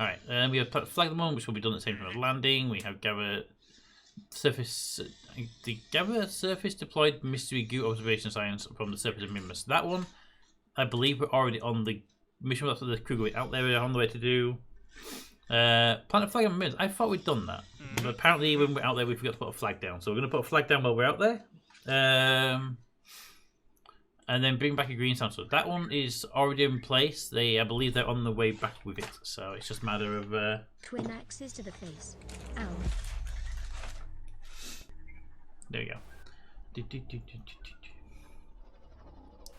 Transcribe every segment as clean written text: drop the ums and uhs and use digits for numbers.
Alright, we have flag at the moment, which will be done at the same time as landing. We have Gather surface. The Gather surface deployed mystery goo observation science from the surface of Minimus. That one, I believe, we're already on the mission. That's what the crew going out there. We're on the way to do. Plant a flag on Minimus. I thought we'd done that, but apparently when we're out there, we forgot to put a flag down. So we're going to put a flag down while we're out there. And then bring back a green sound. So that one is already in place. I believe they're on the way back with it. So it's just a matter of... Twin axes to the face. Ow. There we go.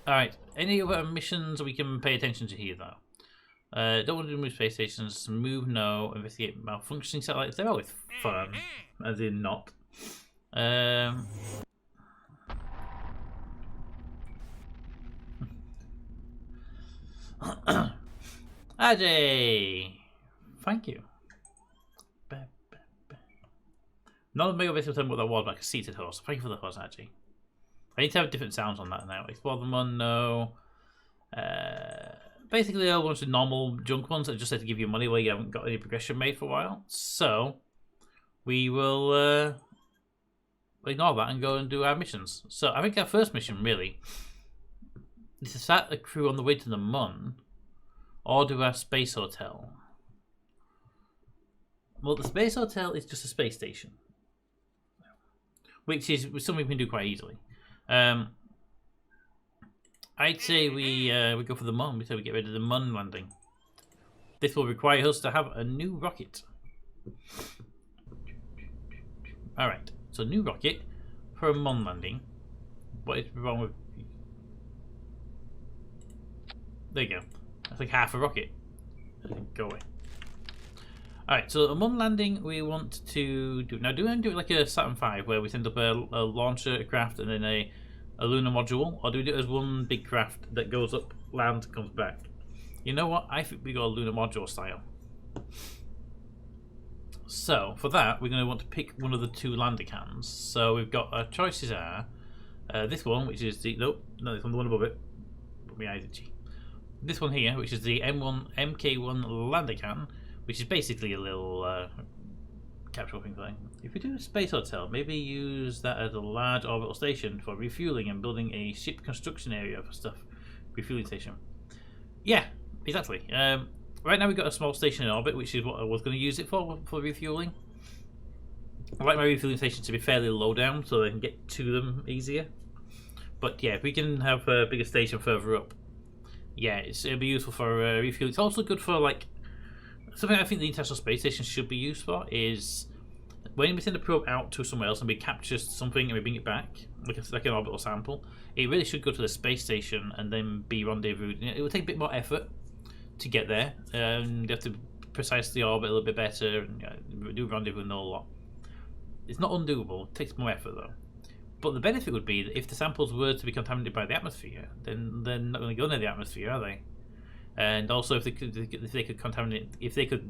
Alright, any other missions we can pay attention to here, though? Don't want to move space stations. Move no. Investigate malfunctioning satellites. They're always fun, as in not. Ajay! Thank you. Not a mega basic what that was, like a seated horse. Thank you for the horse, Ajay. I need to have different sounds on that now. Explore the one, no. Basically, a bunch of normal junk ones that just said to give you money where you haven't got any progression made for a while. So, we will ignore that and go and do our missions. So, I think our first mission, really, is to start the crew on the way to the Mun, or do our space hotel. Well, the space hotel is just a space station, which is something we can do quite easily. I'd say we go for the Mun, so we get rid of the Mun landing. This will require us to have a new rocket. Alright, so new rocket for a Mun landing. What is wrong with... There you go. That's like half a rocket. Go away. Alright, so a Mun landing we want to do. Now, do we want to do it like a Saturn V where we send up a launcher craft and then a lunar module? Or do we do it as one big craft that goes up, lands, comes back? You know what? I think we go a lunar module style. So, for that, we're going to want to pick one of the two lander cans. So, we've got our choices are this one, which is the... Nope, no, this one, the one above it. Put my eyes itchy. This one here, which is the MK1 lander can, which is basically a little capsule thing. If we do a space hotel, maybe use that as a large orbital station for refueling and building a ship construction area for stuff. Refueling station. Yeah, exactly. Right now we've got a small station in orbit, which is what I was going to use it for refueling. I like my refueling stations to be fairly low down so I can get to them easier. But yeah, if we can have a bigger station further up, yeah, it'll be useful for refueling. It's also good for, like, something I think the International Space Station should be used for is when we send a probe out to somewhere else and we capture something and we bring it back, like an orbital sample, it really should go to the space station and then be rendezvoused. It will take a bit more effort to get there. You have to precise the orbit a little bit better and do rendezvous and all a lot. It's not undoable, it takes more effort though. But the benefit would be that if the samples were to be contaminated by the atmosphere, then they're not going to go near the atmosphere, are they? And also, if they could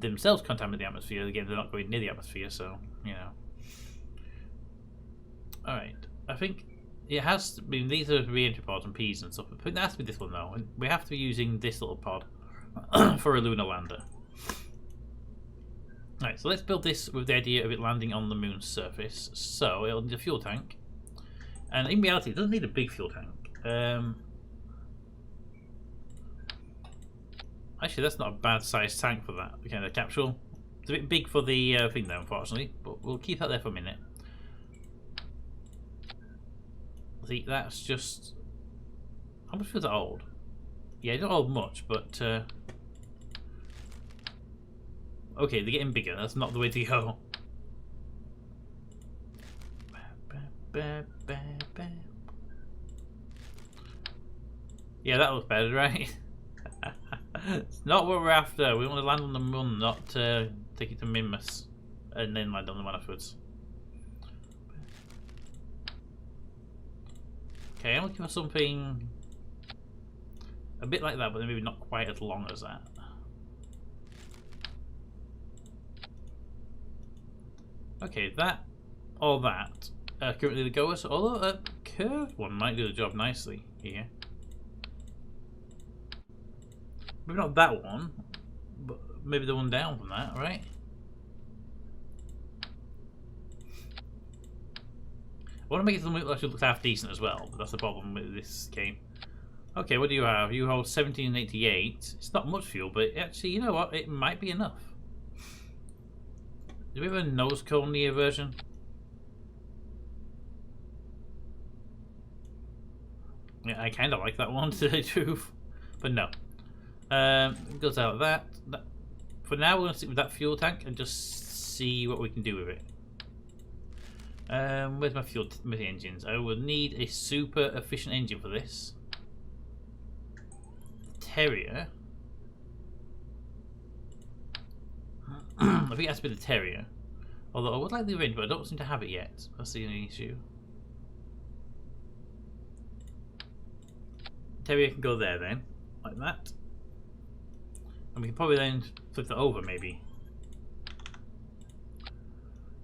themselves contaminate the atmosphere, again, they're not going near the atmosphere. So, you know. All right, I think it has. I mean, these are re-entry pods and P's and stuff. But it has to be this one though, and we have to be using this little pod for a lunar lander. All right, so let's build this with the idea of it landing on the moon's surface. So it'll need a fuel tank. And in reality, it doesn't need a big fuel tank. Actually, that's not a bad sized tank for that kind of capsule. It's a bit big for the thing though, unfortunately. But we'll keep that there for a minute. See, that's just... How much was that old? Yeah, not old much, but... Okay, they're getting bigger. That's not the way to go. Yeah, that looks better, right? It's not what we're after. We want to land on the Mun, not take it to Minimus and then land on the Mun afterwards. Okay, I'm looking for something a bit like that, but maybe not quite as long as that. Okay, that or that. Currently the goers, although a curved one might do the job nicely here. Maybe not that one, maybe the one down from that, right? I want to make it something that actually looks half decent as well, but that's the problem with this game. Okay, what do you have? You hold 1788. It's not much fuel, but actually, you know what? It might be enough. Do we have a nose cone near version? Yeah, I kind of like that one, to tell the truth. But no. It goes out of that. For now, we're going to stick with that fuel tank and just see what we can do with it. Where's my fuel my engines? I will need a super efficient engine for this. Terrier. I think it has to be the Terrier. Although I would like the range, but I don't seem to have it yet. That's the only issue. Terrier can go there then, like that. And we can probably then flip that over, maybe.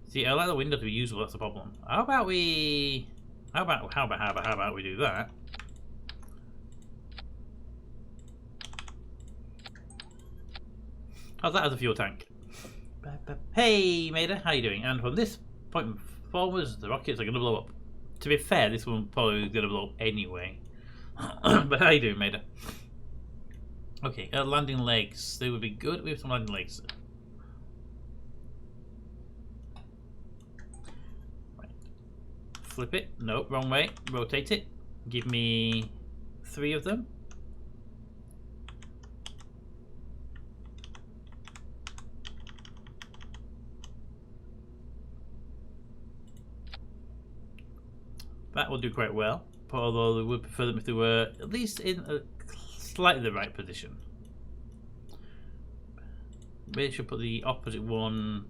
See, I like the window to be usable. That's the problem. How about we? How about we do that? How's that as a fuel tank? Hey, Mater, how you doing? And from this point forwards, the rockets are going to blow up. To be fair, this one probably going to blow up anyway. But how you doing, Mater? Okay, landing legs. They would be good. We have some landing legs. Right. Flip it. No, wrong way. Rotate it. Give me 3 of them. That will do quite well, although I would prefer them if they were at least in a slightly the right position. Maybe I should put the opposite one.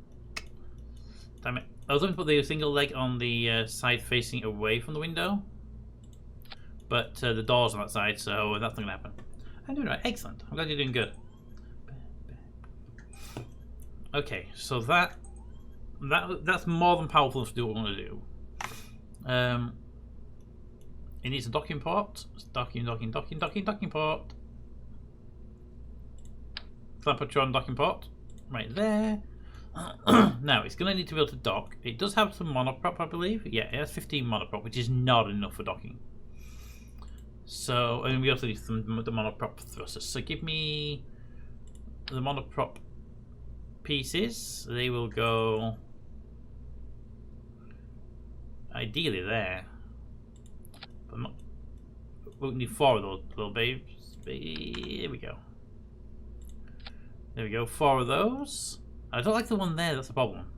Damn it. I was going to put the single leg on the side facing away from the window, but the door's on that side, so that's not going to happen. I'm doing right. Excellent. I'm glad you're doing good. Okay, so that's more than powerful enough to do what I want to do. It needs a docking port. Docking port. Clampotron docking port. Right there. Now, it's going to need to be able to dock. It does have some monoprop, I believe. Yeah, it has 15 monoprop, which is not enough for docking. So, and we also need the monoprop thrusters. So give me the monoprop pieces. They will go ideally there. But not, we'll need 4 of those little babes. Here we go. There we go, 4 of those. I don't like the one there, that's the problem.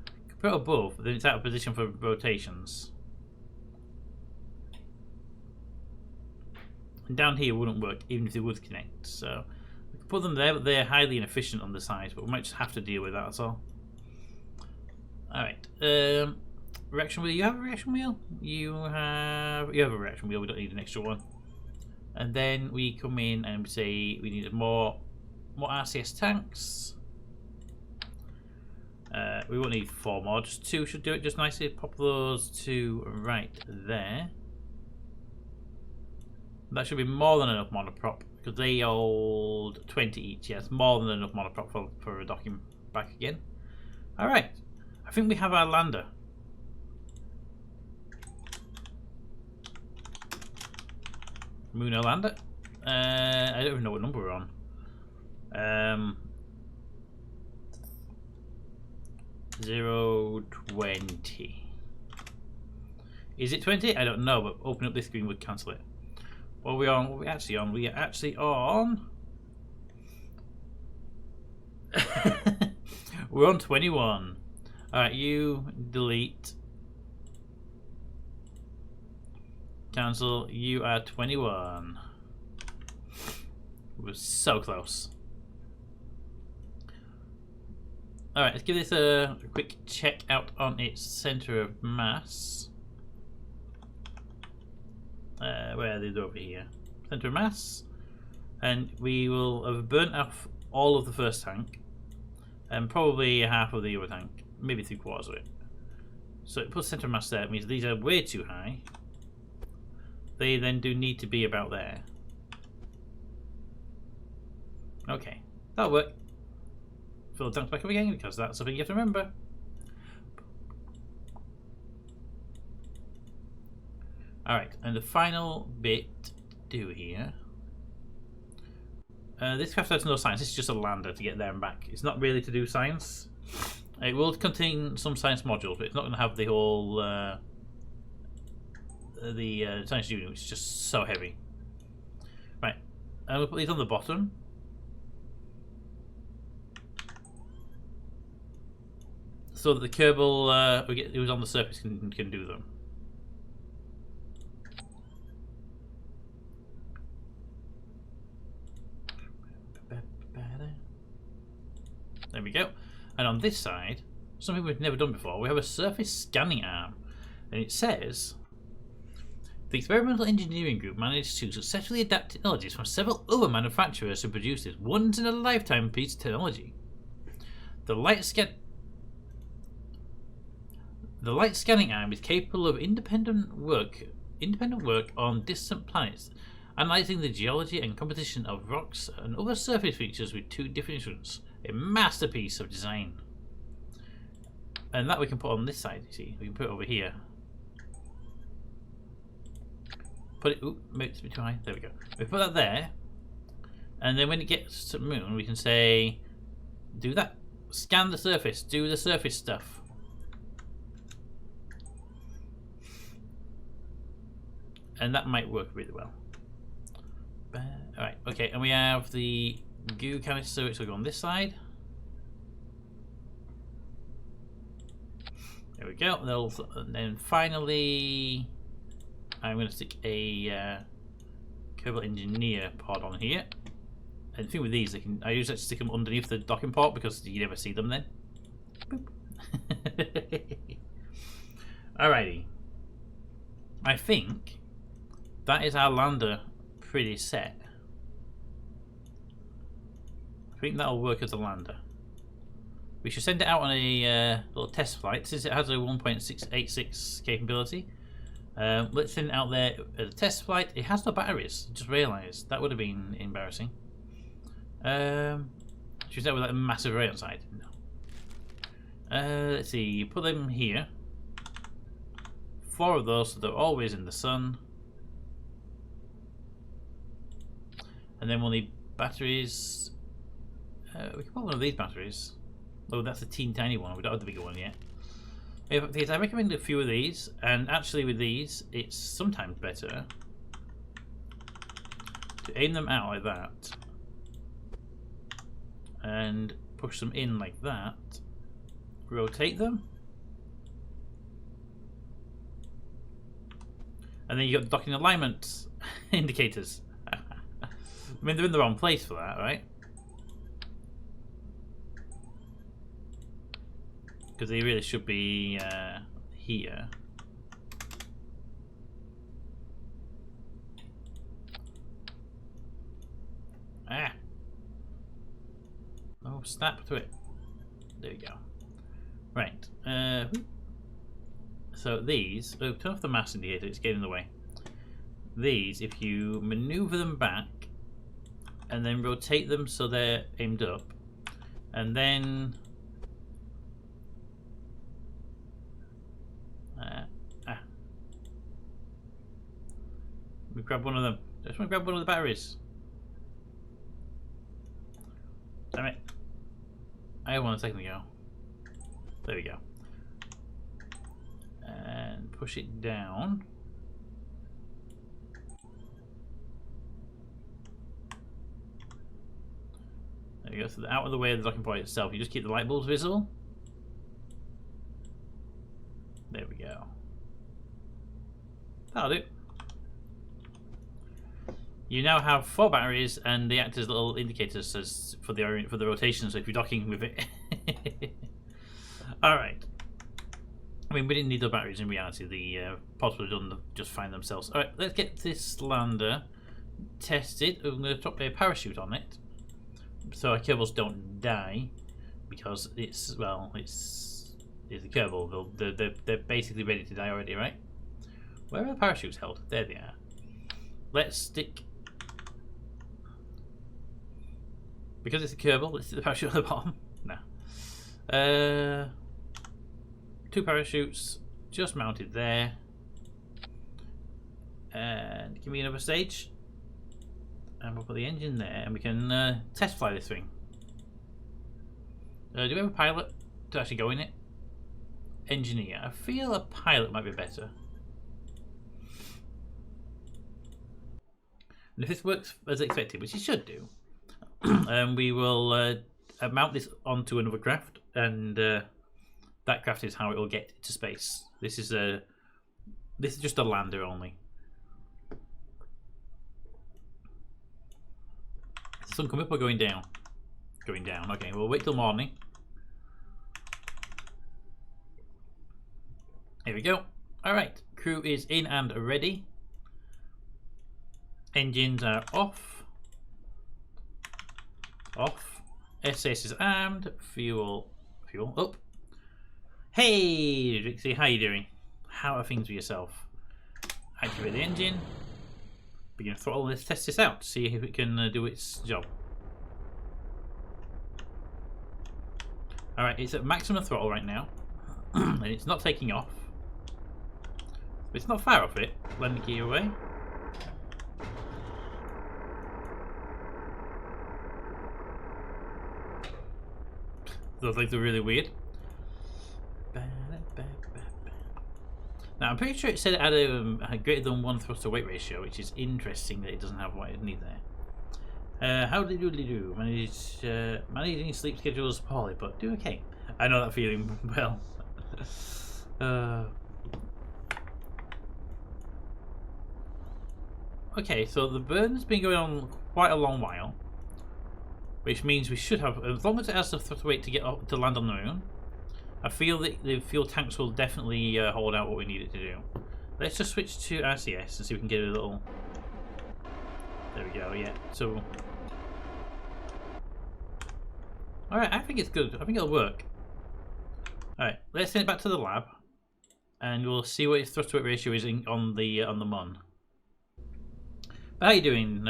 You can put it above, but then it's out of position for rotations. And down here wouldn't work, even if they would connect. So we can put them there, but they're highly inefficient on the sides. But we might just have to deal with that, that's all. Alright. Reaction wheel. You have a reaction wheel? You have a reaction wheel. We don't need an extra one. And then we come in and we say we need more RCS tanks. We won't need 4 more. Just 2 should do it just nicely. Pop those 2 right there. That should be more than enough monoprop because they hold 20 each. Yes, more than enough monoprop for docking back again. All right. I think we have our lander. Lunar Lander. I don't even know what number we're on. 020. Is it 20? I don't know, but open up this screen would cancel it. What are we on? What are we actually on? We are actually on. We're on 21. Alright, you delete. Cancel. You are 21. We're so close. Alright, let's give this a quick check out on its center of mass. Where are they? Over here? Center of mass. And we will have burnt off all of the first tank. And probably half of the other tank. Maybe 3/4 of it. So it puts center of mass there. It means these are way too high. They then do need to be about there. Okay, that'll work. fill the tanks back up again, because that's something you have to remember. Alright, and the final bit to do here. This craft has no science, this is just a lander to get there and back. It's not really to do science. It will contain some science modules, but it's not going to have the whole science unit, which is just so heavy. Right, and we'll put these on the bottom. So that the Kerbal who's on the surface can do them. There we go. And on this side, something we've never done before, we have a surface scanning arm. And it says, the experimental engineering group managed to successfully adapt technologies from several other manufacturers to produce this once-in-a-lifetime piece of technology. The light scanning arm is capable of independent work on distant planets, analysing the geology and composition of rocks and other surface features with 2 different instruments. A masterpiece of design. And that we can put on this side, you see. We can put it over here. Put it, it's a bit too high. There we go. We put that there. And then when it gets to the moon, we can say, do that. Scan the surface. Do the surface stuff. And that might work really well. Alright, okay. And we have the goo canister, which will go on this side. There we go. And then finally, I'm going to stick a Kerbal engineer pod on here. And the thing with these, I usually stick them underneath the docking port because you never see them then. Boop. Alrighty. I think that is our lander pretty set. I think that'll work as a lander. We should send it out on a little test flight since it has a 1.686 capability. Let's send it out there as a test flight. It has no batteries. Just realised that would have been embarrassing. Should we start with like a massive array on side? No. Let's see. Put them here. 4 of those, so they're always in the sun. And then we'll need batteries. We can put one of these batteries. Oh, that's a teeny tiny one. We don't have the bigger one yet. Because I recommend a few of these, and actually with these, it's sometimes better to aim them out like that and push them in like that. Rotate them, and then you got docking alignment indicators. I mean, they're in the wrong place for that, right? Because they really should be here. Ah! Oh, snap to it. There we go. Right. So these, turn off the mass indicator, it's getting in the way. These, if you maneuver them back and then rotate them so they're aimed up, and then we grab one of them. I just want to grab one of the batteries. Damn it. I had one a second ago. There we go. And push it down. There we go. So out of the way of the docking point itself. You just keep the light bulbs visible. There we go. That'll do. You now have 4 batteries, and they act as little indicators as for the rotation. So if you're docking with it, all right. I mean, we didn't need the batteries in reality. The pods would have done just fine themselves. All right, let's get this lander tested. I'm going to drop a parachute on it, so our Kerbals don't die, because it's a Kerbal. They're basically ready to die already, right? Where are the parachutes held? There they are. Let's stick. Because it's a Kerbal, let's stick the parachute on the bottom. No. Two parachutes just mounted there. And give me another stage. And we'll put the engine there and we can test fly this thing. Do we have a pilot to actually go in it? Engineer. I feel a pilot might be better. And if this works as expected, which it should do, we will mount this onto another craft, and that craft is how it will get to space. This is just a lander only. Is the sun coming up or going down? Going down. Okay, we'll wait till morning. Here we go. Alright, crew is in and ready. Engines are off. Off. SS is armed. Fuel up. Hey, Dixie, how you doing? How are things with yourself? Activate the engine. Begin throttle. Let's test this out. See if it can do its job. Alright, it's at maximum throttle right now. And it's not taking off. But it's not far off it. Landing gear away. Those things are really weird. Now I'm pretty sure it said it had a greater than 1 thrust to weight ratio, which is interesting that it doesn't have what it needs there. How did you do? Managing sleep schedules poorly, but do okay. I know that feeling well. Okay, so the burn's been going on quite a long while, which means we should have, as long as it has the thrust weight to get up, to land on the moon, I feel that the fuel tanks will definitely hold out what we need it to do. Let's just switch to RCS and see if we can get a little. There we go. Yeah. So, all right. I think it's good. I think it'll work. All right. Let's send it back to the lab, and we'll see what its thrust to weight ratio is on the Mun. But how you doing,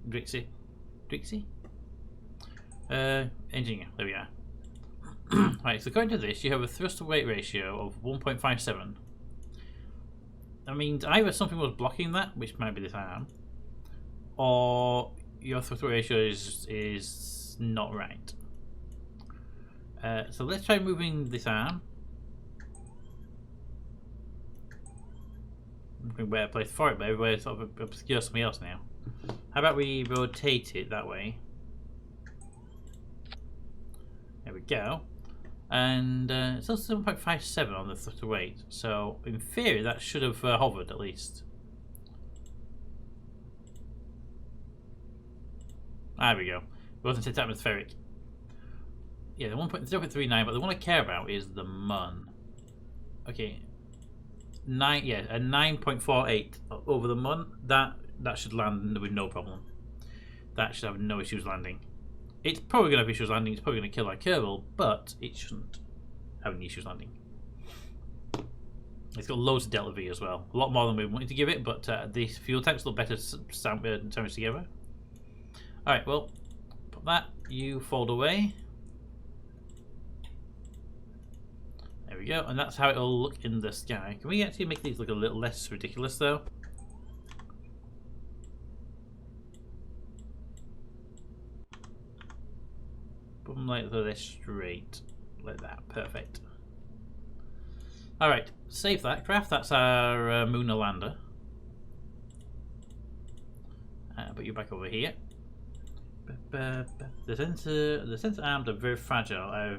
Drixie? Drixie? Engineer. There we are. Right, so according to this, you have a thrust to weight ratio of 1.57. That means either something was blocking that, which might be this arm, or your thrust to weight ratio is not right. So let's try moving this arm. A better place for it, but everywhere sort of obscures something else now. How about we rotate it that way? There we go. And it's also 7.57 on the thrust to weight, so in theory that should have hovered at least. There we go. It wasn't it's atmospheric. Yeah, the 0.39, but the one I care about is the Mun. Okay. A 9.48 over the Mun. That should land with no problem. That should have no issues landing. It's probably going to have issues landing. It's probably going to kill our Kerbal, but it shouldn't have any issues landing. It's got loads of Delta V as well. A lot more than we wanted to give it, but the fuel tanks look better sandwiched together. Alright, well, put that. You fold away. There we go, and that's how it'll look in the sky. Can we actually make these look a little less ridiculous, though? Put them like they're straight, like that. Perfect. All right, save that craft. That's our Lunar Lander. Put you back over here. The sensor arms are very fragile.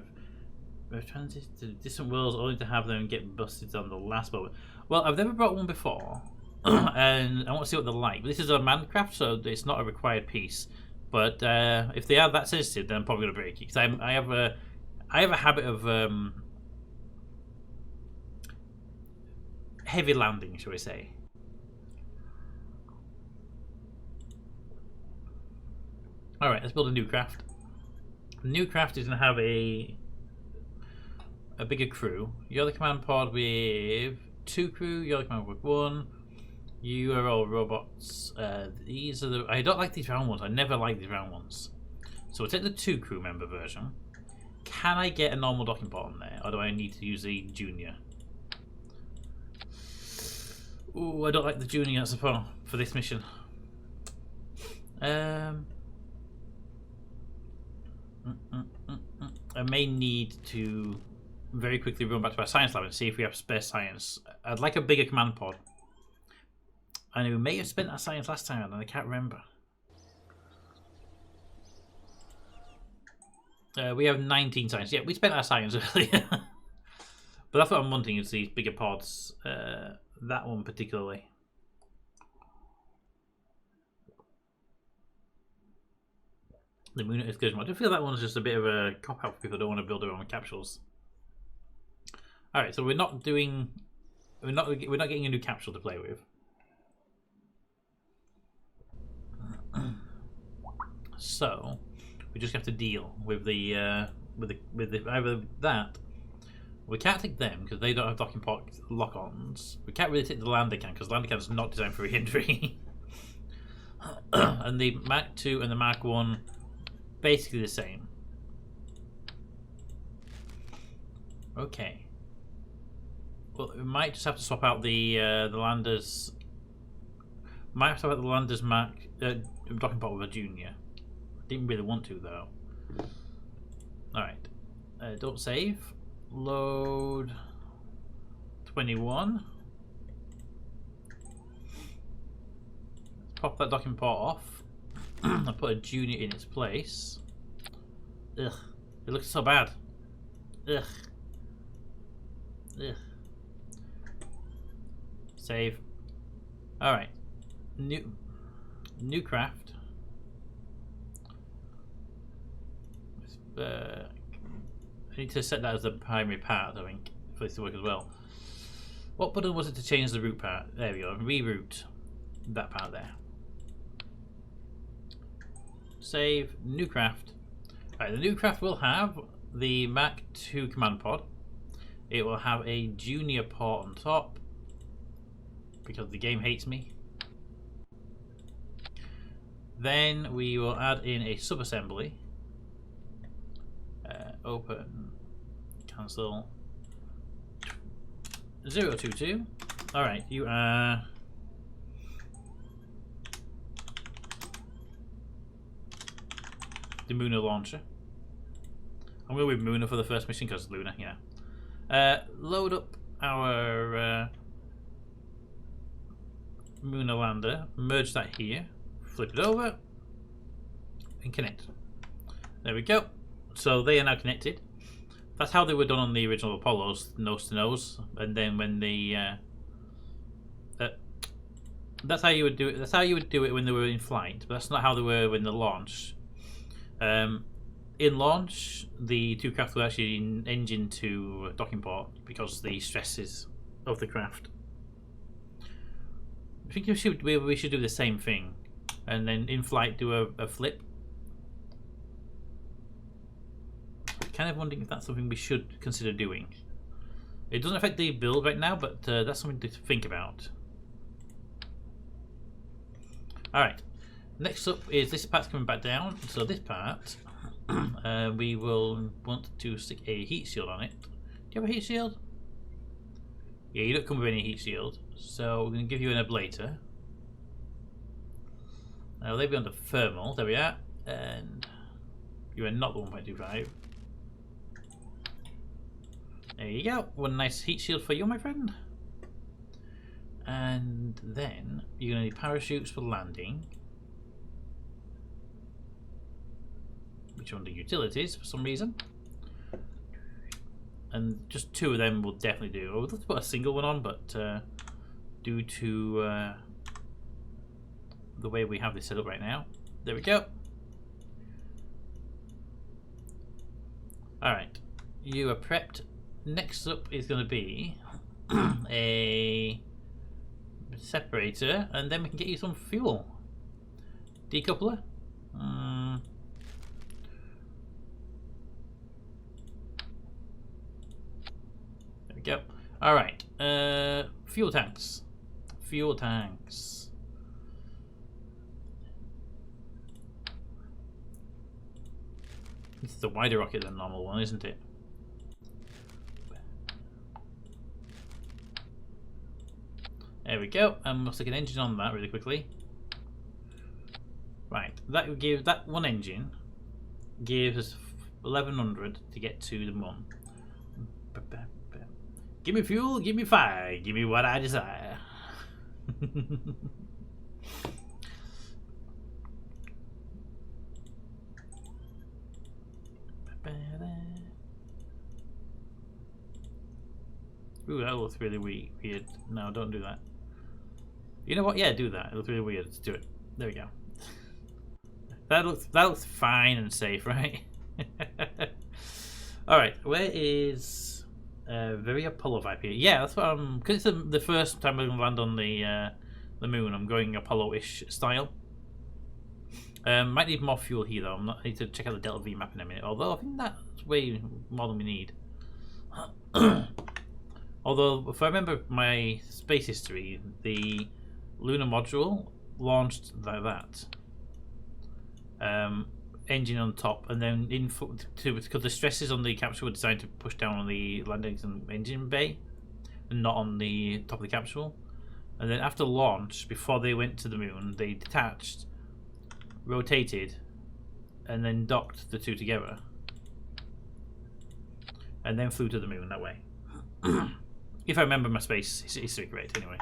We've transited to distant worlds only to have them get busted on the last moment. Well, I've never brought one before, and I want to see what they're like. This is a manned craft, so it's not a required piece. But if they are that sensitive, then I'm probably going to break it. Because I have a habit of heavy landing, shall we say. Alright, let's build a new craft. The new craft is going to have a bigger crew. You're the command pod with 2 crew. You're the command pod with 1. You are all robots. These are the. I don't like these round ones. I never like these round ones. So we'll take the 2 crew member version. Can I get a normal docking port on there, or do I need to use a junior? Ooh, I don't like the junior, I suppose, for this mission. I may need to very quickly run back to our science lab and see if we have spare science. I'd like a bigger command pod. And we may have spent our science last time, and I can't remember. We have 19 science. Yeah, we spent our science earlier. But that's what I'm wanting, is these bigger pods. That one particularly. The moon excursion. I do feel that one's just a bit of a cop out for people who don't want to build their own capsules. All right, so we're not getting a new capsule to play with. So we just have to deal with the either that. We can't take them because they don't have docking port lock-ons. We can't really take the lander can because the lander can is not designed for re-entry. And the Mark II and the Mark I, basically the same. Okay. Well, we might just have to swap out the landers. Might have to swap out the landers docking port with a junior. Didn't really want to though. All right. Don't save. Load 21. Pop that docking port off and put a junior in its place. Ugh, it looks so bad. Ugh. Ugh. Save. Alright. New craft. I need to set that as the primary part, I think, for this to work as well. What button was it to change the route part? There we go. Reroute that part there. Save. New craft. Right, the new craft will have the Mark II command pod. It will have a junior port on top because the game hates me. Then we will add in a subassembly. Open, cancel, 022. Alright, you are the Lunar launcher. I'm going with Lunar for the first mission because Lunar, yeah. Load up our Lunar Lander, merge that here, flip it over, and connect. There we go. So they are now connected. That's how they were done on the original Apollos, nose to nose. And then when the that's how you would do it. That's how you would do it when they were in flight. But that's not how they were when they launch. In launch, the two craft were actually in engine to docking port because the stresses of the craft. I think we should do the same thing, and then in flight do a flip. Kind of wondering if that's something we should consider doing. It doesn't affect the build right now, but that's something to think about. Alright, next up is this part's coming back down. So this part, we will want to stick a heat shield on it. Do you have a heat shield? Yeah, you don't come with any heat shield. So we're going to give you an ablator. Now they'll be on the thermal, there we are. And you are not the 1.25. There you go, one nice heat shield for you, my friend. And then you're going to need parachutes for landing, which are under utilities for some reason. And just 2 of them will definitely do. I would love to put a single one on, but due to the way we have this set up right now, there we go. Alright, you are prepped. Next up is going to be a separator, and then we can get you some fuel. Decoupler. There we go. Alright, fuel tanks. Fuel tanks. It's the wider rocket than the normal one, isn't it? There we go. And we'll stick an engine on that really quickly. Right, that would give that one engine gives us 1100 to get to the moon. Give me fuel, give me fire, give me what I desire. Ooh, that looks really weird. No, don't do that. You know what? Yeah, do that. It looks really weird. Let's do it. There we go. That looks fine and safe, right? All right, where is very Apollo vibe here? Yeah, that's what I'm. Because it's the first time I'm going to land on the moon. I'm going Apollo-ish style. Might need more fuel here though. I need to check out the Delta V map in a minute. Although I think that's way more than we need. Although, if I remember my space history, the lunar module launched like that. Engine on top, and then because the stresses on the capsule were designed to push down on the landing and engine bay, and not on the top of the capsule. And then after launch, before they went to the moon, they detached, rotated, and then docked the two together, and then flew to the moon that way. If I remember my space history correct, anyway.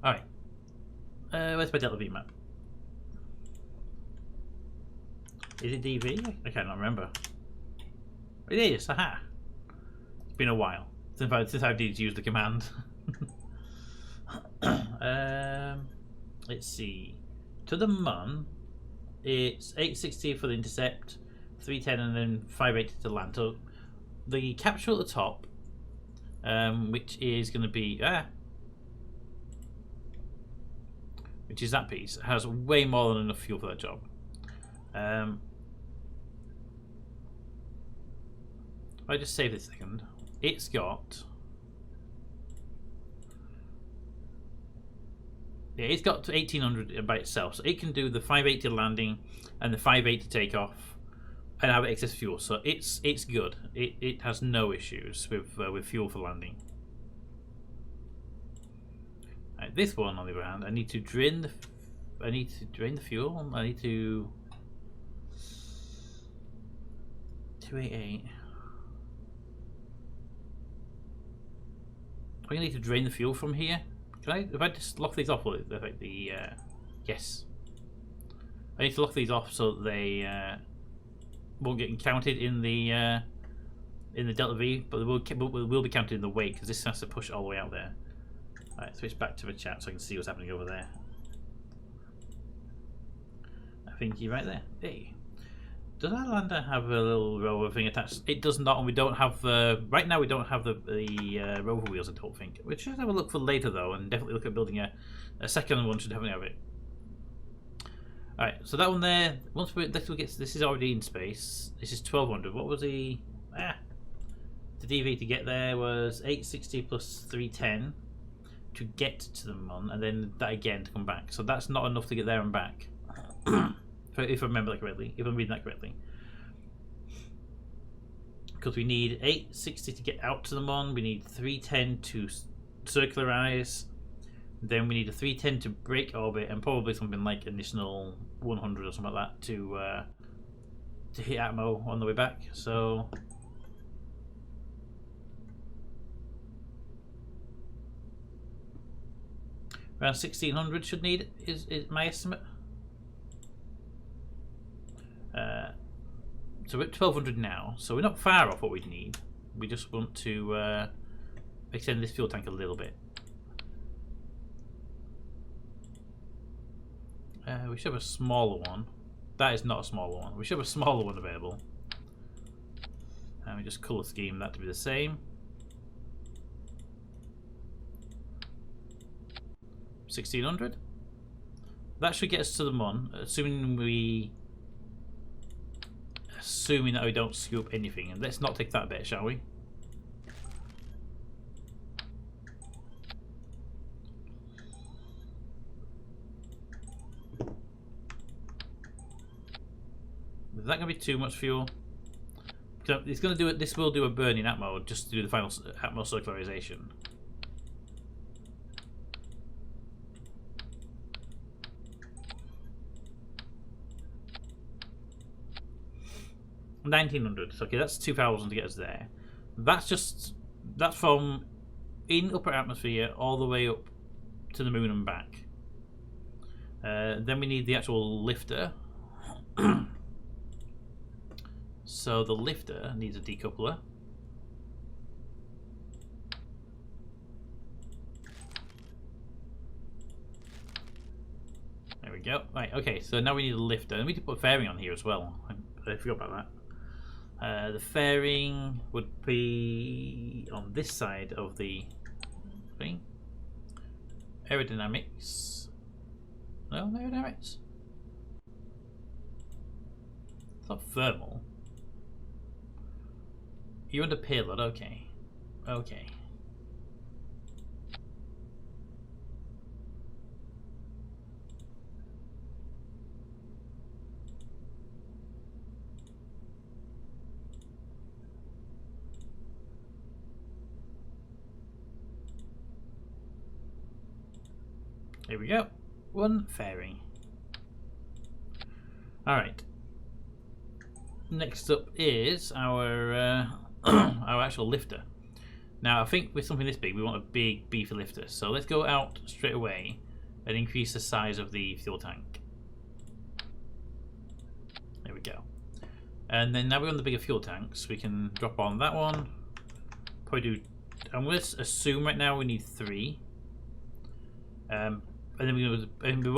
All right, where's my Delta V map? Is it DV? I cannot remember. It is. Aha! It's been a while since I did use the command. Let's see. To the Mun, it's 860 for the intercept, 310, and then 580 to land. So the capsule at the top, which is going to be which is that piece, has way more than enough fuel for that job. If I just save this a second, it's got to 1800 by itself, so it can do the 580 landing and the 580 takeoff and have excess fuel. So it's good. It has no issues with fuel for landing. Right, this one on the other hand, I need to drain the fuel. I need to 288. I'm gonna need to drain the fuel from here. Can I? If I just lock these off, will it affect the? Yes. I need to lock these off so that they won't get counted in the Delta V, but they will be counted in the weight because this has to push all the way out there. Alright, switch back to the chat so I can see what's happening over there. I think you're right there. Hey. Does our lander have a little rover thing attached? It does not, and we don't have right now we don't have the rover wheels, I don't think. We should have a look for later though, and definitely look at building a second one. Should definitely have it. Alright, so that one there, this is already in space. This is 1200. What was the DV to get there was 860 plus 310 to get to the Mun, and then that again to come back. So that's not enough to get there and back. If I remember that correctly, if I'm reading that correctly. Because we need 860 to get out to the Mun, we need 310 to circularize, then we need a 310 to break orbit, and probably something like an additional 100 or something like that to hit Atmo on the way back. So around 1600 should need is my estimate. So we're at 1200 now, so we're not far off what we need. We just want to extend this fuel tank a little bit. We should have a smaller one. That is not a smaller one. We should have a smaller one available. And we just colour scheme that to be the same. 1600. That should get us to the Mun, assuming that we don't scoop anything. And let's not take that bet, shall we? Is that going to be too much fuel? So it's going to do it. This will do a burn in atmo just to do the final atmo circularization. $1,900. Okay, that's 2,000 to get us there. That's from in upper atmosphere all the way up to the moon and back. Then we need the actual lifter. So the lifter needs a decoupler. There we go. Right, okay, so now we need a lifter. And we need to put a fairing on here as well. I forgot about that. The fairing would be on this side of the thing. Aerodynamics. No, aerodynamics. It's not thermal. You're under payload, okay. Okay. Here we go. One fairing. Alright. Next up is our our actual lifter. Now I think with something this big we want a big beefy lifter. So let's go out straight away and increase the size of the fuel tank. There we go. And then now we're on the bigger fuel tanks, we can drop on that one. Probably do, I'm going to assume right now we need 3. And then we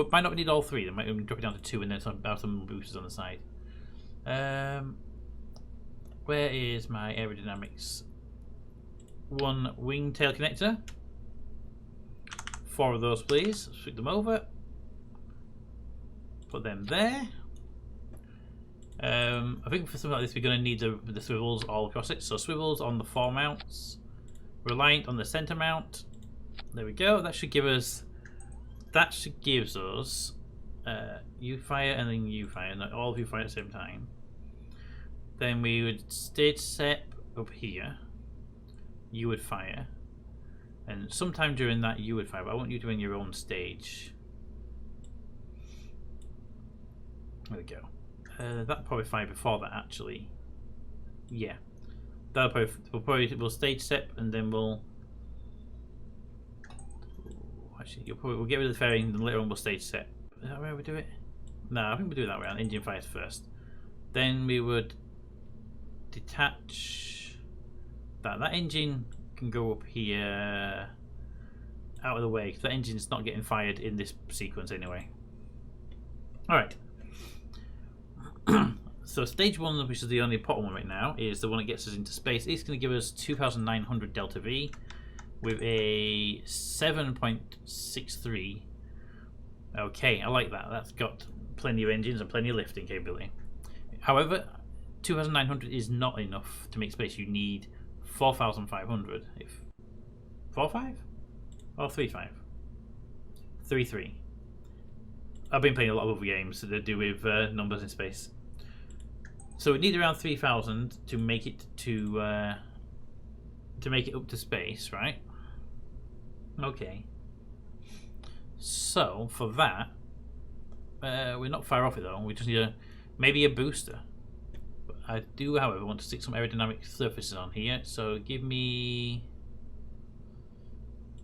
might not need all 3. Then might drop it down to 2, and then some boosters on the side. Where is my aerodynamics? 1 wing tail connector. 4 of those, please. Switch them over. Put them there. I think for something like this, we're going to need the swivels all across it. So swivels on the 4 mounts. Reliant on the center mount. There we go. That should give us. That should gives us you fire and then you fire, not all of you fire at the same time. Then we would stage set up here. You would fire, and sometime during that you would fire. But I want you to win your own stage. There we go. That probably fire before that actually. Yeah, that'll probably we'll stage set and then we'll. Actually, we'll get rid of the fairing and later on we'll stage set. Is that where we do it? No, I think we'll do it that way. On engine fires first. Then we would detach that. That engine can go up here out of the way because that engine's not getting fired in this sequence anyway. Alright. So stage 1, which is the only important one right now, is the one that gets us into space. It's going to give us 2,900 delta V. With a 7.63. Okay, I like that. That's got plenty of engines and plenty of lifting capability. However, 2,900 is not enough to make space. You need 4,500. If 4.5 or 3.5? 3.3. I've been playing a lot of other games that do with numbers in space. So we need around 3,000 to make it to make it up to space, right? Okay. So for that, we're not far off it though. We just need maybe a booster. But I do, however, want to stick some aerodynamic surfaces on here. So give me.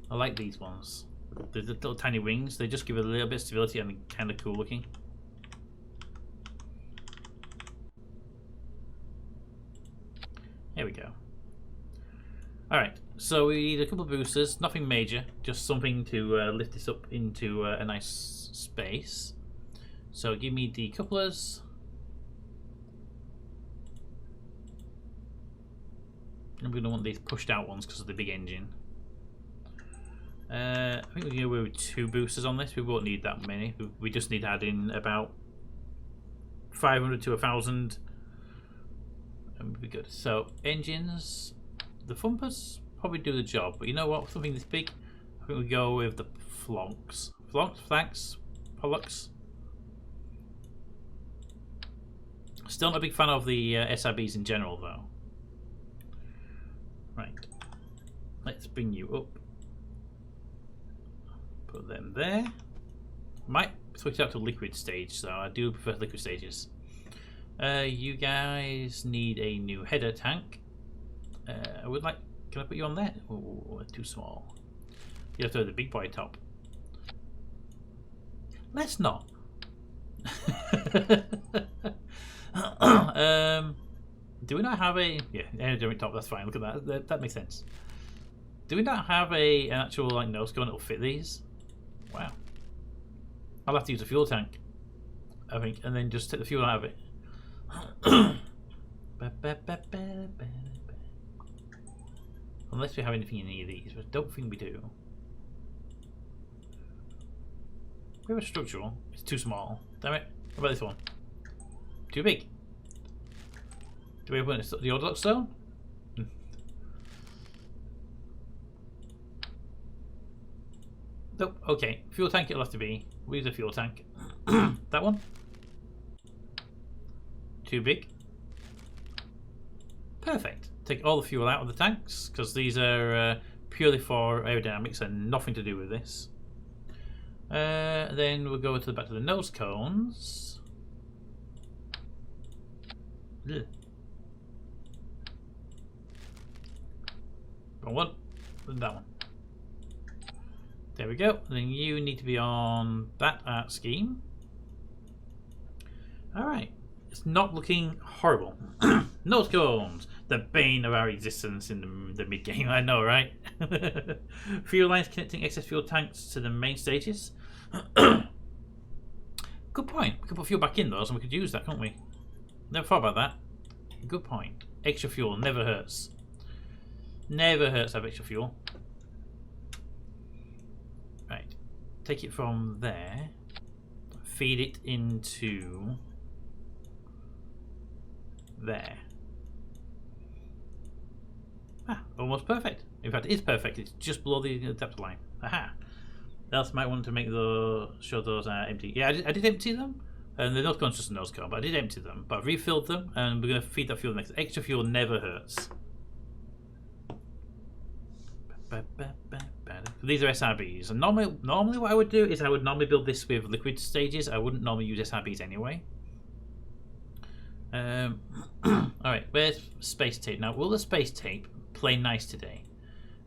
I like these ones. The little tiny wings. They just give it a little bit of stability and kind of cool looking. There we go. Alright, so we need a couple of boosters, nothing major, just something to lift this up into a nice space. So give me decouplers. I'm going to want these pushed out ones because of the big engine. I think we're going to go with 2 boosters on this. We won't need that many. We just need to add in about 500 to 1,000. And we'll be good. So engines. The thumpers probably do the job, but you know what? Something this big, I think we go with the flonks. Flonks, flanks, pollux. Still not a big fan of the SRBs in general, though. Right. Let's bring you up. Put them there. Might switch out to liquid stage, so I do prefer liquid stages. You guys need a new header tank. I would like. Can I put you on there? Oh, too small. You have to have the big boy top. Let's not. Do we not have a aerodynamic top? That's fine. Look at that. That makes sense. Do we not have an actual like nose cone that will fit these? Wow. I'll have to use a fuel tank, I think, and then just take the fuel out of it. Unless we have anything in any of these, but I don't think we do. We have a structural. It's too small. Damn it. What about this one? Too big. Do we have one the orbital stone? Nope. Okay. Fuel tank it'll have to be. We use a fuel tank. That one? Too big. Perfect. Take all the fuel out of the tanks because these are purely for aerodynamics and nothing to do with this. Then we'll go back to the nose cones. Ugh. Wrong one. That one. There we go. Then you need to be on that art scheme. Alright. It's not looking horrible. Nose cones! The bane of our existence in the mid-game. I know, right? Fuel lines connecting excess fuel tanks to the main stages. Good point. We could put fuel back in those and we could use that, can't we? Never thought about that. Good point. Extra fuel never hurts. Never hurts to have extra fuel. Right. Take it from there. Feed it into there. Ah, almost perfect. In fact, it is perfect. It's just below the adapter line. Aha. Else might want to make sure those are empty. Yeah, I did empty them. And they're not going just a nose cone, but I did empty them. But I've refilled them, and we're going to feed that fuel next. Extra fuel never hurts. These are SRBs, and normally what I would do is I would normally build this with liquid stages. I wouldn't normally use SRBs anyway. Alright, where's space tape? Now, will the space tape play nice today?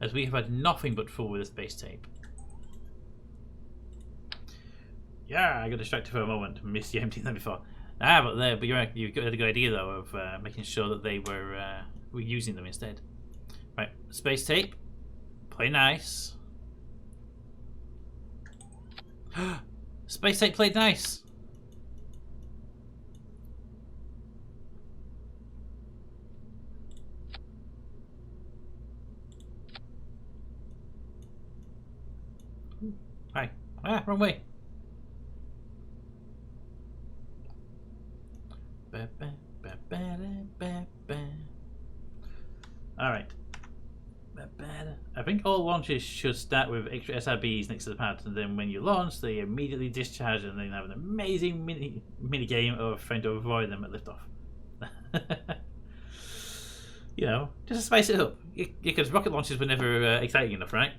As we have had nothing but fun with the space tape. Yeah, I got distracted for a moment. Missed you emptying them before. But you've got a good idea though of making sure that they were using them instead. Right, space tape, play nice. Space tape played nice. Hi. Wrong way. Alright. I think all launches should start with extra SRBs next to the pad, and then when you launch, they immediately discharge and then have an amazing mini game of trying to avoid them at liftoff. You know, just to spice it up. Because rocket launches were never exciting enough, right?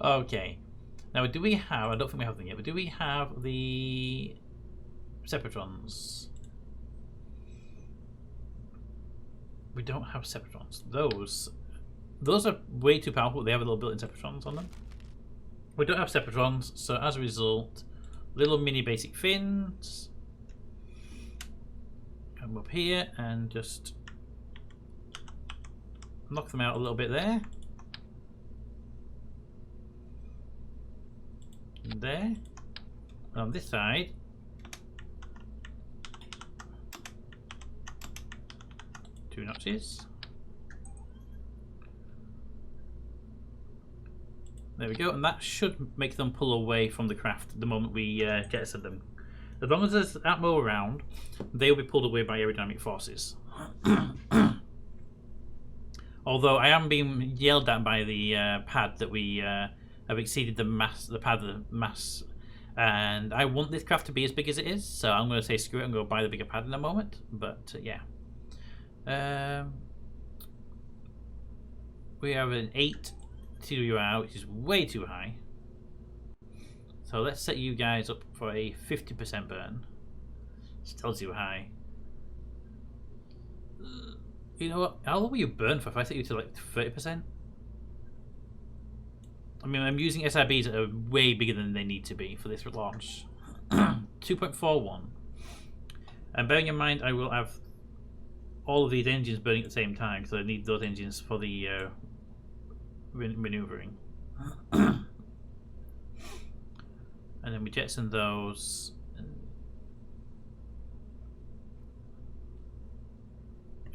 Okay. Now, do we have... I don't think we have them yet, but do we have the Separatrons? We don't have Separatrons. Those are way too powerful. They have a little built-in Separatrons on them. We don't have Separatrons, so as a result, little mini basic fins. Come up here and just knock them out a little bit there. And there. And on this side, two notches. There we go, and that should make them pull away from the craft the moment we jettison them. As long as there's atmo around, they will be pulled away by aerodynamic forces. Although I am being yelled at by the pad that we have exceeded the mass And I want this craft to be as big as it is, so I'm going to say screw it and go buy the bigger pad in a moment. But yeah. We have an 8 TWR, which is way too high. So let's set you guys up for a 50% burn. Still too high. You know what? How low will you burn for if I set you to like 30%? I mean, I'm using SRBs that are way bigger than they need to be for this launch. 2.41. And bearing in mind, I will have all of these engines burning at the same time, because I need those engines for the maneuvering. And then we jettison those.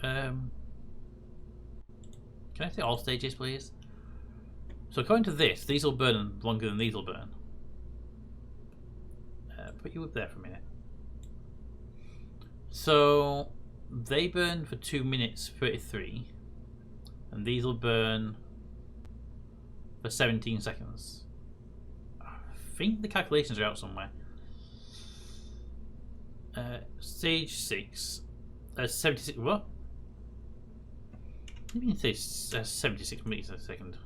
Can I say all stages, please? So according to this, these will burn longer than these will burn. Put you up there for a minute. So they burn for 2 minutes 33, and these will burn for 17 seconds. I think the calculations are out somewhere. Stage 6, 76. What? What do you mean say 76 meters a second?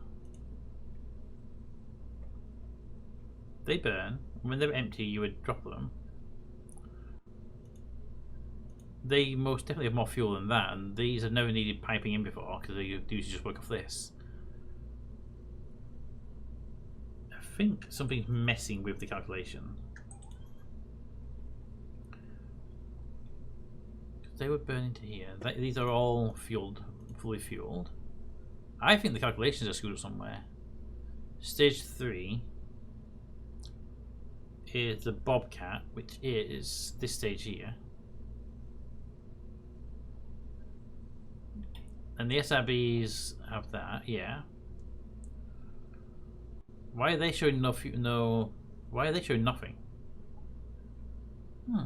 They burn. When they're empty, you would drop them. They most definitely have more fuel than that, and these have never needed piping in before because they usually just work off this. I think something's messing with the calculation. They would burn into here. These are all fueled, fully fueled. I think the calculations are screwed up somewhere. Stage 3 is the Bobcat, which is this stage here. And the SRBs have that, yeah. Why are they showing no? Why are they showing nothing? I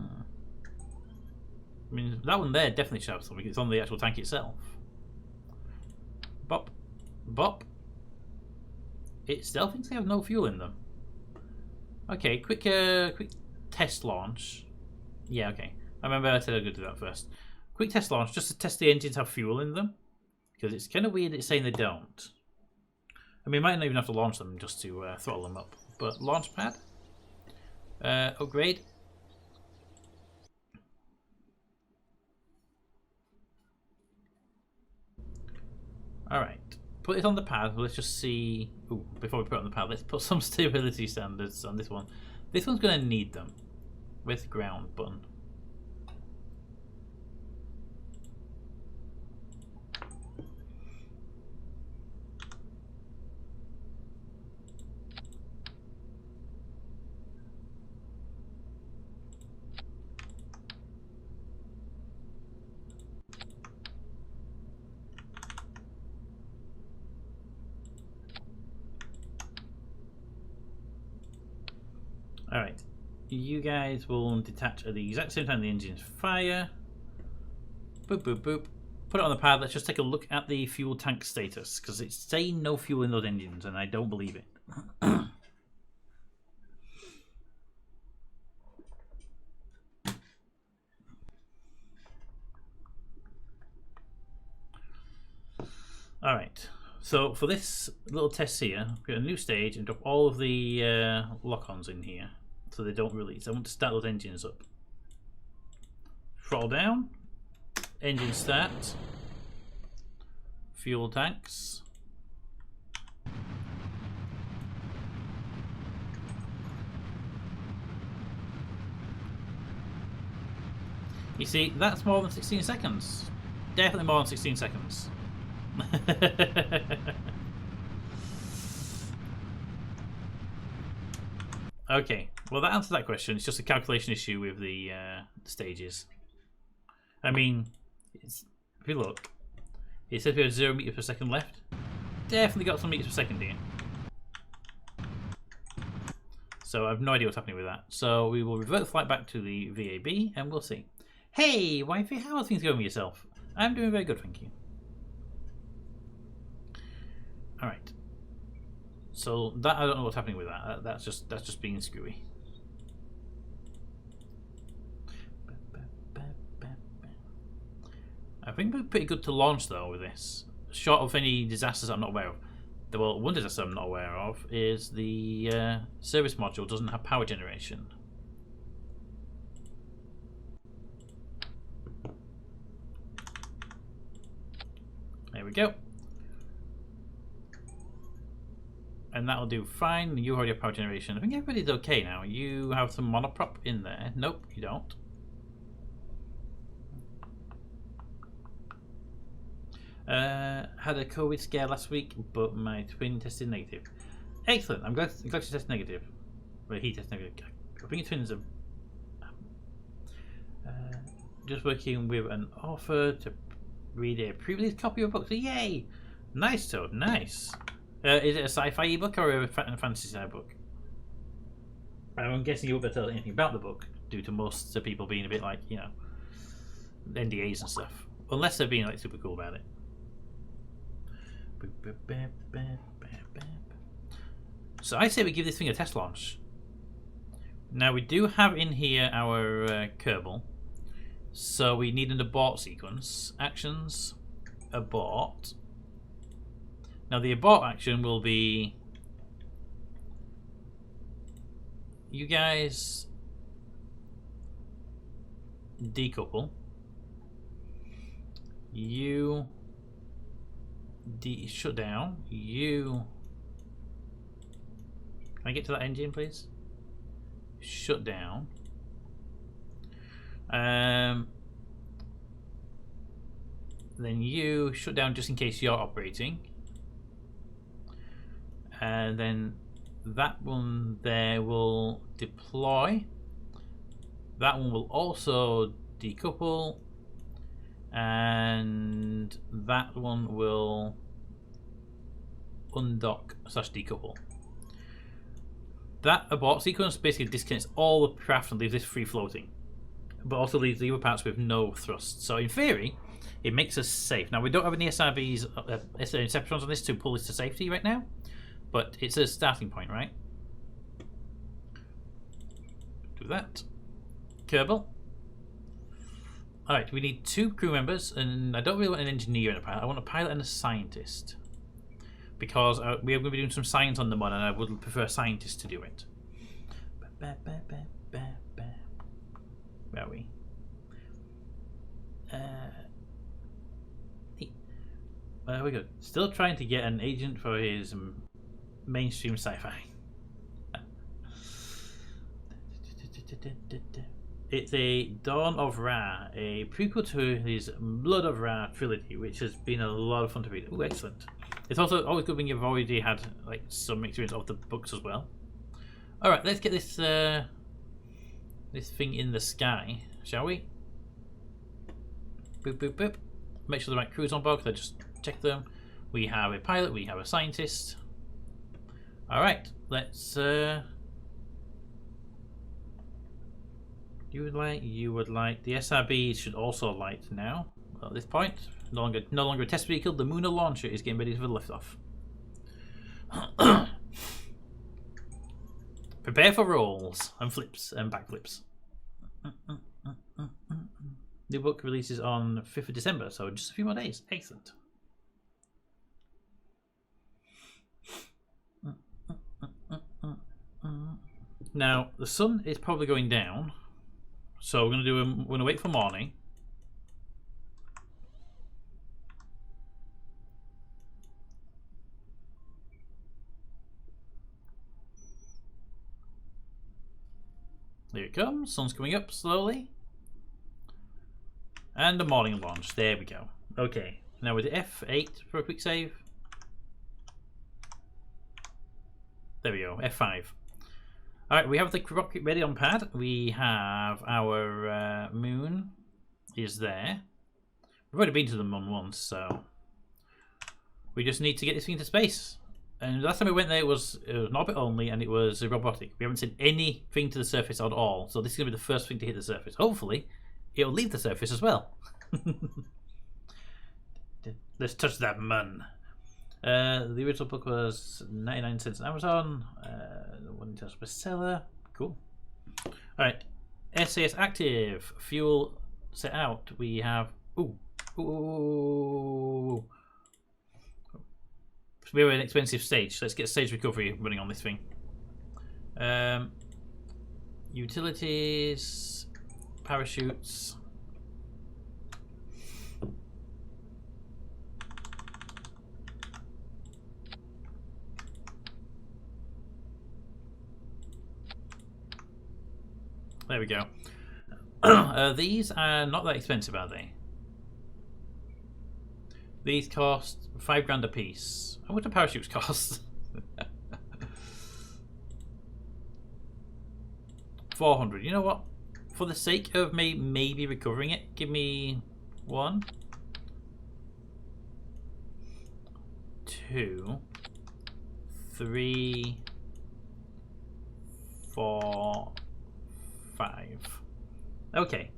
mean, that one there definitely shows something. It's on the actual tank itself. Bop, bop. It still thinks they have no fuel in them. Okay, quick test launch. Yeah, okay. I remember I said I'd go do that first. Quick test launch, just to test the engines have fuel in them. Because it's kind of weird it's saying they don't. I mean, we might not even have to launch them just to throttle them up. But launch pad. Upgrade. Alright. Put it on the pad. Let's just see. Ooh, before we put it on the pad, let's put some stability standards on this one. This one's going to need them. With ground button. Alright, you guys will detach at the exact same time the engines fire. Boop, boop, boop. Put it on the pad. Let's just take a look at the fuel tank status, because it's saying no fuel in those engines, and I don't believe it. Alright, so for this little test here, we've got a new stage and drop all of the lock-ons in here so they don't release. I want to start those engines up. Throttle down, engine start, fuel tanks. You see, that's more than 16 seconds. Definitely more than 16 seconds. Okay, well that answers that question. It's just a calculation issue with the stages. I mean, if you look, it says we have 0 meters per second left. Definitely got some meters per second here. So I have no idea what's happening with that. So we will revert the flight back to the VAB and we'll see. Hey, wifey, how are things going with yourself? I'm doing very good, thank you. Alright. So that I don't know what's happening with that. That's just being screwy. think we're pretty good to launch though with this. Short of any disasters I'm not aware of. Well, one disaster I'm not aware of is the service module doesn't have power generation. There we go. And that'll do fine. You already have power generation. I think everybody's okay now. You have some monoprop in there. Nope, you don't. Had a COVID scare last week, but my twin tested negative. Excellent. I'm glad she tested negative. Well, he tested negative. I think your twins are just working with an author to read a pre-release copy of a book. So yay! Nice, Toad. Nice. Is it a sci-fi ebook or a fantasy sci book? I'm guessing you won't be able to tell anything about the book due to most people being a bit like, you know, NDAs and stuff. Unless they're being like super cool about it. So I say we give this thing a test launch. Now we do have in here our Kerbal. So we need an abort sequence. Actions. Abort. Now the abort action will be you guys decouple. You shut down. You can I get to that engine please? Shut down. Then you shut down just in case you're operating. And then that one there will deploy. That one will also decouple. And that one will undock / decouple. That abort sequence basically disconnects all the craft and leaves this free floating, but also leaves the other parts with no thrust. So in theory, it makes us safe. Now we don't have any SRBs, Inceptions on this to pull this to safety right now, but it's a starting point, right? Do that. Kerbal. Alright, we need 2 crew members, and I don't really want an engineer and a pilot. I want a pilot and a scientist. Because we are going to be doing some science on the mod, and I would prefer a scientist to do it. Where are we? We go. Still trying to get an agent for his mainstream sci-fi. It's a Dawn of Ra, a prequel to his Blood of Ra trilogy, which has been a lot of fun to read. Oh, excellent! It's also always good when you've already had like some experience of the books as well. All right, let's get this this thing in the sky, shall we? Boop boop boop. Make sure the right crew's on board. Because I just check them. We have a pilot. We have a scientist. All right, let's. You would like. The SRB should also light now. Well, at this point, no longer a test vehicle. The Lunar Launcher is getting ready for the liftoff. Prepare for rolls and flips and backflips. The book releases on 5th of December, so just a few more days. Excellent. Now the sun is probably going down. So we're going to wait for morning. There it comes. Sun's coming up slowly. And the morning launch. There we go. Okay. Now with the F8 for a quick save. There we go. F5. Alright, we have the rocket ready on pad. We have our moon is there. We've already been to the moon once, so we just need to get this thing into space. And last time we went there, it was an orbit only, and it was robotic. We haven't sent anything to the surface at all, so this is going to be the first thing to hit the surface. Hopefully, it'll leave the surface as well. Let's touch that moon. The original book was 99 cents on Amazon. The one in bestseller. Cool. Alright. SAS active. Fuel set out. We have. Ooh. Ooh. We have an expensive stage. Let's get stage recovery running on this thing. Utilities, parachutes. There we go. These are not that expensive, are they? These cost $5 a piece. How much do parachutes cost? 400. You know what? For the sake of me maybe recovering it, give me 1, 2, 3, 4, 5. Okay.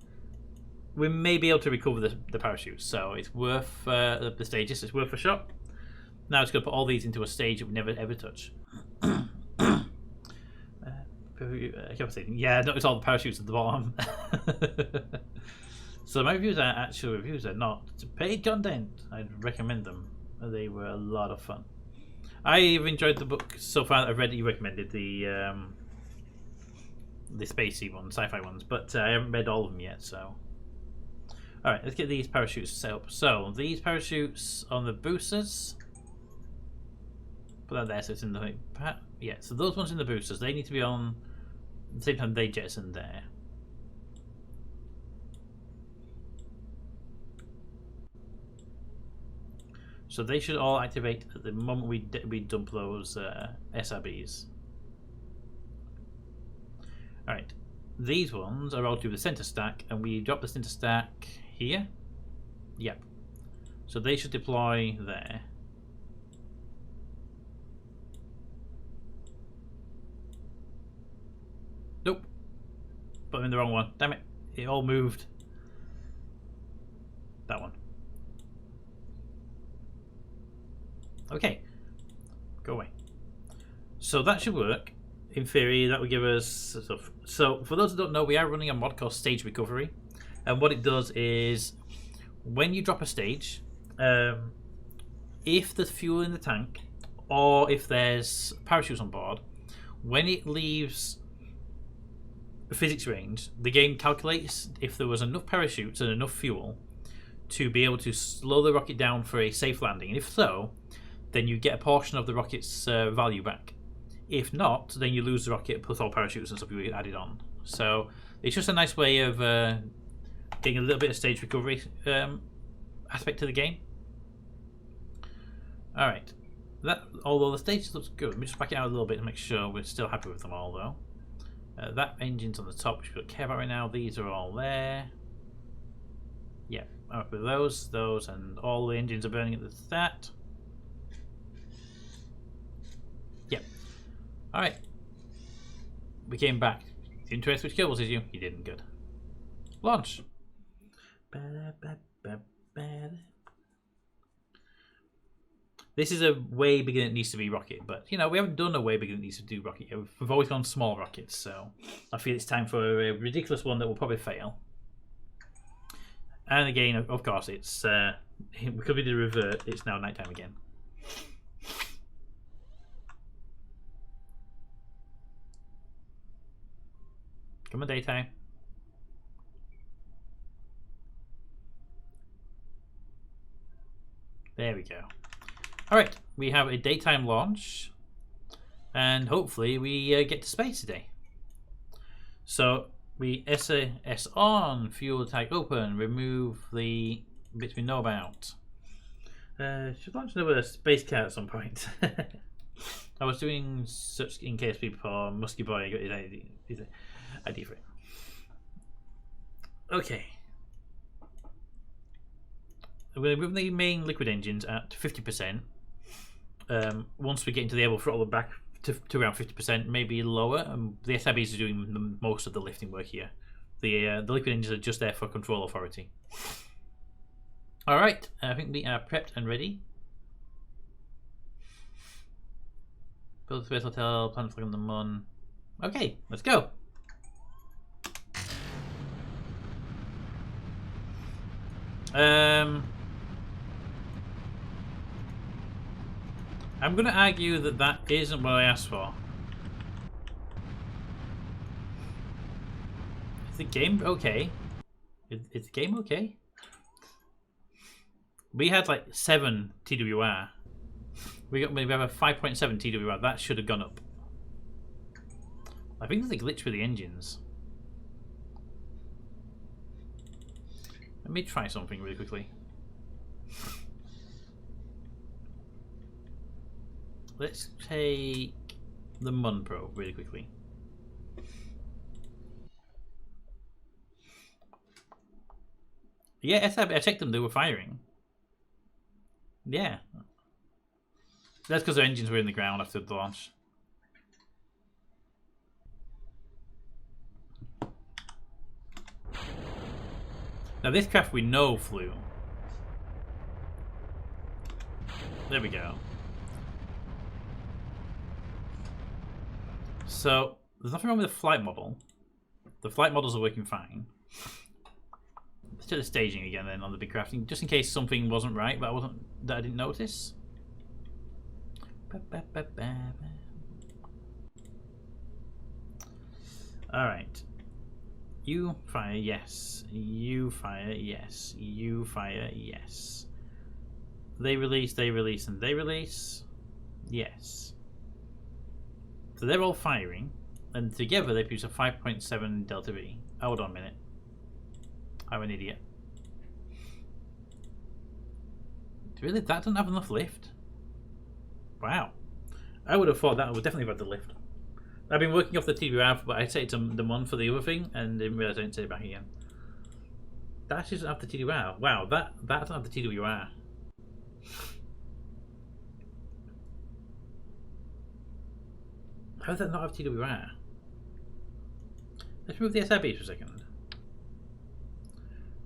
We may be able to recover the parachutes, so it's worth the stages. It's worth a shot. Now it's going to put all these into a stage that we never ever touch. Yeah, notice all the parachutes at the bottom. So my reviews are actual reviews, are not paid content. I'd recommend them. They were a lot of fun. I've enjoyed the book so far. I've read that you recommended the spacey ones, sci-fi ones, but I haven't read all of them yet. So, all right, let's get these parachutes set up. So these parachutes on the boosters. Put that there, so it's in the yeah. So those ones in the boosters, they need to be on at the same time they jettison there. So they should all activate at the moment we dump those SRBs. All right, these ones are all to the center stack, and we drop the center stack here. Yep. So they should deploy there. Nope. Put them in the wrong one. Damn it. It all moved. That one. Okay. Go away. So that should work. In theory, that would give us stuff. So for those who don't know, we are running a mod called Stage Recovery. And what it does is, when you drop a stage, if there's fuel in the tank, or if there's parachutes on board, when it leaves physics range, the game calculates if there was enough parachutes and enough fuel to be able to slow the rocket down for a safe landing. And if so, then you get a portion of the rocket's value back. If not, then you lose the rocket plus all parachutes and stuff you added on. So it's just a nice way of getting a little bit of stage recovery aspect to the game. All right. That, although the stage looks good, let me just back it out a little bit to make sure we're still happy with them all, though. That engine's on the top, which we don't care about right now. These are all there. Yeah, I'm up with those, and all the engines are burning at the start. Yep. All right. We came back. Didn't try to switch Kerbals, did you? You didn't. Good. Launch. This is a way bigger than it needs to be rocket, but you know, we haven't done a way bigger than it needs to do rocket yet. We've always gone small rockets, so I feel it's time for a ridiculous one that will probably fail. And again, of course, it's because we did a revert, it's now nighttime again. Come on, daytime. There we go. Alright, we have a daytime launch, and hopefully we get to space today. So we SAS on, fuel tank open, remove the bits we know about. Should launch another space cat at some point. I was doing such in case people are Musky Boy got his idea for it. Okay. We're going to move the main liquid engines at 50%. Once we get into the air, we'll throttle them back to around 50%, maybe lower. The SRBs are doing most of the lifting work here. The liquid engines are just there for control authority. All right, I think we are prepped and ready. Build the space hotel, plant flag on the moon. Okay, let's go. I'm going to argue that that isn't what I asked for. Is the game okay? Is the game okay? We had like 7 TWR. We have a 5.7 TWR. That should have gone up. I think there's a glitch with the engines. Let me try something really quickly. Let's take the Mun probe really quickly. Yeah, I checked them. They were firing. Yeah. That's because their engines were in the ground after the launch. Now this craft we know flew. There we go. So, there's nothing wrong with the flight model. The flight models are working fine. Let's do the staging again then on the big crafting, just in case something wasn't right, but I didn't notice. Alright. You fire, yes. You fire, yes. You fire, yes. They release, and they release. Yes. So they're all firing, and together they produce a 5.7 delta V. Hold on a minute. I'm an idiot. Really? That doesn't have enough lift? Wow. I would have thought that would definitely have had the lift. I've been working off the TWR, but I set it to the one for the other thing, and didn't realise I didn't set it back again. That doesn't have the TWR. Wow, that doesn't have the TWR. How does that not have TWR? Let's remove the SRBs for a second.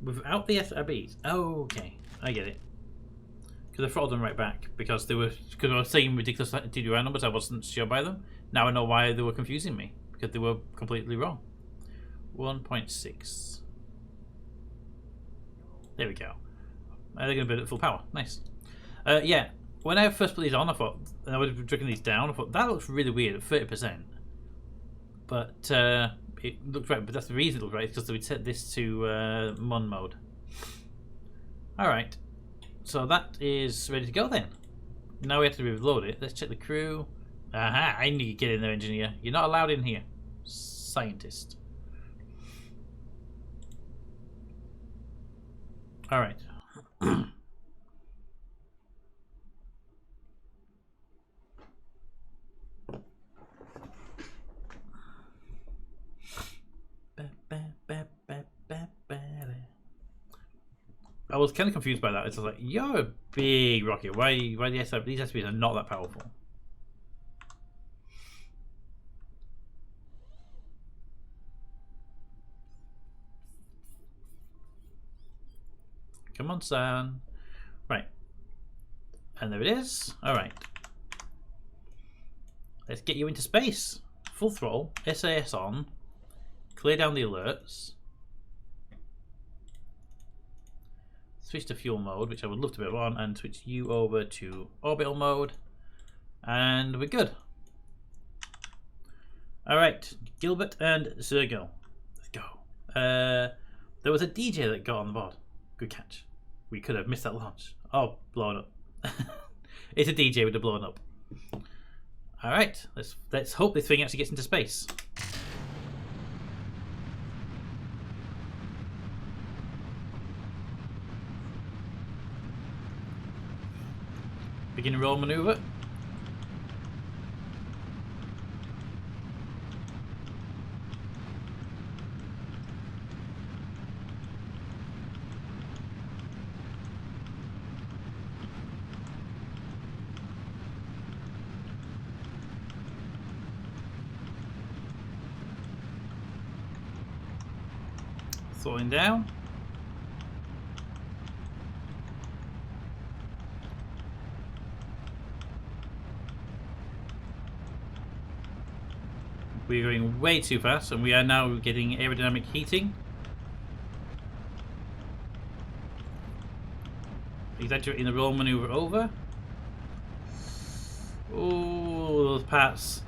Without the SRBs? Oh, okay. I get it. Because I throttled them right back because I was saying ridiculous TWR numbers. I wasn't sure by them. Now I know why they were confusing me, because they were completely wrong. 1.6. There we go. They're going to be at full power. Nice. Yeah, when I first put these on, I thought, and I was drinking these down, I thought that looks really weird at 30%. But it looked right. But that's the reason it looked right, because we set this to Mun mode. All right. So that is ready to go then. Now we have to reload it. Let's check the crew. Aha! I need to get in there, engineer. You're not allowed in here. Scientist. Alright. I was kind of confused by that. It's like, you're a big rocket. Why these SPs are not that powerful? Come on, son. Right. And there it is. Alright. Let's get you into space. Full throttle. SAS on. Clear down the alerts. Switch to fuel mode, which I would love to be on, and switch you over to orbital mode. And we're good. Alright. Gilbert and Sergio. Let's go. There was a DJ that got on the board. Good catch. We could have missed that launch. Oh, blown up. It's a DJ with a blown up. Alright, let's hope this thing actually gets into space. Begin roll maneuver. Slowing down. We're going way too fast, and we are now getting aerodynamic heating. exaggerating the roll maneuver over. Oh, those parts.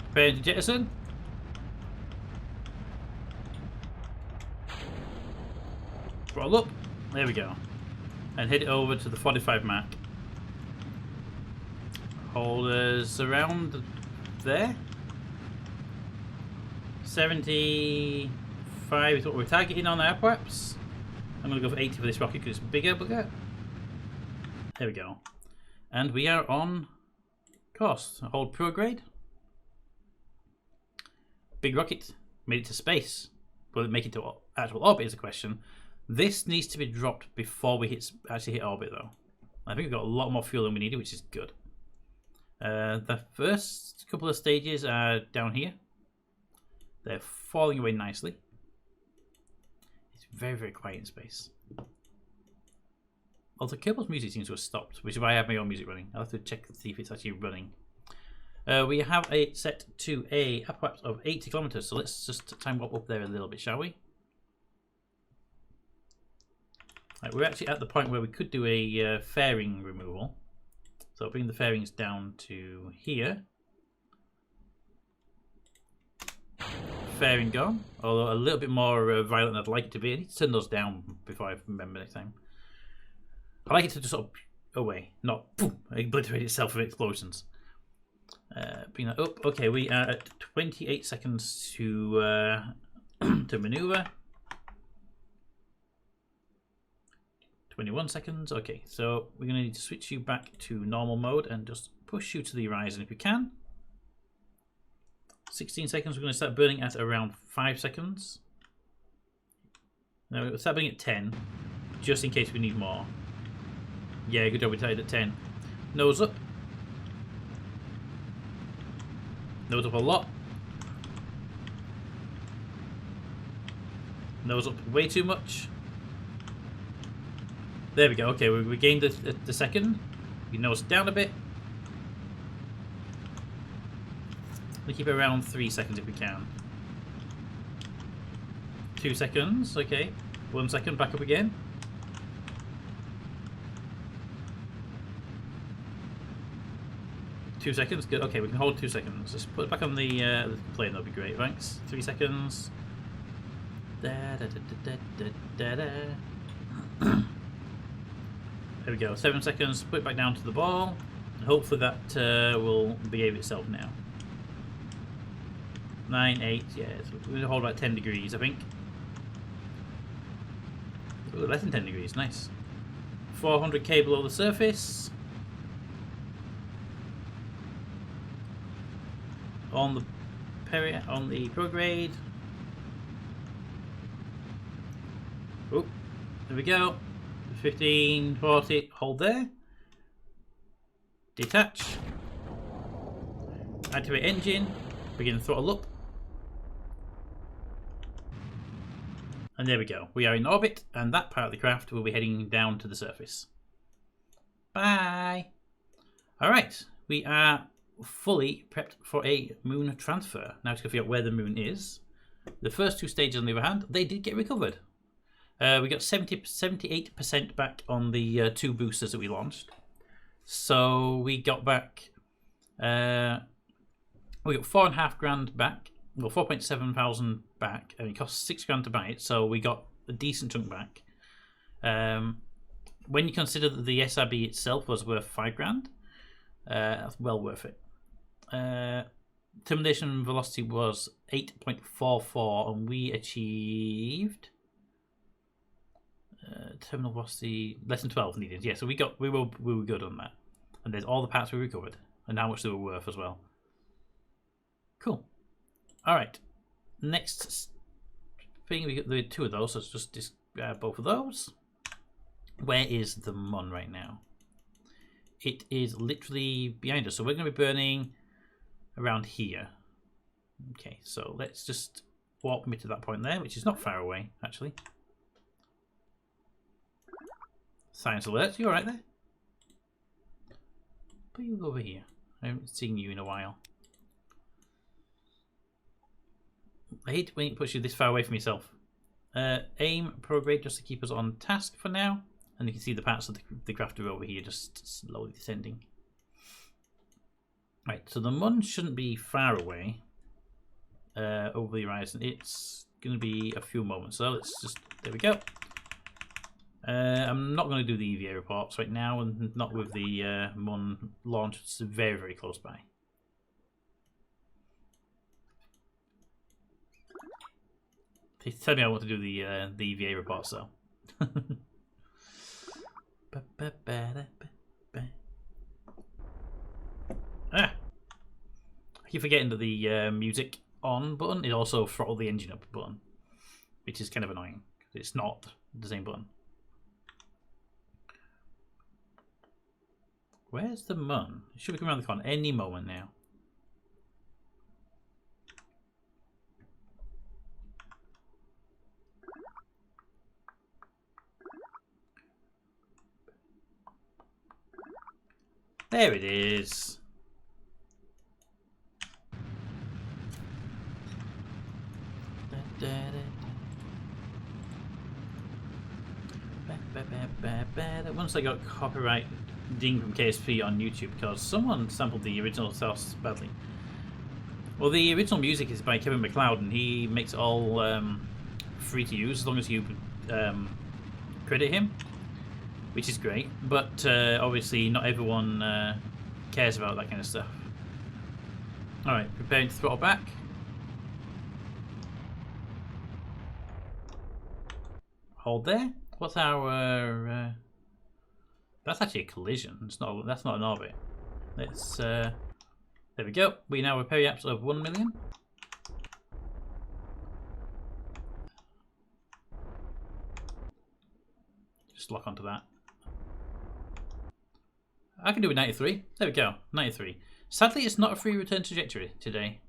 Preparing to jettison. Throttle up. There we go. And head it over to the 45 mark. Hold us around there. 75 is what we're targeting on there, perhaps. I'm going to go for 80 for this rocket because it's bigger. There we go. And we are on course. Hold prograde. Big rocket. Made it to space. Will it make it to actual orbit is the question. This needs to be dropped before we actually hit orbit though. I think we've got a lot more fuel than we needed, which is good. The first couple of stages are down here. They're falling away nicely. It's very, very quiet in space. Although Kerbal's music seems to have stopped, which is why I have my own music running. I'll have to check to see if it's actually running. We have it set to a apoapse of 80 kilometers, so let's just time warp up there a little bit, shall we? Right, we're actually at the point where we could do a fairing removal. So I'll bring the fairings down to here. Fairing gone, although a little bit more violent than I'd like it to be. I need to turn those down before I remember next time. I like it to just sort of away, not boom, obliterate itself with explosions. Bring that up. Okay, we are at 28 seconds to to maneuver. 21 seconds. Okay, so we're going to need to switch you back to normal mode and just push you to the horizon if we can. 16 seconds. We're going to start burning at around 5 seconds. Now we'll start burning at 10, just in case we need more. Yeah, good job. We started at 10. Nose up. Nose up a lot. Nose up way too much. There we go. Okay, we gained the second. We nose down a bit. We keep it around 3 seconds if we can. 2 seconds. Okay. 1 second. Back up again. Two seconds. Good. Okay, we can hold 2 seconds. Just put it back on the plane. That'll be great. Thanks. 3 seconds. There we go. 7 seconds. Put it back down to the ball. Hopefully that will behave itself now. 9, 8. Yeah, so we're going to hold about 10 degrees, I think. Ooh, less than 10 degrees. Nice. 400k below the surface. On the prograde. Oh, there we go. 15, 40, hold there. Detach. Activate engine. Begin throttle up. And there we go. We are in orbit, and that part of the craft will be heading down to the surface. Bye. Alright, we are fully prepped for a moon transfer. Now to figure out where the moon is. The first 2 stages, on the other hand, they did get recovered. We got 78% back on the 2 boosters that we launched. So we got back, we got 4.5 grand back, well 4.7 thousand back, and it cost 6 grand to buy it. So we got a decent chunk back. When you consider that the SRB itself was worth 5 grand, that's well worth it. Termination velocity was 8.44, and we achieved terminal velocity less than 12 needed. Yeah, so we were good on that. And there's all the parts we recovered and how much they were worth as well. Cool. All right. Next thing, we got the 2 of those. So let's just grab both of those. Where is the Mun right now? It is literally behind us. So we're going to be burning around here. Okay, so let's just walk me to that point there, which is not far away, actually. Science alert, you alright there? Put you over here. I haven't seen you in a while. I hate when it puts you this far away from yourself. Aim prograde just to keep us on task for now. And you can see the parts of the craft are over here just slowly descending. Right, so the Mun shouldn't be far away over the horizon. It's going to be a few moments. So let's just, there we go. I'm not going to do the EVA reports right now, and not with the Mun launch. It's very, very close by. They tell me I want to do the EVA reports though. I keep forgetting that the music on button is also throttle the engine up button, which is kind of annoying. It's not the same button. Where's the Mun? It should be coming around the corner any moment now. There it is. Once I got copyright ding from KSP on YouTube because someone sampled the original source badly. Well, the original music is by Kevin MacLeod, and he makes it all free to use as long as you credit him, which is great. But obviously, not everyone cares about that kind of stuff. All right, preparing to throttle back. Hold there. What's our? That's actually a collision. It's not. That's not an orbit. Let's. There we go. We now have a periapse of 1 million. Just lock onto that. I can do a 93. There we go. 93. Sadly, it's not a free return trajectory today.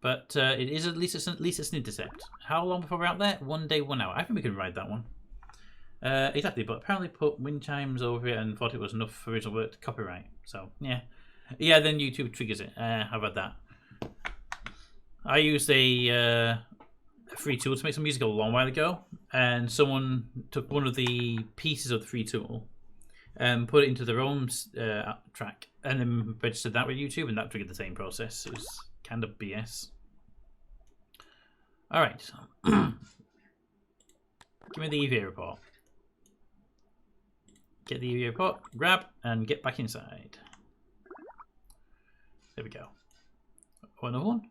But it is at least it's an intercept. How long before we're out there? 1 day, 1 hour. I think we can ride that one. Exactly, but apparently put wind chimes over it and thought it was enough for original work to copyright. So, yeah. Yeah, then YouTube triggers it. How about that? I used a free tool to make some music a long while ago, and someone took one of the pieces of the free tool and put it into their own track, and then registered that with YouTube, and that triggered the same process. It was kind of BS. All right. Give me the EVA report. Get the EVA report, grab, and get back inside. There we go. Another one.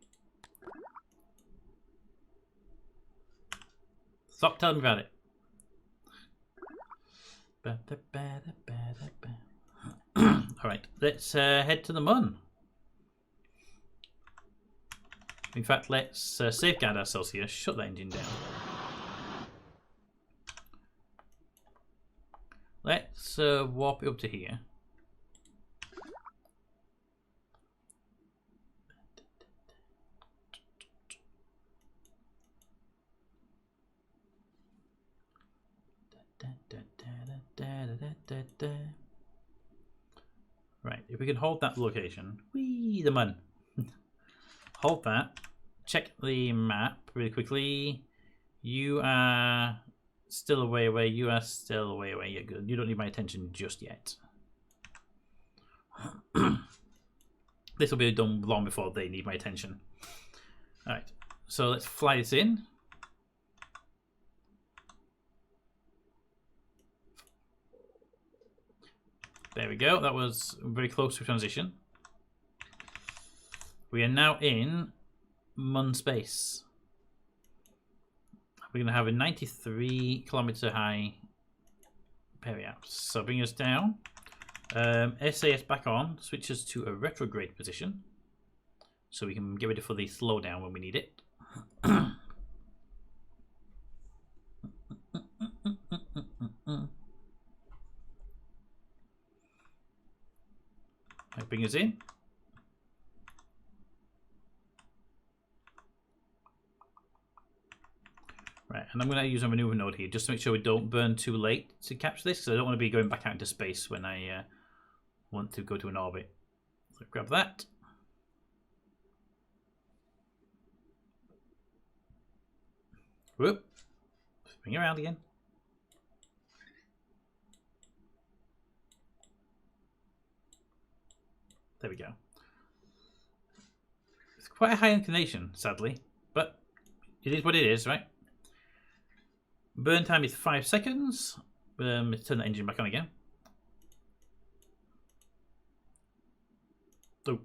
Stop telling me about it. Alright, let's head to the Mun. In fact, let's safeguard ourselves here. Shut that engine down. Let's warp it up to here. Right, if we can hold that location. Whee, the Mun. Hold that. Check the map really quickly. You are still a way away. You are still a way away. You're good. You don't need my attention just yet. This will be done long before they need my attention. Alright, so let's fly this in. There we go. That was very close to transition. We are now in Mun space. We're going to have a 93 kilometer high periapse. So bring us down. SAS back on. Switch us to a retrograde position. So we can get ready for the slowdown when we need it. Bring us in. Right, and I'm going to use a maneuver node here just to make sure we don't burn too late to capture this, because I don't want to be going back out into space when I want to go to an orbit. So grab that. Whoop. Swing around again. There we go. It's quite a high inclination, sadly, but it is what it is, right? Burn time is 5 seconds. Let's turn the engine back on again. Oh,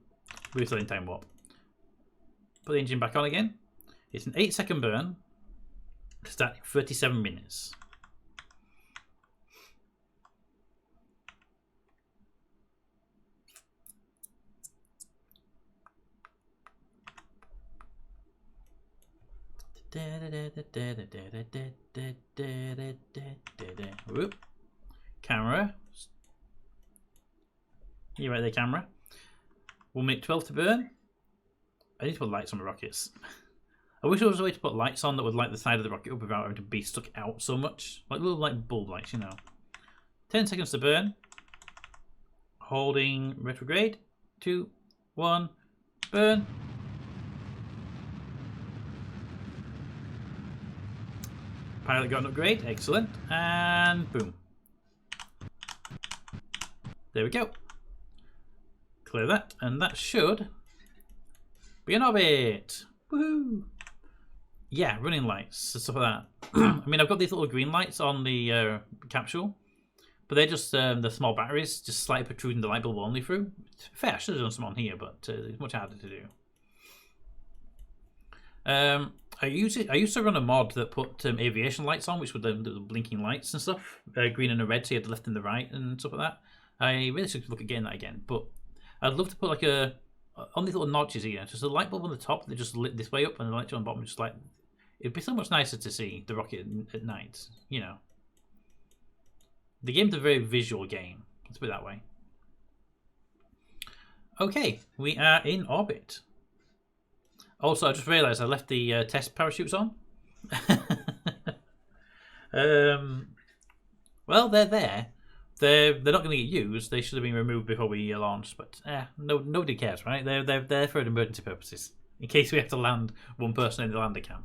we're still in time warp. Put the engine back on again. It's an 8-second burn. Start in 37 minutes. Whoop. Camera. You right there, camera. 1 minute 12 to burn. I need to put lights on the rockets. I wish there was a way to put lights on that would light the side of the rocket up without having to be stuck out so much. Like little like bulb lights, you know. 10 seconds to burn. Holding retrograde. 2, 1, burn. Pilot got an upgrade, excellent. And boom. There we go. Clear that, and that should be an orbit. Woohoo! Yeah, running lights and stuff like that. I mean, I've got these little green lights on the capsule, but they're just the small batteries, just slightly protruding the light bulb only through. Fair, I should have done some on here, but it's much harder to do. I used to run a mod that put aviation lights on, which were the blinking lights and stuff, green and a red, so you had the left and the right and stuff like that. I really should look at getting that again, but I'd love to put like on these little notches here, just a light bulb on the top that just lit this way up, and the light on the bottom just like. It'd be so much nicer to see the rocket at night, you know. The game's a very visual game. Let's put it that way. Okay, we are in orbit. Also, I just realised I left the test parachutes on. Well, they're there. They're not going to get used. They should have been removed before we launched, but nobody cares, right? They're there for emergency purposes, in case we have to land one person in the lander cam.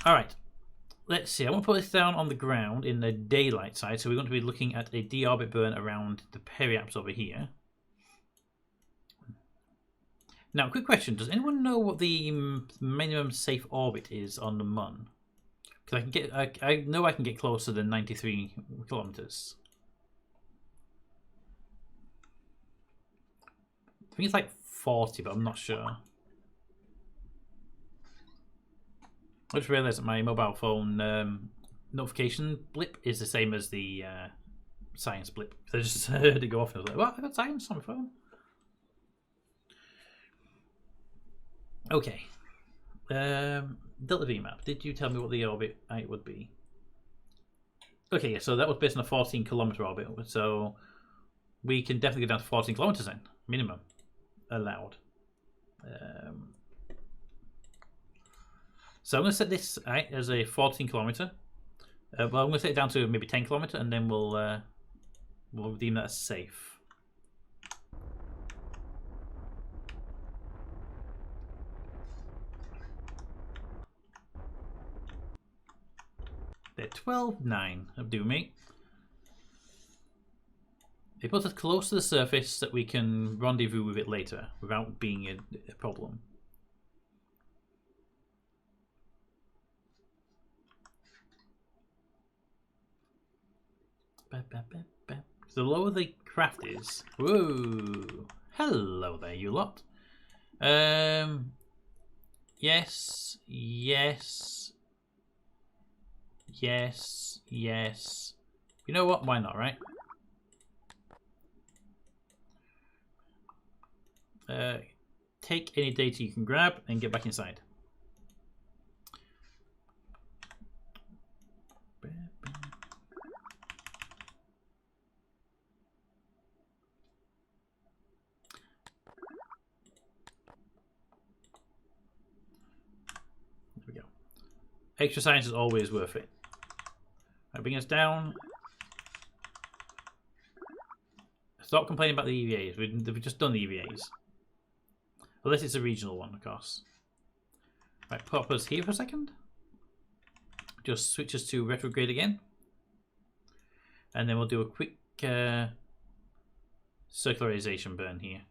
Alright, let's see. I want to put this down on the ground in the daylight side, so we're going to be looking at a deorbit burn around the periaps over here. Now, quick question: does anyone know what the minimum safe orbit is on the Mun? Because I know I can get closer than 93 kilometers. I think it's like 40, but I'm not sure. I just realised that my mobile phone notification blip is the same as the science blip. So I just heard it go off and I was like, what? I got science on my phone? Okay. Delta V map. Did you tell me what the orbit height would be? Okay, yeah, so that was based on a 14-kilometer orbit. So we can definitely get down to 14 kilometers then, minimum allowed. So I'm going to set this as a 14 kilometer. Well, I'm going to set it down to maybe 10 kilometer, and then we'll deem that as safe. They're 12.9 of do me. It puts us close to the surface that we can rendezvous with it later without being a problem. The lower the craft is. Whoa! Hello there, you lot. Yes, yes, yes, yes. You know what? Why not, right? Take any data you can grab and get back inside. There we go. Extra science is always worth it. Right, bring us down. Stop complaining about the EVAs. We've just done the EVAs. Unless it's a regional one, of course. Right, pop us here for a second. Just switch us to retrograde again. And then we'll do a quick circularization burn here.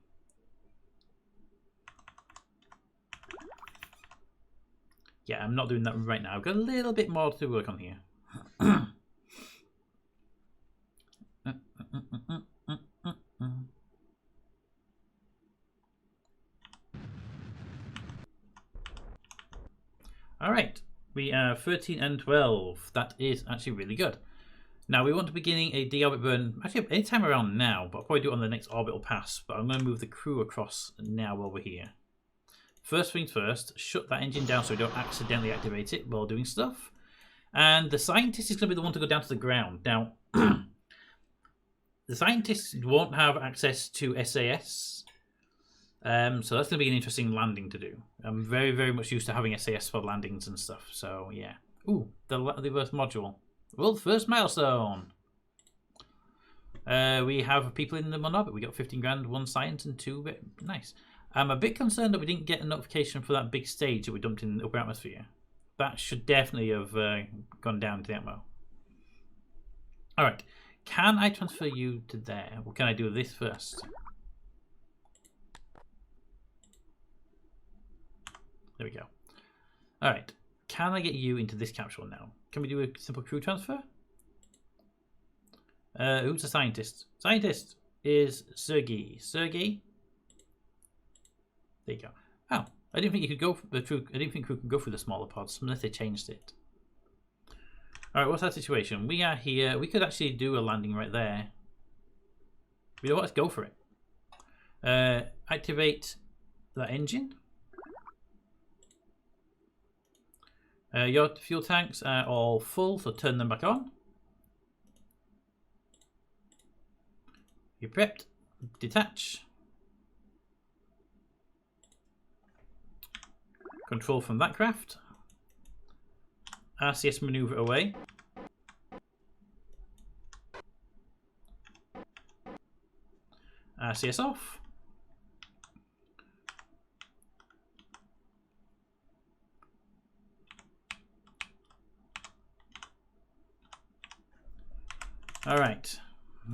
Yeah, I'm not doing that right now. I've got a little bit more to work on here. Alright, we are 13 and 12. That is actually really good. Now we want to be beginning a deorbit burn, actually any time around now, but I'll probably do it on the next orbital pass. But I'm going to move the crew across now while we're here. First things first, shut that engine down so we don't accidentally activate it while doing stuff. And the scientist is going to be the one to go down to the ground. Now, the scientists won't have access to SAS. So that's going to be an interesting landing to do. I'm very, very much used to having SAS for landings and stuff. So, yeah. Ooh, the first module. Well, first milestone. We have people in the moon orbit. We got 15 grand, 1 science, and 2 bit. Nice. I'm a bit concerned that we didn't get a notification for that big stage that we dumped in the upper atmosphere. That should definitely have gone down to the atmo. Alright. Can I transfer you to there? Or can I do this first? There we go. Alright. Can I get you into this capsule now? Can we do a simple crew transfer? Who's a scientist? Scientist is Sergey. Sergey? There you go. Oh, I didn't think you could go for the crew. I didn't think crew could go through the smaller pods unless they changed it. Alright, what's that situation? We are here. We could actually do a landing right there. You know what? Let's go for it. Activate that engine. Your fuel tanks are all full, so turn them back on. You're prepped. Detach. Control from that craft. RCS maneuver away. RCS off. All right,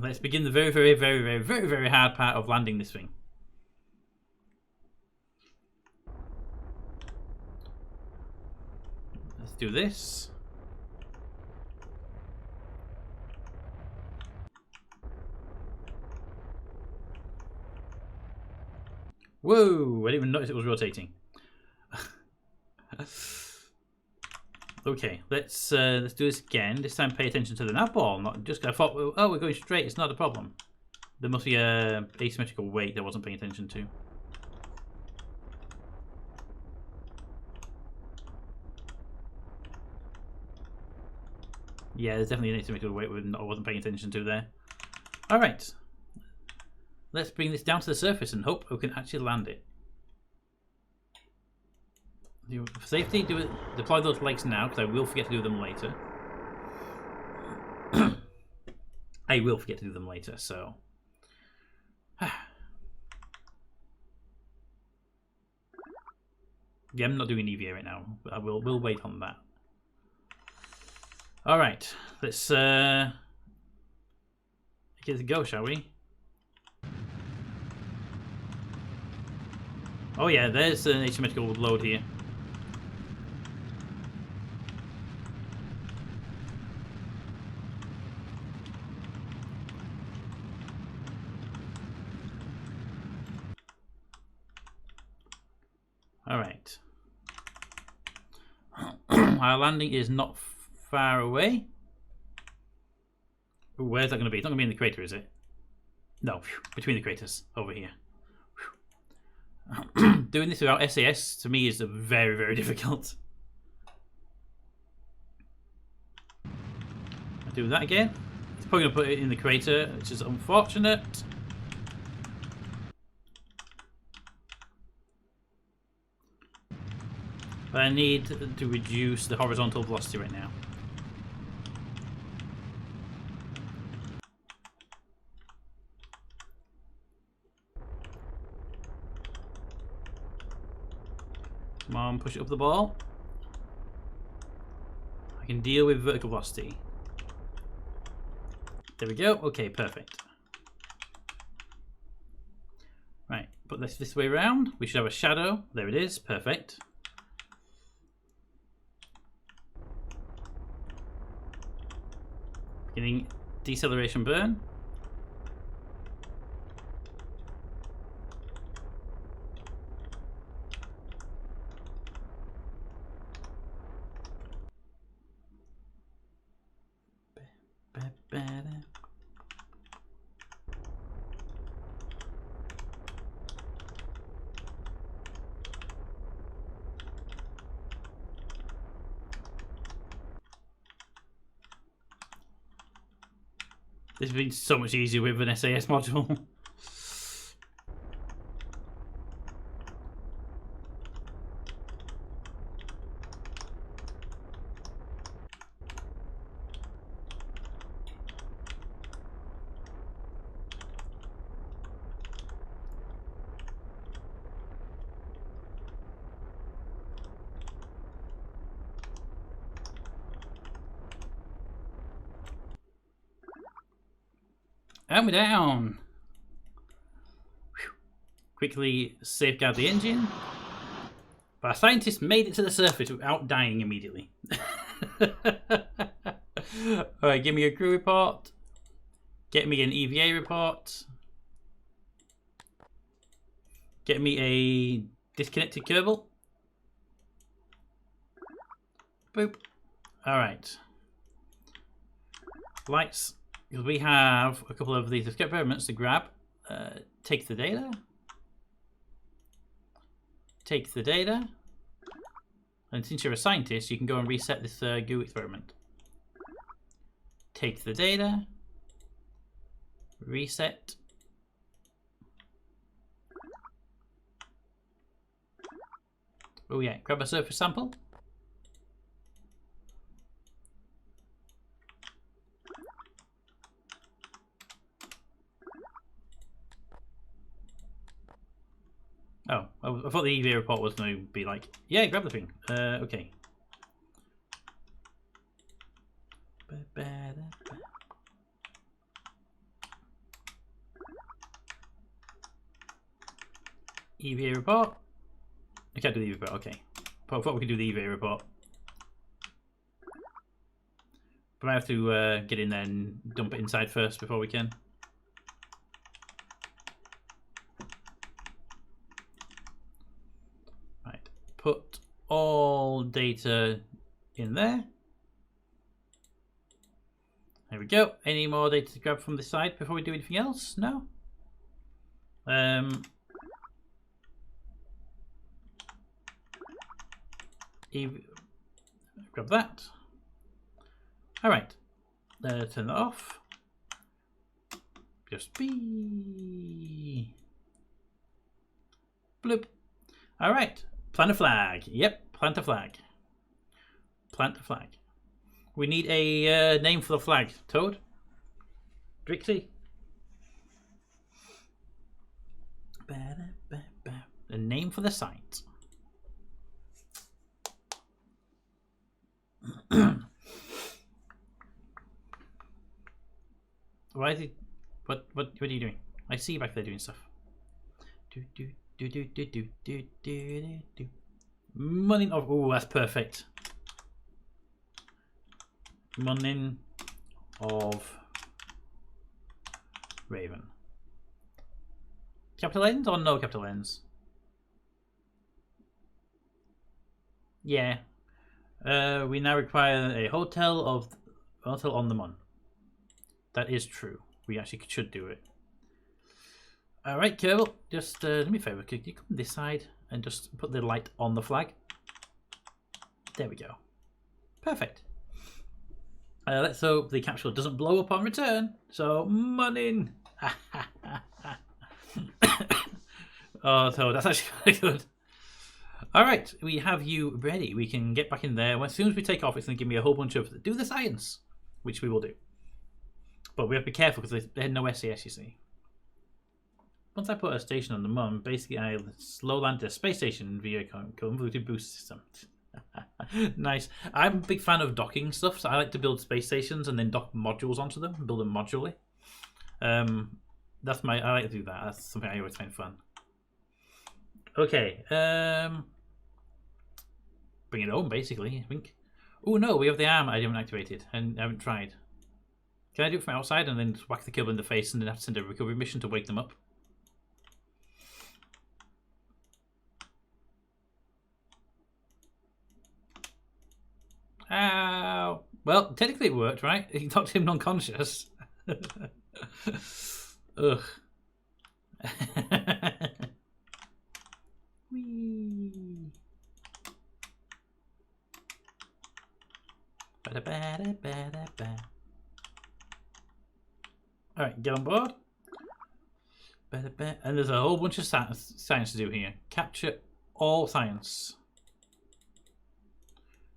let's begin the very, very, very, very, very, very hard part of landing this thing. Let's do this. Whoa! I didn't even notice it was rotating. Okay, let's do this again. This time, pay attention to the nav ball. Not just. I thought, oh, we're going straight. It's not a problem. There must be a asymmetrical weight that I wasn't paying attention to. Yeah, there's definitely an asymmetrical weight I wasn't paying attention to there. All right, let's bring this down to the surface and hope we can actually land it. For safety, deploy those legs now, because I will forget to do them later. I will forget to do them later, so... Yeah, I'm not doing EVA right now, but we'll wait on that. Alright, let's give it a go, shall we? Oh yeah, there's an asymmetrical load here. Alright. Our landing is not far away. Ooh, where's that going to be? It's not going to be in the crater, is it? No, between the craters, over here. Doing this without SAS, to me, is very, very difficult. I'll do that again. It's probably going to put it in the crater, which is unfortunate. But I need to reduce the horizontal velocity right now. Come on, push it up the ball. I can deal with vertical velocity. There we go. Okay, perfect. Right, put this way around. We should have a shadow. There it is. Perfect. Beginning deceleration burn. This has been so much easier with an SAS module. And we're down. Whew. Quickly safeguard the engine. But our scientists made it to the surface without dying immediately. Alright, give me a crew report. Get me an EVA report. Get me a disconnected Kerbal. Boop. Alright. Lights. Because we have a couple of these experiments to grab. Take the data. Take the data. And since you're a scientist, you can go and reset this goo experiment. Take the data. Reset. Oh yeah, grab a surface sample. Oh, I thought the EVA report was going to be like, yeah, grab the thing. Okay. EVA report. I can't do the EVA report, okay. I thought we could do the EVA report. But I have to get in there and dump it inside first before we can. Put all data in there. There we go. Any more data to grab from this side before we do anything else? No? Grab that. Alright. Turn that off. Just be. Bloop. Alright. Plant a flag. Yep, plant a flag. Plant a flag. We need a name for the flag. Toad? Drixie? A name for the site. Why is he... What are you doing? I see you back there doing stuff. Munning of... Oh, that's perfect. Munning of Raven. Capital N's or no capital N's? Yeah. We now require a hotel on the Mun. That is true. We actually should do it. Alright, Kerbal, just do me a favour. Could you come this side and just put the light on the flag? There we go. Perfect. Let's hope the capsule doesn't blow up on return. So, munning. Oh, Toad, that's actually very good. Alright, we have you ready. We can get back in there. As soon as we take off, it's going to give me a whole bunch of do the science, which we will do. But we have to be careful because there's no SAS, you see. Once I put a station on the moon, basically I slow landed a space station via convoluted boost system. Nice. I'm a big fan of docking stuff, so I like to build space stations and then dock modules onto them and build them modularly. I like to do that. That's something I always find fun. Okay. Bring it home, basically, I think. Oh no, we have the arm I haven't activated and I haven't tried. Can I do it from outside and then whack the Kerbal in the face and then have to send a recovery mission to wake them up? Ow! Well, technically it worked, right? He knocked him unconscious. Ugh. Whee. Alright, get on board. And there's a whole bunch of science to do here. Capture all science.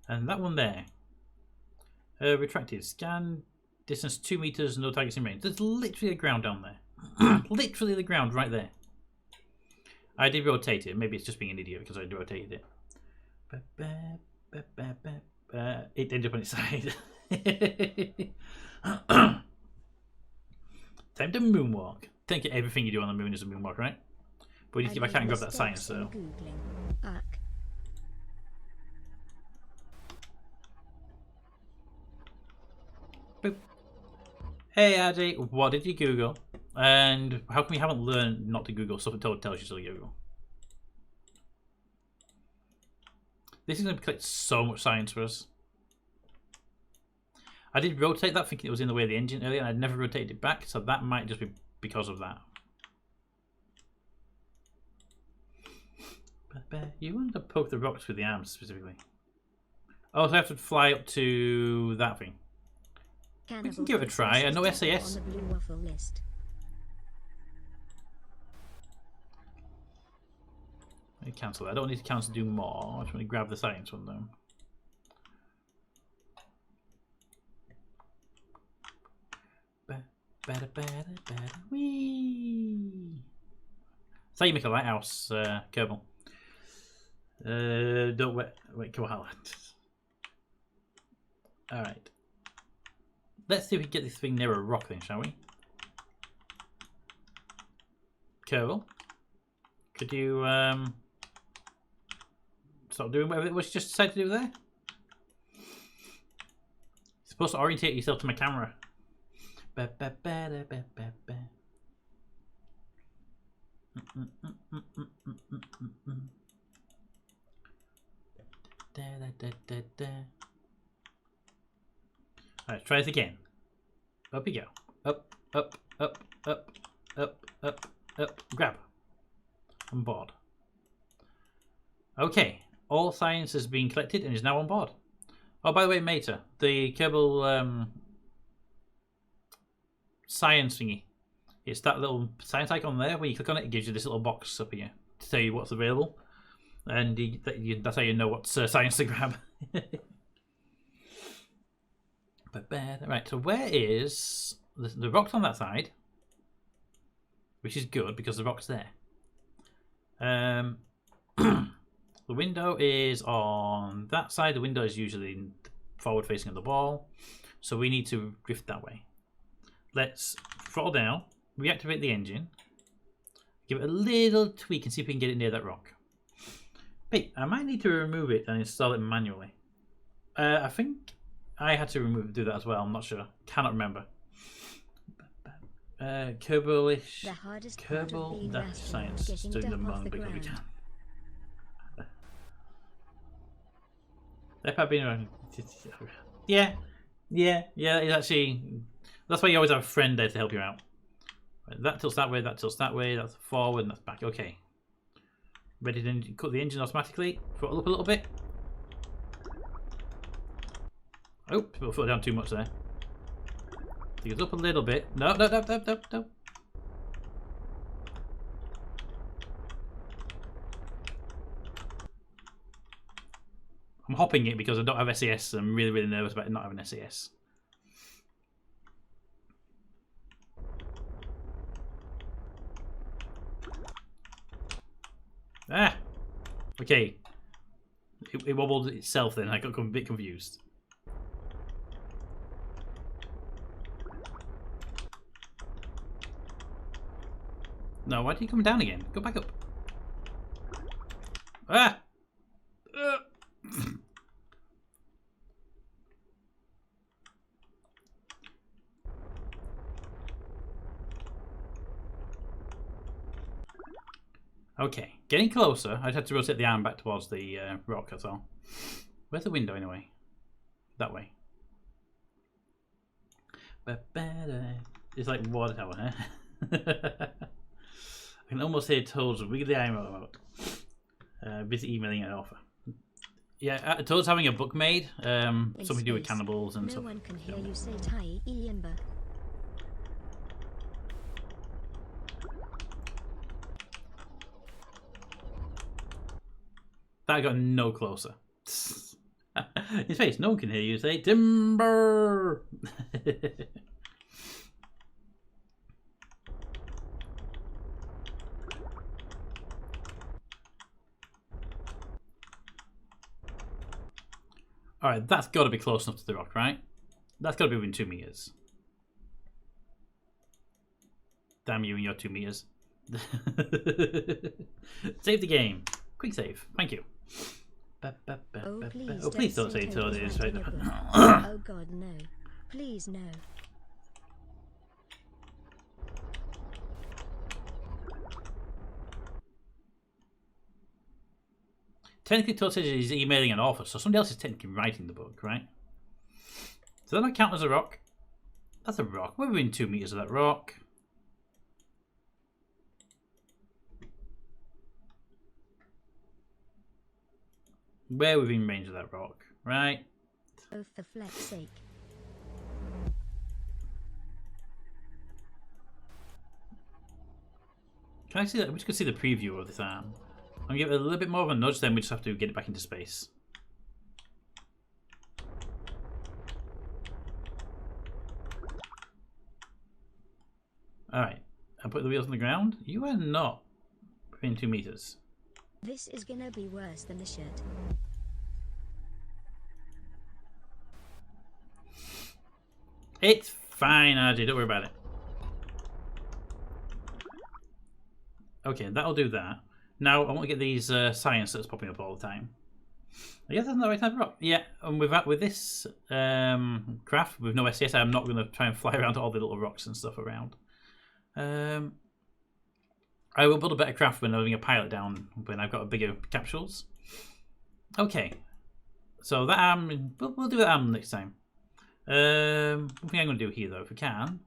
And that one there. Retracted. Scan distance 2 meters, no targets in range. There's literally a ground down there. Literally the ground right there. I did rotate it. Maybe it's just being an idiot because I rotated it. It ended up on its side. Time to moonwalk. Think everything you do on the moon is a moonwalk, right? But we need to see if I can grab that science, so. Boop. Hey, Addy, what did you Google? And how come you haven't learned not to Google stuff until it tells you to Google? This is going to collect so much science for us. I did rotate that thinking it was in the way of the engine earlier, and I'd never rotated it back, so that might just be because of that. You want to poke the rocks with the arms specifically. Oh, so I have to fly up to that thing. We can give it a try. No SAS. Let me cancel that. I don't need to cancel do more. I just want to grab the science one though. Whee! That's how you make a lighthouse, Kerbal. Don't wait, come on. Alright. Let's see if we can get this thing near a rock then, shall we? Kerbal, could you stop doing whatever it was you just decided to do there? You're supposed to orientate yourself to my camera. Alright, try this again. Up you go. Up, up, up, up, up, up, up. Grab. On board. Okay. All science has been collected and is now on board. Oh, by the way, Mater, the Kerbal science thingy. It's that little science icon there. When you click on it, it gives you this little box up here to tell you what's available. And that's how you know what science to grab. Right, so where is the rock's on that side, which is good because the rock's there. The window is on that side. The window is usually forward facing of the ball, so we need to drift that way. Let's throttle down, reactivate the engine, give it a little tweak and see if we can get it near that rock. Hey, I might need to remove it and install it manually. I think I had to do that as well. I'm not sure. Cannot remember. Kerbalish. Kerbal. That's science. Just doing them wrong because we can. They've been around. Yeah. It's actually. That's why you always have a friend there to help you out. Right, that tilts that way. That tilts that way. That's forward and that's back. Okay. Ready to cut the engine automatically. Throttle up a little bit. Oh, we'll put it down too much there. Take it up a little bit. No. I'm hopping it because I don't have SAS. I'm really, really nervous about not having SAS. Ah! Okay. It wobbled itself then. I got a bit confused. No, why did you come down again? Go back up. Ah! Okay, getting closer. I just had to rotate the arm back towards the rock, that's all. Where's the window anyway? That way. It's like water tower, huh? I can almost hear Toads wiggle the eye out. Busy emailing an offer. Yeah, Toad's having a book made. Something to do with cannibals and no stuff. No one can hear you say Tai Iemba. That got no closer. In space, no one can hear you say timber. Alright, that's got to be close enough to the rock, right? That's got to be within 2 meters. Damn you and your 2 meters. Save the game. Quick save. Thank you. Oh, please don't say Toad is right. Oh God, no. Please, no. Technically, Toad says he's emailing an author, so somebody else is technically writing the book, right? Does that not count as a rock? That's a rock. We're within 2 meters of that rock. We're within range of that rock, right? Oh, for flex's sake. Can I see that? We just could see the preview of this arm. I'm gonna give it a little bit more of a nudge, then we just have to get it back into space. Alright. I put the wheels on the ground. You are not within 2 meters. This is gonna be worse than the shit. It's fine, RJ. Don't worry about it. Okay, that'll do that. Now, I want to get these science that's popping up all the time. I guess that's not the right type of rock. Yeah, and with this craft, with no SCS, I'm not going to try and fly around to all the little rocks and stuff around. I will build a better craft when I'm doing a pilot down, when I've got bigger capsules. Okay. So that arm, we'll do that arm next time. One thing I'm going to do here, though, if we can.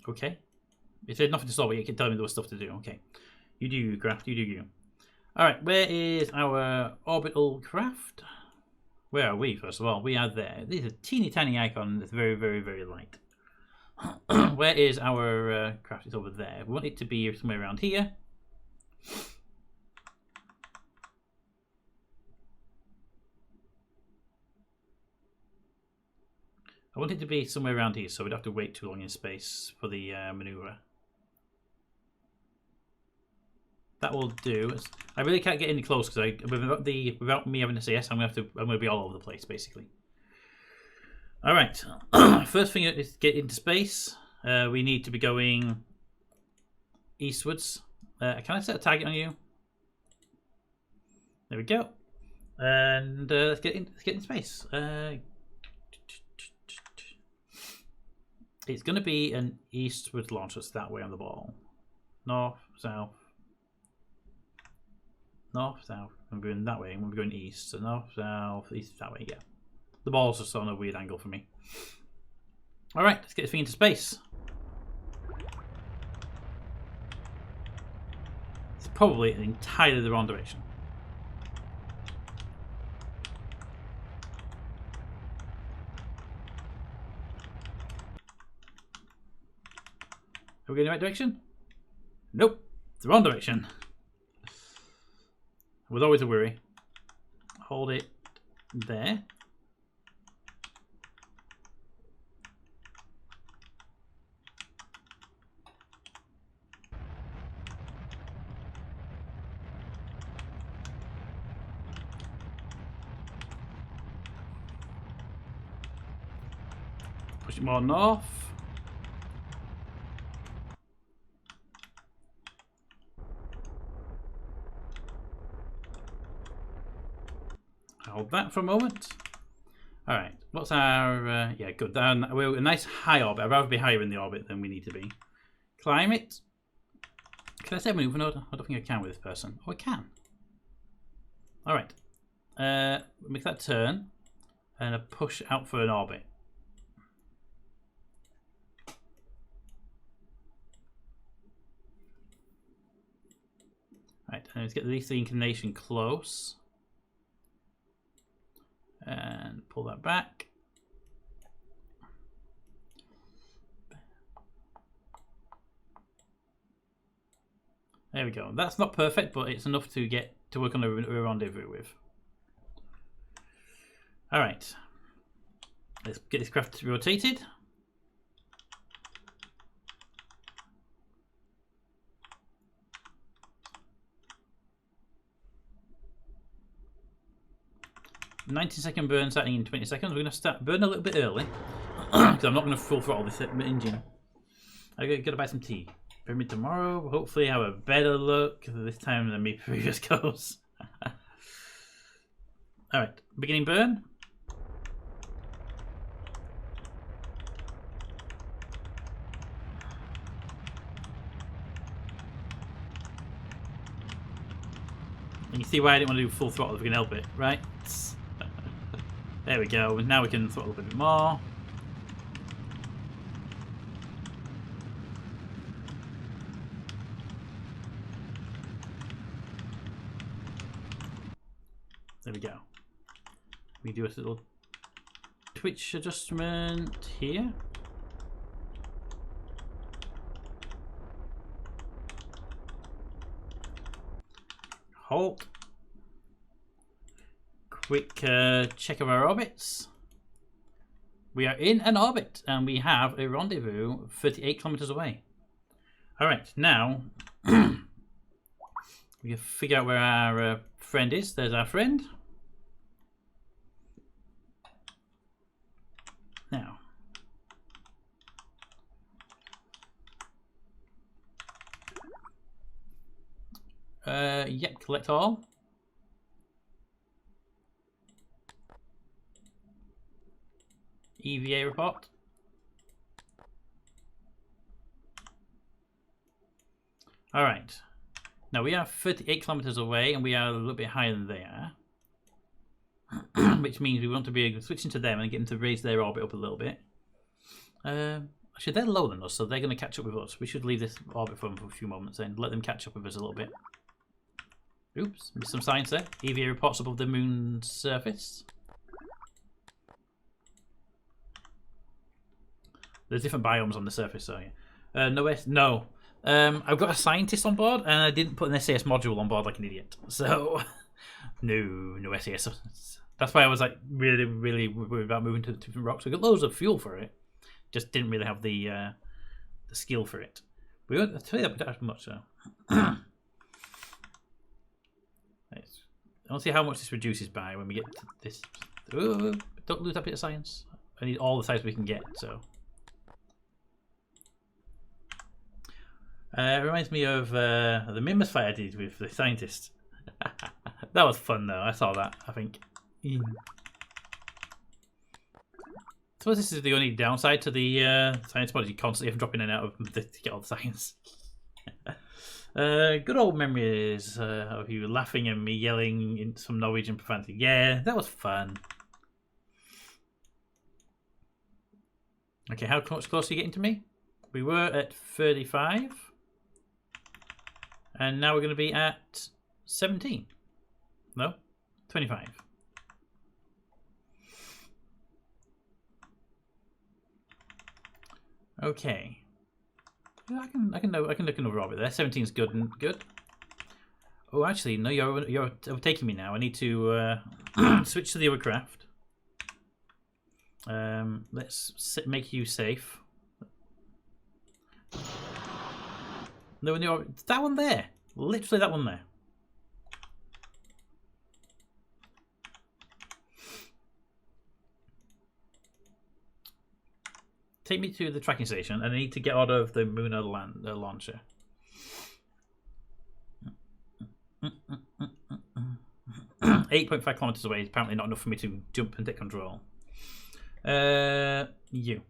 Okay. It said nothing to stop, but you can tell me there was stuff to do. Okay. You do you, craft. You do you. Alright, where is our orbital craft? Where are we, first of all? We are there. This is a teeny tiny icon that's very, very, very light. Where is our craft? It's over there. We want it to be somewhere around here. I want it to be somewhere around here, so we'd have to wait too long in space for the maneuver. That will do. I really can't get any close because without me having a CS, I'm gonna be all over the place basically. All right. First thing is to get into space. We need to be going eastwards. Can I set a target on you? There we go. And let's get in space. It's going to be an eastward launch. That's that way on the ball. North, south. North, south. I'm going that way. I'm going east. So north, south, east, that way. Yeah. The ball's just on a weird angle for me. Alright, let's get this thing into space. It's probably in entirely the wrong direction. Are we going in the right direction? Nope. It's the wrong direction. With always a worry. Hold it there. Push it more north. Hold that for a moment. All right, what's our, yeah, good. We're a nice high orbit. I'd rather be higher in the orbit than we need to be. Climb it. Can I say maneuver node? I don't think I can with this person. Oh, I can. All right. Make that turn and a push out for an orbit. Right, and let's get at least the inclination close. And pull that back. There we go. That's not perfect, but it's enough to get to work on a rendezvous with. All right. Let's get this craft rotated. "19-second burn starting in 20 seconds. We're going to start burn a little bit early because I'm not going to full throttle this engine. I'm going to buy some tea. Bring me tomorrow. Hopefully have a better look this time than my previous goes. Alright, beginning burn. And you see why I didn't want to do full throttle if we can help it, right? There we go. Now we can throttle a bit more. There we go. We do a little twitch adjustment here. Halt. Quick check of our orbits. We are in an orbit and we have a rendezvous 38 kilometers away. Alright, now we can figure out where our friend is. There's our friend. Now, yep, collect all. EVA report. All right. Now we are 38 kilometers away, and we are a little bit higher than they are, which means we want to be switching to them and get them to raise their orbit up a little bit. Actually, they're lower than us, so they're going to catch up with us. We should leave this orbit for them for a few moments and let them catch up with us a little bit. Oops, missed some science there. EVA reports above the moon's surface. There's different biomes on the surface, so yeah. No. I've got a scientist on board, and I didn't put an SAS module on board like an idiot. So, no SAS. That's why I was like really worried about moving to different rocks. We got loads of fuel for it, just didn't really have the skill for it. We won't tell you that, but not much so. I don't see how much this reduces by when we get to this. Ooh, don't lose that bit of science. I need all the science we can get. So. It reminds me of the Minimus fight I did with the scientist. That was fun though. I saw that, I think. I suppose this is the only downside to the science pod. You constantly have to drop in and out of to get all the science. Good old memories of you laughing and me yelling in some Norwegian profanity. Yeah, that was fun. Okay, how much closer are you getting to me? We were at 35. And now we're going to be at 17. No, 25. Okay. Yeah, I can look another orbit there. 17 is good and good. Oh, actually, no, you're overtaking me now. I need to switch to the other craft. Let's make you safe. No, that one there. Literally that one there. Take me to the tracking station, and I need to get out of the Lunar Lander launcher. 8.5 kilometers away is apparently not enough for me to jump and take control. You.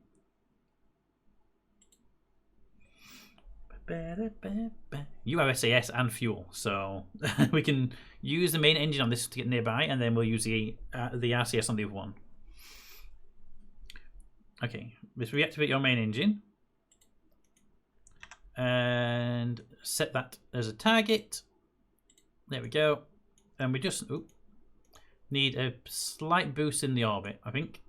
You have SAS and fuel, so we can use the main engine on this to get nearby, and then we'll use the RCS on the other one. Okay, let's reactivate your main engine and set that as a target. There we go. And we just need a slight boost in the orbit, I think.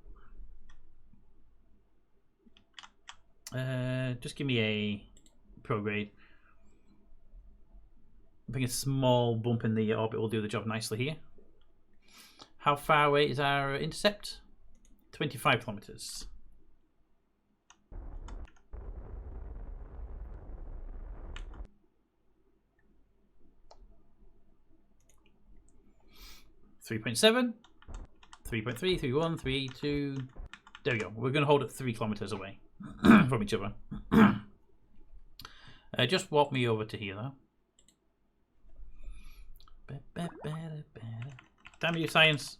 Just give me a prograde. I think a small bump in the orbit will do the job nicely here. How far away is our intercept? 25 kilometers. .7, 3.3, 3.1, 3.2. There we go. We're going to hold it 3 kilometers away from each other. Just walk me over to here, though. Damn you, science.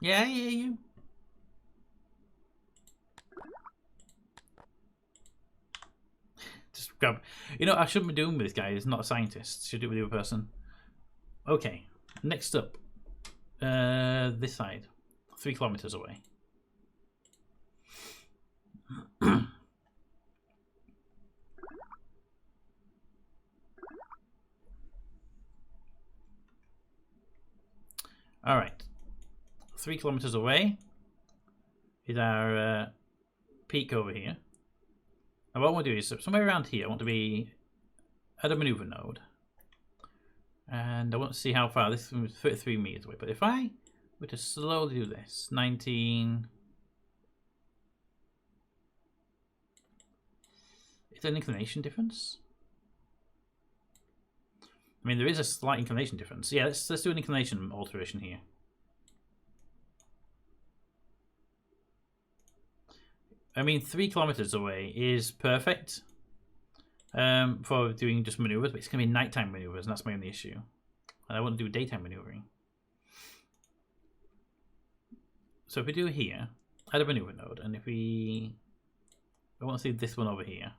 Yeah, you. Just grab. You know, I shouldn't be doing with this guy. He's not a scientist. Should do it with the other person. Okay. Next up. This side. 3 kilometers away. All right. 3 kilometers away is our peak over here. Now what I want to do is somewhere around here. I want to be at a maneuver node, and I want to see how far this is. 33 meters away. But if I were to slowly do this, 19. Is there an inclination difference? I mean, there is a slight inclination difference. Yeah, let's do an inclination alteration here. I mean, 3 kilometers away is perfect for doing just maneuvers, but it's going to be nighttime maneuvers, and that's my only issue. And I want to do daytime maneuvering. So if we do here, add a maneuver node, and if I want to see this one over here.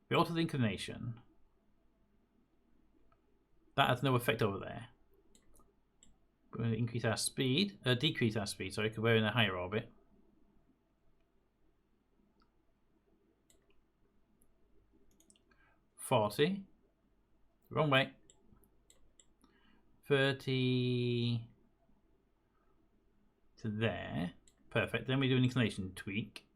We alter the inclination. That has no effect over there. We're going to increase our speed, decrease our speed, sorry, because we're in a higher orbit. $40. Wrong way. 30 to there. Perfect. Then we do an inclination tweak.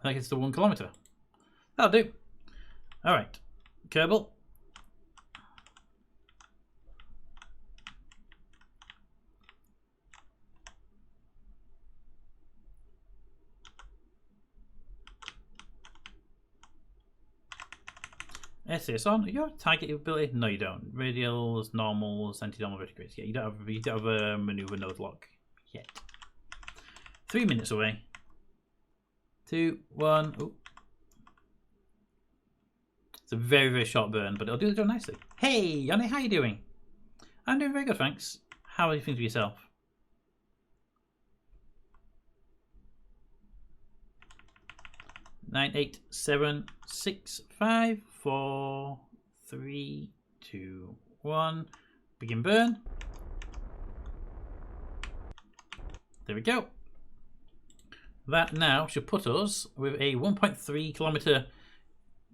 I think it's the 1 kilometer. That'll do. All right, Kerbal. SAS on. You have target ability? No, you don't. Radials, normals, anti-normal vertigrades. Yeah, you don't have a maneuver node lock yet. 3 minutes away. 2, 1. Oh. It's a very, very short burn, but it'll do the job nicely. Hey, Yanni, how you doing? I'm doing very good, thanks. How are you feeling for yourself? Nine, 8, 7, 6, 5, 4, 3, 2, 1. Begin burn. There we go. That now should put us with a 1.3 kilometer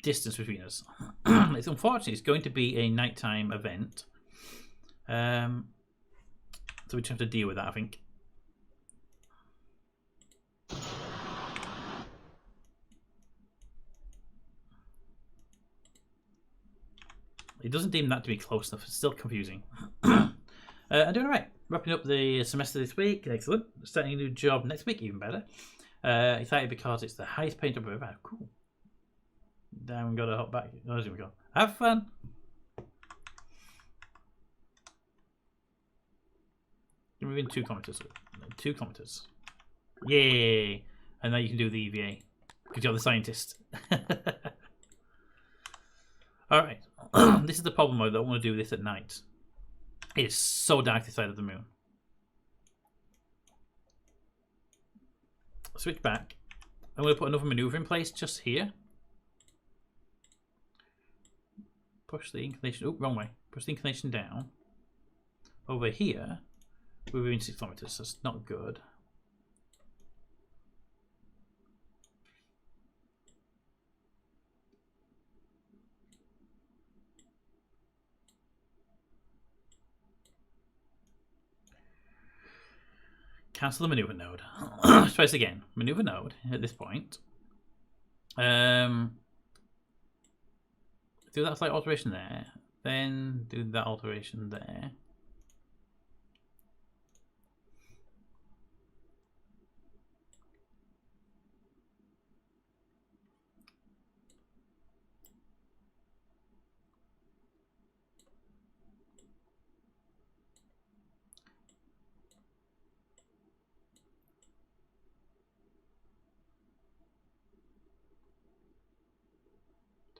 distance between us. It's unfortunate it's going to be a nighttime event. So we just have to deal with that, I think. It doesn't deem that to be close enough. It's still confusing. I'm doing alright. Wrapping up the semester this week. Excellent. Starting a new job next week. Even better. Excited because it's the highest paying job I've ever had. Cool. Now we've got to hop back. Oh, there we go. Have fun. We're in 2 kilometers. 2 kilometers. Yay! And now you can do the EVA. Because you're the scientist. Alright. This is the problem. I don't want to do this at night. It is so dark this side of the moon. Switch back. I'm going to put another maneuver in place just here. Push the inclination. Oh, wrong way. Push the inclination down. Over here. We're moving 6 kilometers. That's not good. Cancel the maneuver node. Let's try this again. Maneuver node at this point. Do that slight alteration there. Then do that alteration there.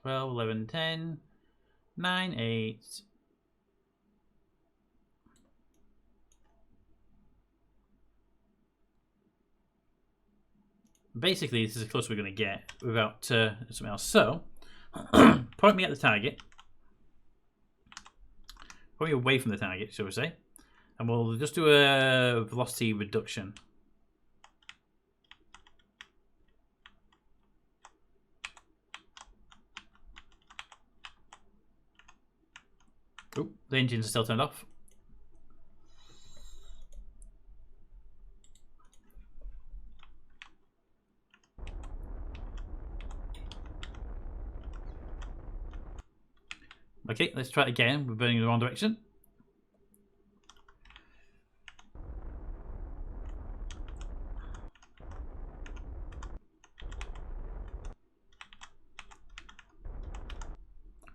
Twelve, 11, 10, 9, 8. Basically, this is as close as we're going to get without something else. So, point me at the target. Point me away from the target, shall we say. And we'll just do a velocity reduction. Oop, the engines are still turned off. Okay, let's try it again. We're burning in the wrong direction.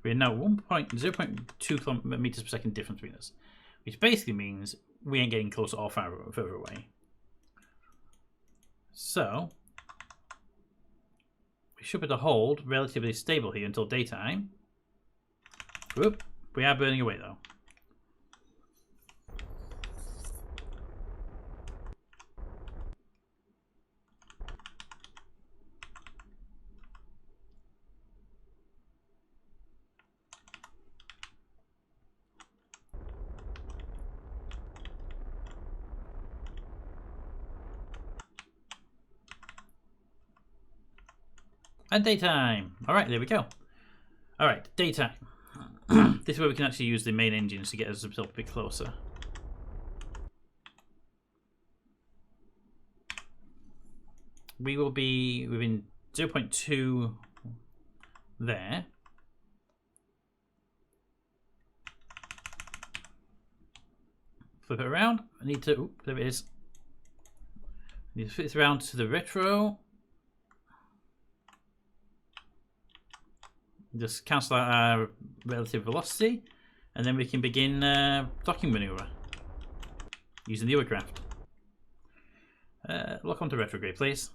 We're now 0.2 meters per second difference between us, which basically means we ain't getting closer or further away. So we should be able to hold relatively stable here until daytime. Whoop, we are burning away though. And daytime. Alright, there we go. Alright, daytime. This is where we can actually use the main engines to get us a bit closer. We will be within 0.2 there. Flip it around. I need to, oop, there it is. I need to flip this around to the retro. Just cancel out our relative velocity, and then we can begin docking maneuver using the other craft. Lock onto retrograde, please.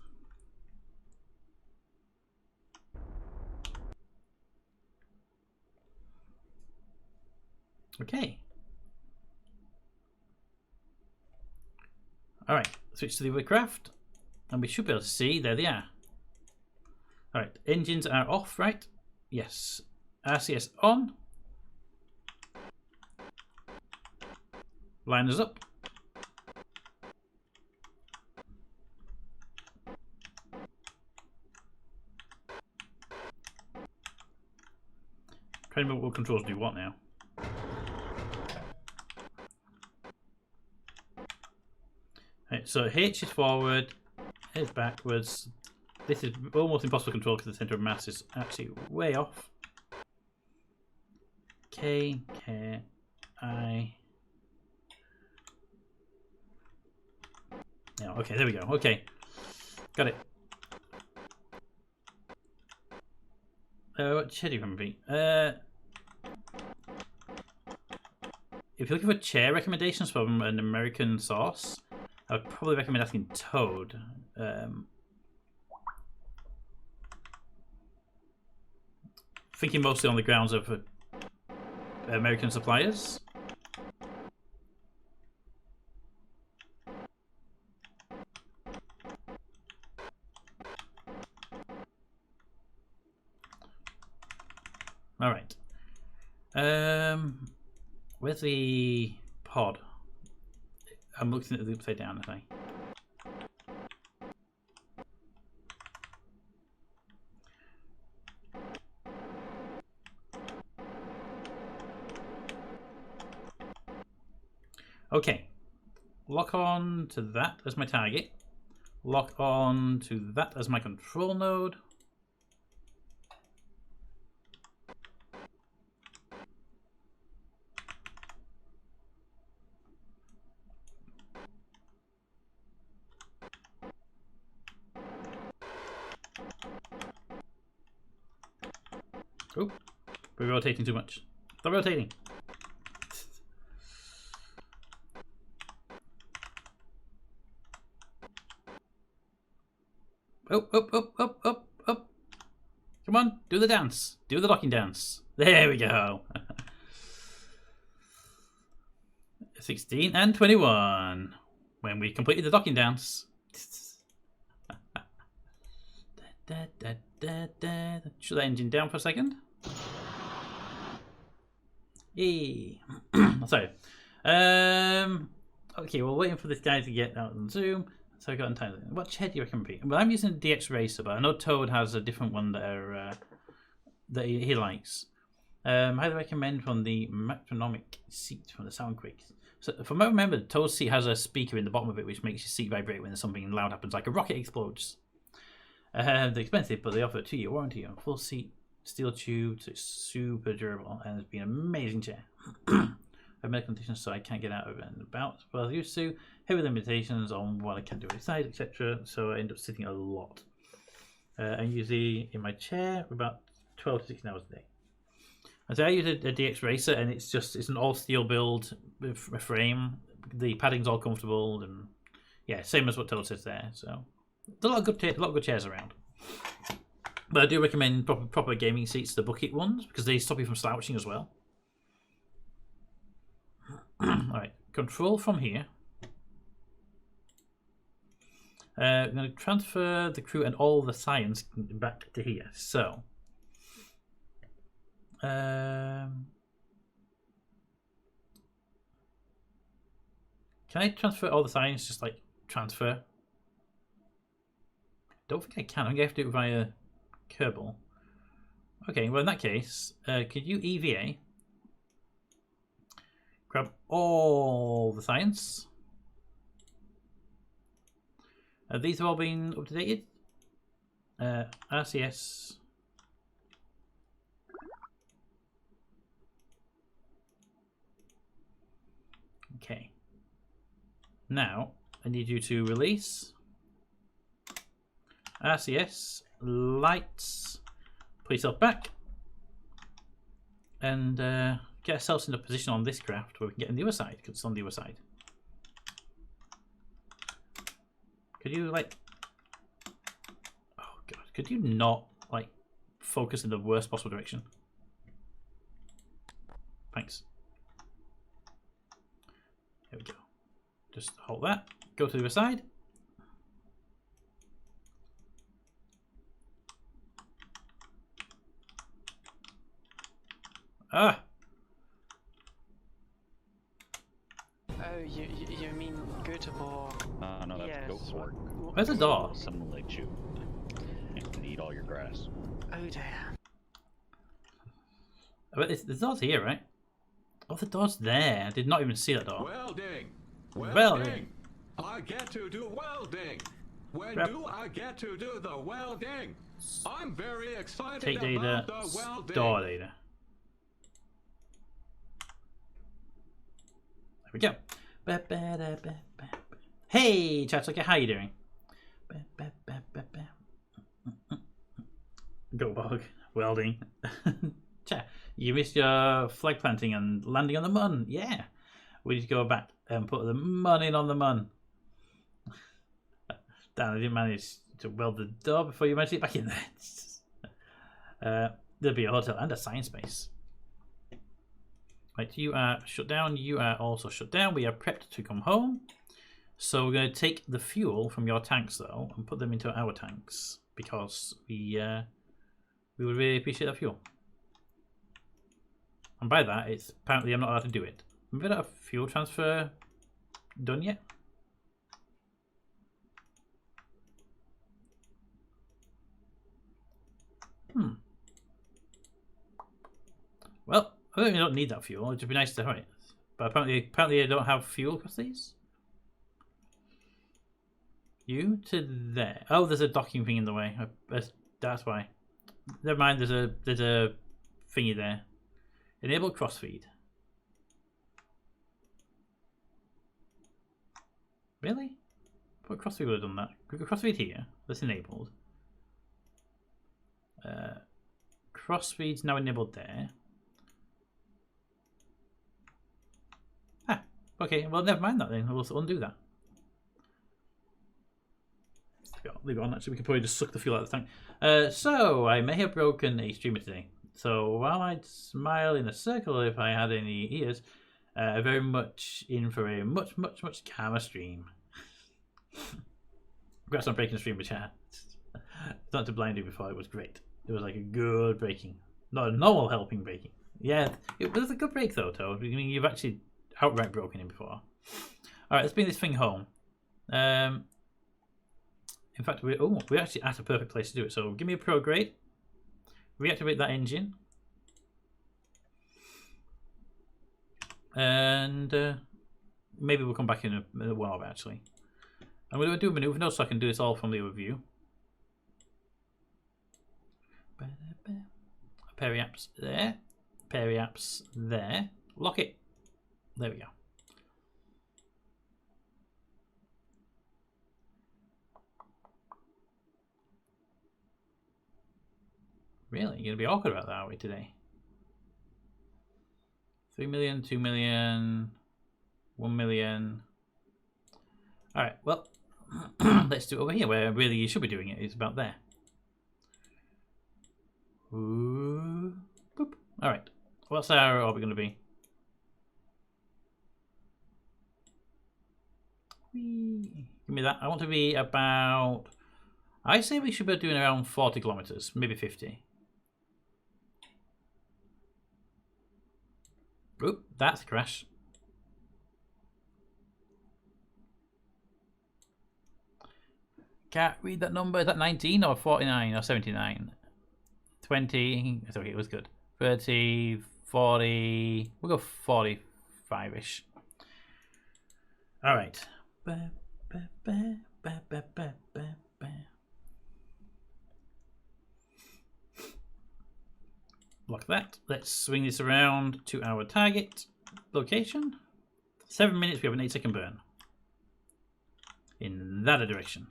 Okay. Alright, switch to the other craft, and we should be able to see, there they are. Alright, engines are off, right? Yes. RCS on. Liners up. Trying to remember what controls do what now. Right, so H is forward, H is backwards. This is almost impossible to control because the centre of mass is actually way off. K, K, I. Yeah, okay, there we go. Okay. Got it. What chair do you remember? If you're looking for chair recommendations from an American source, I would probably recommend asking Toad. Thinking mostly on the grounds of American suppliers. All right. Where's the pod? I'm looking at the upside down, I think. Okay. Lock on to that as my target. Lock on to that as my control node. Oh, we're rotating too much. Stop rotating. Up, up, up, up, up, up. Come on, do the dance. Do the locking dance. There we go. 16 and 21. When we completed the docking dance. Shut the engine down for a second. Yay. Sorry. Okay, we're waiting for this guy to get out on Zoom. So I got Untitled. What chair do you recommend? Well, I'm using the DX Racer, but I know Toad has a different one that he likes. Highly recommend from the metronomic seat from the Soundquakes. So, from what I remember, Toad's seat has a speaker in the bottom of it, which makes your seat vibrate when something loud happens, like a rocket explodes. They're expensive, but they offer a 2-year warranty on full seat, steel tube, so it's super durable, and it's been an amazing chair. I have medical conditions, so I can't get out of it and about as well as I used to. Heavy limitations on what I can do inside, etc. So I end up sitting a lot. I'm usually in my chair for about 12 to 16 hours a day. And so I use a DX Racer, and it's an all steel build with a frame. The padding's all comfortable, and yeah, same as what Toad says there. So there's a lot of good chairs around. But I do recommend proper gaming seats, the bucket ones, because they stop you from slouching as well. Alright, control from here. I'm going to transfer the crew and all the science back to here. So, can I transfer all the science? Just like transfer? Don't think I can. I think I have to do it via Kerbal. Okay, well in that case, could you EVA? Grab all the science. These have all been updated. RCS. Okay. Now, I need you to release RCS, lights, put yourself back, and get ourselves in a position on this craft where we can get on the other side, because it's on the other side. Could you, like... Oh, God. Could you not, like, focus in the worst possible direction? Thanks. There we go. Just hold that. Go to the other side. Ah! Oh, you mean go to more? No, that's Yes. go for it. Where's the door? Someone let you and eat all your grass. Oh dear. But the door's here, right? Oh, the door's there. I did not even see that door. Welding. Welding. I get to do welding. When Grab. do I get to do the welding? I'm very excited Take data. about the welding. Store data. There we go. Hey, Chatsuki, how you doing? Go bug. Welding. Chat, you missed your flag planting and landing on the mun. Yeah. We need to go back and put the mun in on the mun. Damn, I didn't manage to weld the door before you managed to get back in there. There'll be a hotel and a science base. Right, you are shut down. You are also shut down. We are prepped to come home. So we're going to take the fuel from your tanks, though, and put them into our tanks because we would really appreciate that fuel. And by that, it's apparently I'm not allowed to do it. Maybe I don't have fuel transfer done yet. Well, I don't need that fuel. It'd just be nice to have it. But apparently I don't have fuel across these. You to there. Oh, there's a docking thing in the way. That's why. Never mind. There's a thingy there. Enable crossfeed. Really? What crossfeed would have done that? Crossfeed here. That's enabled. Crossfeed's now enabled there. Ah, okay. Well, never mind that then. We'll undo that. Leave it on. Actually, we could probably just suck the fuel out of the tank. So I may have broken a streamer today. So while I'd smile in a circle if I had any ears, very much in for a much calmer stream. Congrats on breaking the stream, chat. Not to blind you before, it was great. It was like a good breaking. Not a normal helping breaking. Yeah, it was a good break though, Toad. I mean, you've actually outright broken it before. Alright, let's bring this thing home. In fact, we're actually at a perfect place to do it. So give me a prograde. Reactivate that engine. And maybe we'll come back in a while, actually. I'm going to do a maneuver node so I can do this all from the overview. Periaps there. Periaps there. Lock it. There we go. Really? You're going to be awkward about that, are we, today? 3 million, 2 million, 1 million. Alright, well, let's do it over here, where really you should be doing it. It's about there. Ooh, boop. Alright, what's our orbit going to be? Give me that. I want to be about... I say we should be doing around 40 kilometers, maybe 50. Oop, that's a crash. Can't read that number. Is that 19 or 49 or 79? 20. It's okay, it was good. 30, 40. We'll go 45-ish. All right. Block that. Let's swing this around to our target location. 7 minutes, we have an 8-second burn. In that direction.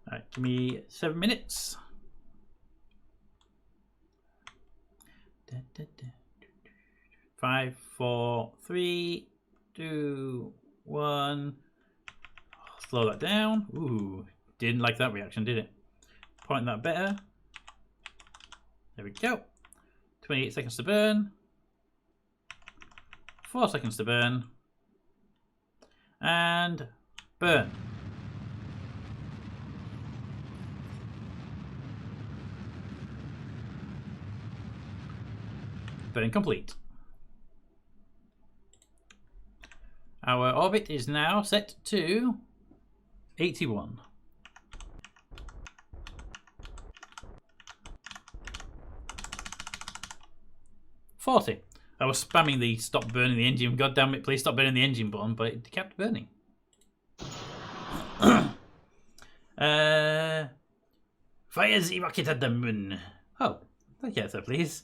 Alright, give me 7 minutes. 5, 4, 3, 2, 1. Slow that down. Ooh, didn't like that reaction, did it? Point that better. There we go. 28 seconds to burn. 4 seconds to burn. And burn. Burn complete. Our orbit is now set to 81. $40. I was spamming the stop burning the engine. God damn it, please stop burning the engine button, but it kept burning. Fire the rocket at the moon. Oh, okay, sir, please.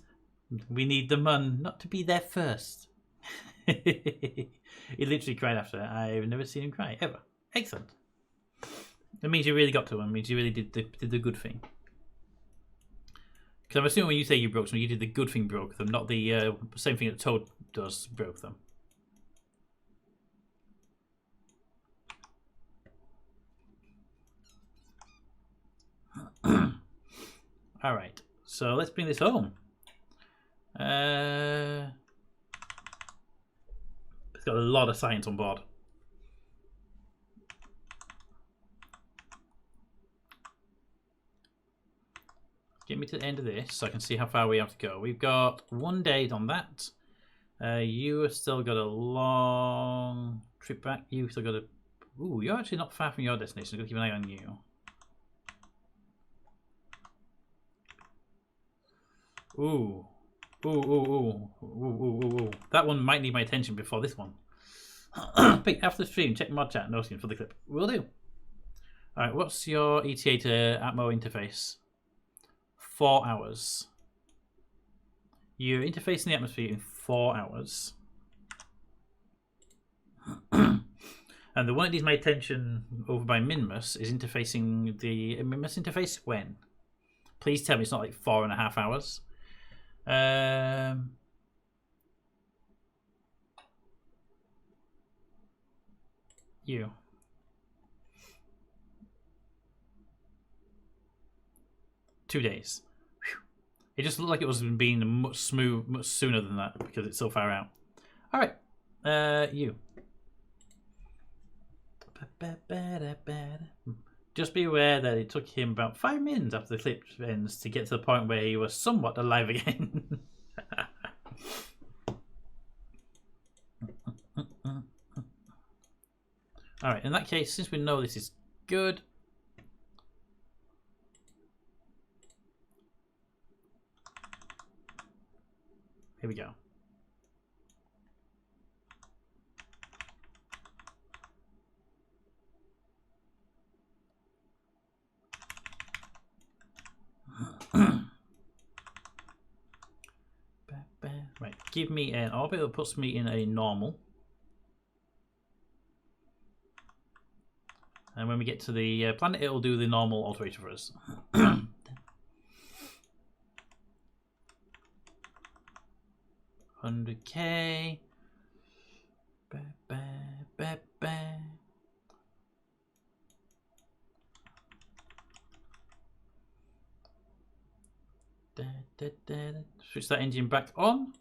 We need the moon not to be there first. He literally cried after that. I've never seen him cry, ever. Excellent. That means you really got to him. It means you really did the good thing. Because I'm assuming when you say you broke them, you did the good thing, broke them, not the same thing that Toad does, broke them. Alright, so let's bring this home. It's got a lot of science on board. Get me to the end of this so I can see how far we have to go. We've got 1 day on that. You have still got a long trip back. You've still got a... Ooh, you're actually not far from your destination. I've got to keep an eye on you. Ooh. Ooh. That one might need my attention before this one. After the stream, check mod chat, no skin for the clip. Will do. Alright, what's your ETA to Atmo interface? 4 hours. You're interfacing the atmosphere in 4 hours. And the one that needs my attention over by Minimus is interfacing the Minimus interface when? Please tell me it's not like 4.5 hours. You. Two days. Whew. It just looked like it was being much sooner than that because it's so far out. All right, you. Just be aware that it took him about 5 minutes after the clip ends to get to the point where he was somewhat alive again. Alright, in that case, since we know this is good, here we go. Right, give me an orbit that puts me in a normal. And when we get to the planet, it'll do the normal alteration for us. 100K. Switch that engine back on.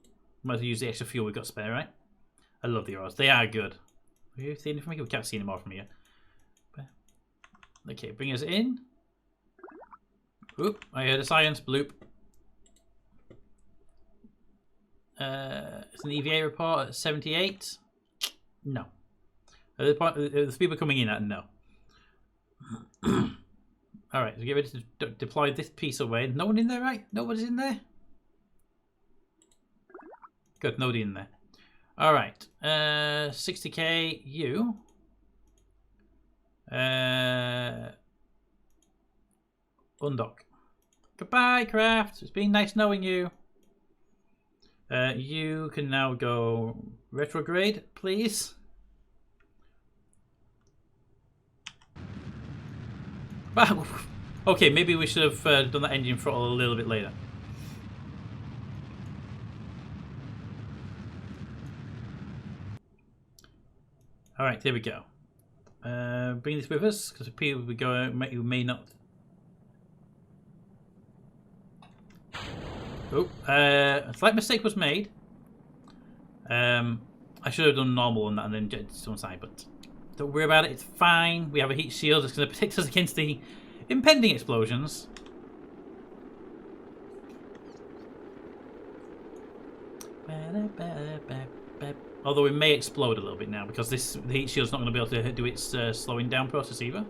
Might as well use the extra fuel we've got spare, right? I love the arrows. They are good. Have you seen it from here? We can't see any more from here. Okay, bring us in. Oop, I heard a science bloop. It's an EVA report at 78. No. The people coming in at no. Alright, so get ready to deploy this piece away. No one in there, right? Nobody's in there? Good, nobody in there. Alright, 60K, you. Undock. Goodbye, Craft. It's been nice knowing you. You can now go retrograde, please. Wow. Okay, maybe we should have done that engine throttle a little bit later. Alright, there we go. Bring this with us, because people will go who may not. Oh, a slight mistake was made. I should have done normal on that and then jet to one side, but don't worry about it, it's fine. We have a heat shield that's going to protect us against the impending explosions. Although we may explode a little bit now because the heat shield's not going to be able to do its slowing down process either.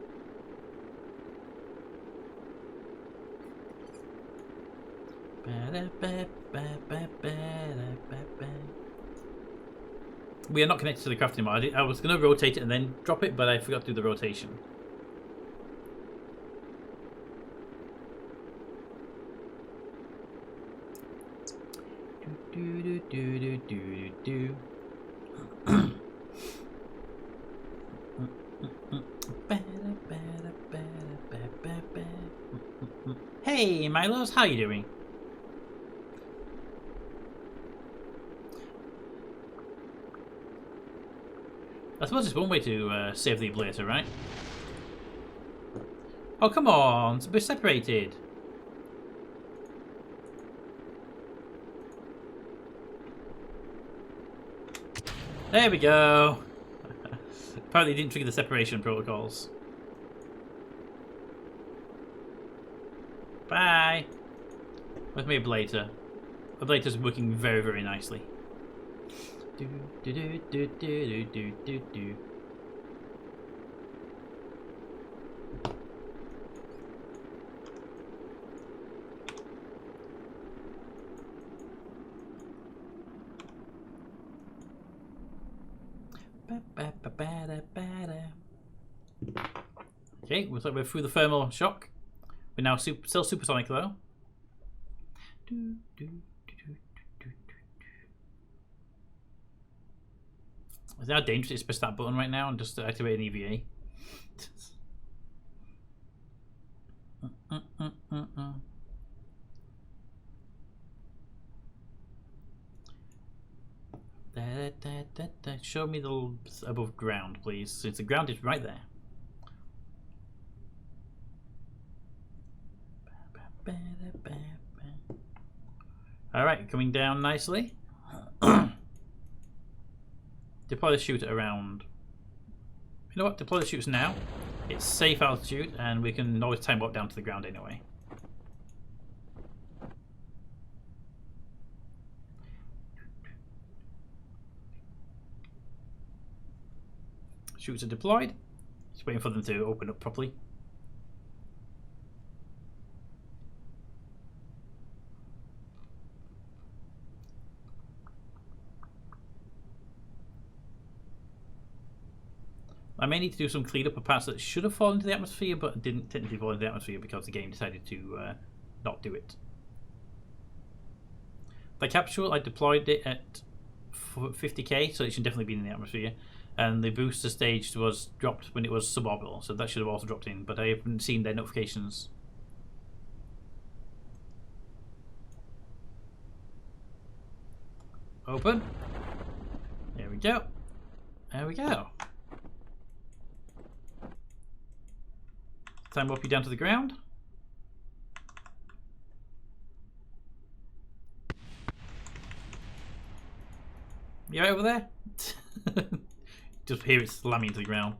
We are not connected to the craft anymore. I was going to rotate it and then drop it, but I forgot to do the rotation. Hey, Milos, how you doing? I suppose it's one way to save the ablator, right? Oh, come on! We're separated. There we go. Apparently, didn't trigger the separation protocols. Bye. Where's my ablator? Ablator's working very, very nicely. Do do do do do do do do. Okay, looks like we're through the thermal shock. We're now still supersonic though. Is that dangerous to press that button right now and just to activate an EVA? Show me the above ground, please, since the ground is right there. Alright, coming down nicely. Deploy the shooter around. You know what? Deploy the shooters now. It's safe altitude, and we can always time warp down to the ground anyway. Shooters are deployed. Just waiting for them to open up properly. I may need to do some cleanup of parts that should have fallen into the atmosphere, but didn't technically fall into the atmosphere because the game decided to not do it. The capsule, I deployed it at 50k, so it should definitely be in the atmosphere. And the booster stage was dropped when it was suborbital, so that should have also dropped in, but I haven't seen their notifications. Open. There we go. There we go. Time warp you down to the ground. You right over there? Just hear it slamming into the ground.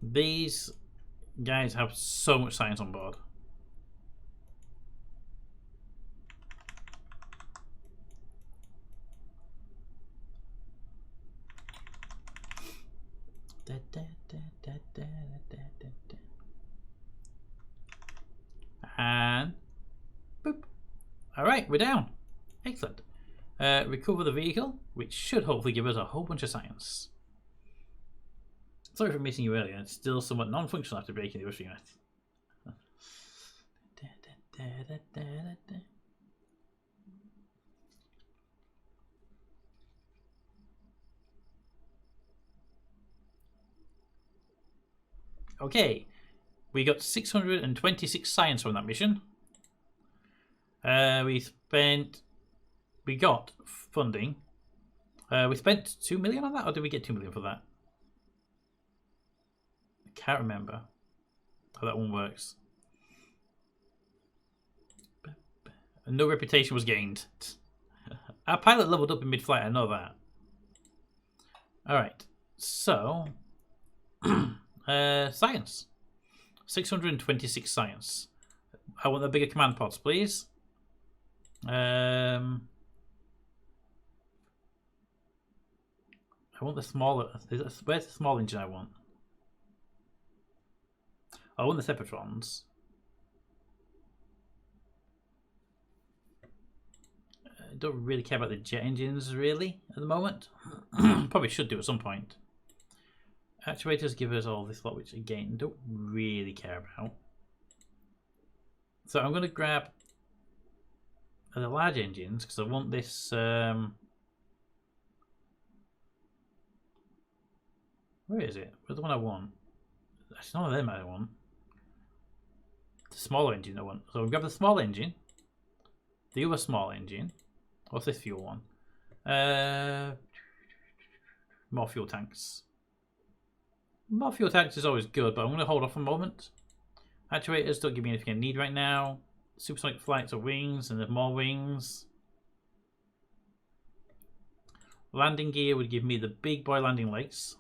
These guys have so much science on board. And boop. Alright, we're down. Excellent. Recover the vehicle, which should hopefully give us a whole bunch of science. Sorry for missing you earlier. It's still somewhat non-functional after breaking the rushing unit. Okay, we got 626 science from that mission. We got funding. We spent 2 million on that, or did we get 2 million for that? I can't remember how that one works. No reputation was gained. Our pilot leveled up in mid-flight, I know that. Alright, so... science. 626 science. I want the bigger command pods, please. I want the smaller. Where's the small engine I want? I want the Separatrons. I don't really care about the jet engines really at the moment. Probably should do at some point. Actuators give us all this lot, which again don't really care about. So I'm going to grab the large engines because I want this. Where is it? Where's the one I want? It's none of them I want. The smaller engine I want. So we'll grab the small engine. The other small engine. What's this fuel one? More fuel tanks. More fuel tanks is always good, but I'm going to hold off a moment. Actuators don't give me anything I need right now. Supersonic flights are wings, and there's more wings. Landing gear would give me the big boy landing legs.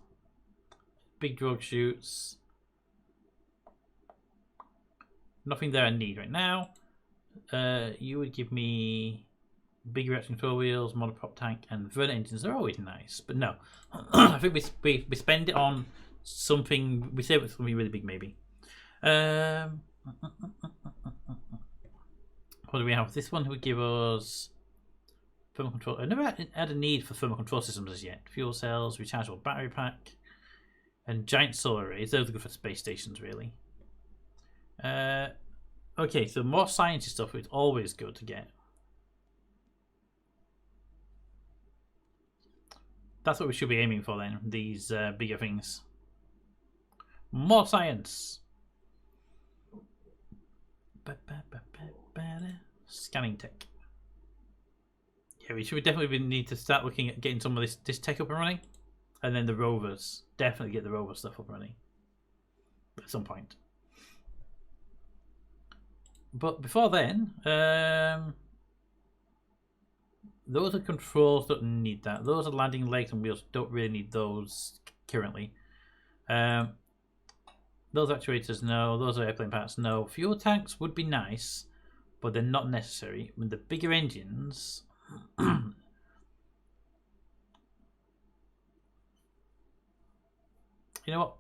Big drogue chutes. Nothing there I need right now. You would give me big reaction control wheels, monoprop tank, and Verna engines. They're always nice, but no. I think we spend it on something. We save it for something really big, maybe. What do we have? This one would give us thermal control. I never had a need for thermal control systems as yet. Fuel cells, rechargeable battery pack, and giant solar arrays. Those are good for space stations, really. Okay, so more sciencey stuff is always good to get. That's what we should be aiming for then, these bigger things. More science! Scanning tech. Yeah, we should definitely need to start looking at getting some of this tech up and running. And then the rovers. Definitely get the rover stuff up and running. At some point. But before then, those are controls, don't need that. Those are landing legs and wheels, don't really need those currently. Those actuators, no. Those are airplane parts, no. Fuel tanks would be nice, but they're not necessary. With the bigger engines, you know what?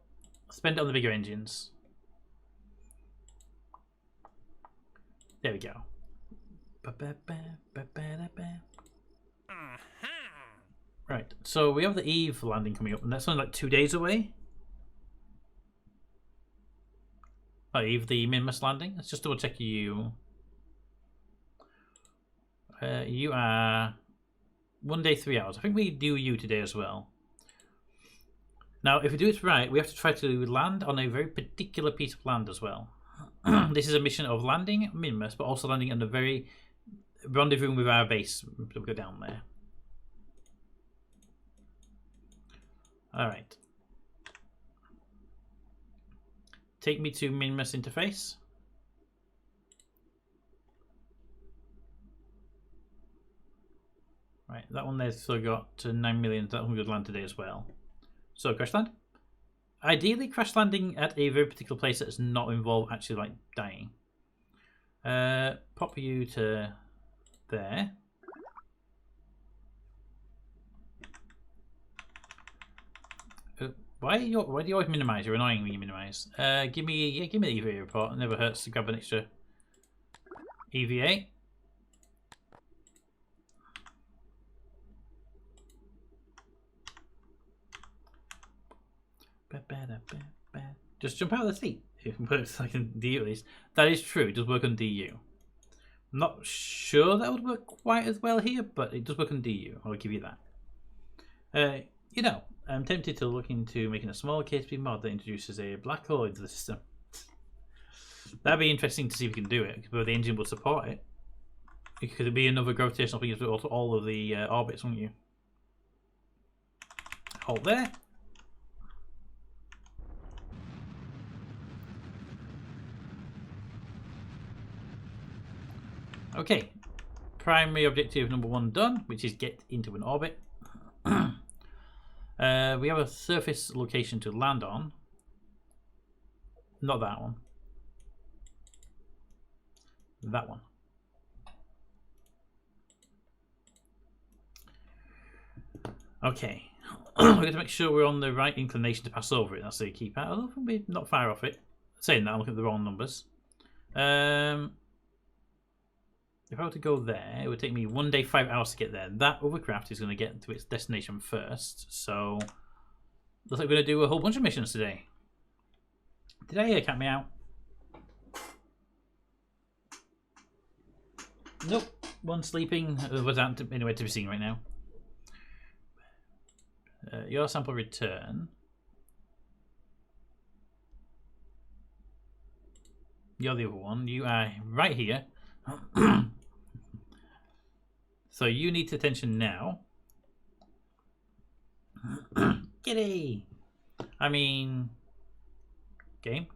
Spend it on the bigger engines. There we go. Right, so we have the Eve landing coming up, and that's only like 2 days away. Oh, Eve, the Minimus Landing. Let's just double check you. You are 1 day, 3 hours. I think we do you today as well. Now, if we do it right, we have to try to land on a very particular piece of land as well. This is a mission of landing Minimus, but also landing on the very rendezvous with our base. So we'll go down there. Alright. Take me to Minimus interface. Right, that one there's still got 9 million. That one would land today as well. So, crash land. Ideally, crash landing at a very particular place that does not involve actually like dying. Pop you to there. Why do you always minimize? You're annoying when you minimize. Give me the EVA report. It never hurts to grab an extra EVA. Just jump out of the seat. It works like in DU at least. That is true. It does work on DU. I'm not sure that would work quite as well here, but it does work on DU. I'll give you that. You know, I'm tempted to look into making a small KSP mod that introduces a black hole into the system. That'd be interesting to see if we can do it, because the engine will support it. It could be another gravitational thing to all of the orbits, won't you? Hold there. Okay, primary objective number 1 done, which is get into an orbit. We have a surface location to land on. Not that one. That one. Okay. we're going to make sure we're on the right inclination to pass over it. That's the key part. Although we're not far off it. Saying that, I'm looking at the wrong numbers. If I were to go there, it would take me 1 day, 5 hours to get there. That hovercraft is going to get to its destination first. So, looks like we're going to do a whole bunch of missions today. Did I hear cat meow? Nope. One sleeping. Was out anywhere to be seen right now. Your sample return. You're the other one. You are right here. So you need attention now. Giddy! I mean... Game?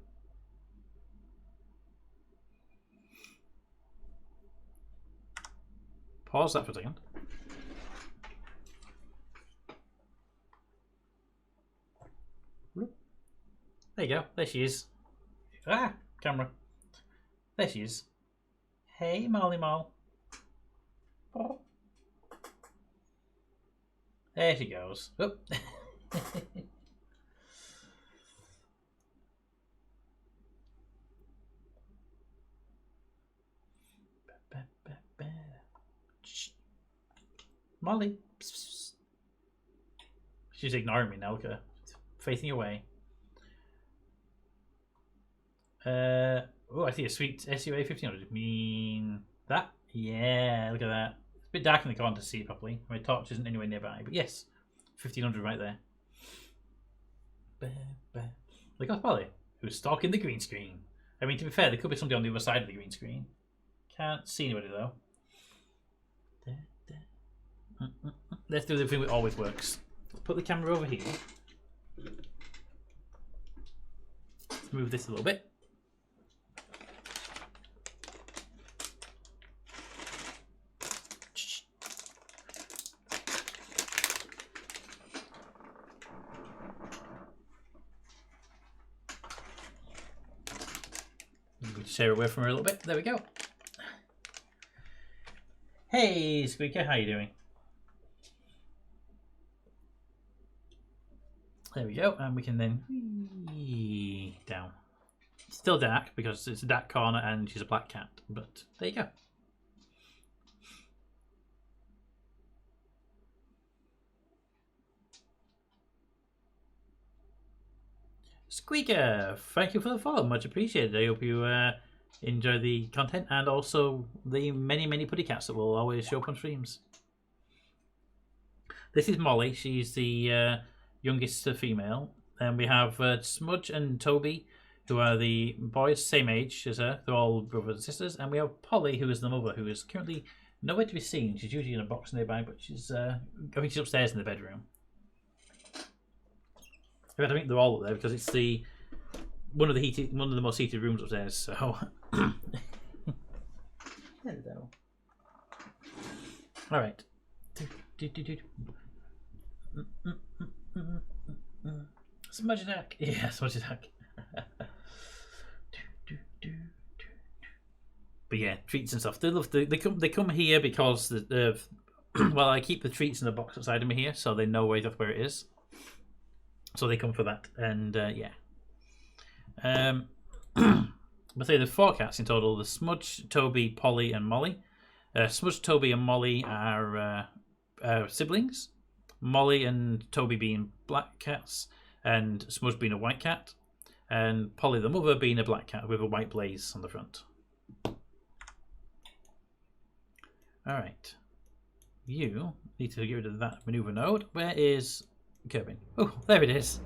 Pause that for a second. There you go. There she is. Ah! Camera. There she is. Hey, Molly Moll. Oh. There she goes. Oh. Molly. She's ignoring me now. Look at her. Facing away. Oh, I see a sweet SUA 1500. Mean that? Yeah, look at that. It's a bit dark in the corner to see it properly. My torch isn't anywhere nearby, but yes, 1500 right there. Look at Polly, who's stalking the green screen. I mean, to be fair, there could be somebody on the other side of the green screen. Can't see anybody though. Let's do the thing that always works. Let's put the camera over here. Let's move this a little bit. Share away from her a little bit. There we go. Hey, Squeaker, how you doing? There we go, and we can then whee down. Still dark because it's a dark corner and she's a black cat, but there you go. Squeaker, thank you for the follow, much appreciated. I hope you enjoy the content and also the many putty cats that will always show up on streams. This is Molly, she's the youngest female, and we have Smudge and Toby, who are the boys, same age as her. They're all brothers and sisters, and we have Polly, who is the mother, who is currently nowhere to be seen. She's usually in a box nearby, but she's I think she's upstairs in the bedroom. I think they're all up there because it's the one of the most heated rooms upstairs. So, hello. All right. Smudge attack. Yeah, smudge attack. But yeah, treats and stuff. They love. They come here because well, I keep the treats in the box outside of me here, so they know where it is. So they come for that, and yeah. But say there's 4 cats in total: the Smudge, Toby, Polly, and Molly. Smudge, Toby, and Molly are siblings. Molly and Toby being black cats, and Smudge being a white cat, and Polly the mother being a black cat with a white blaze on the front. All right, you need to get rid of that maneuver node. Where is Kerbin? Oh, there it is.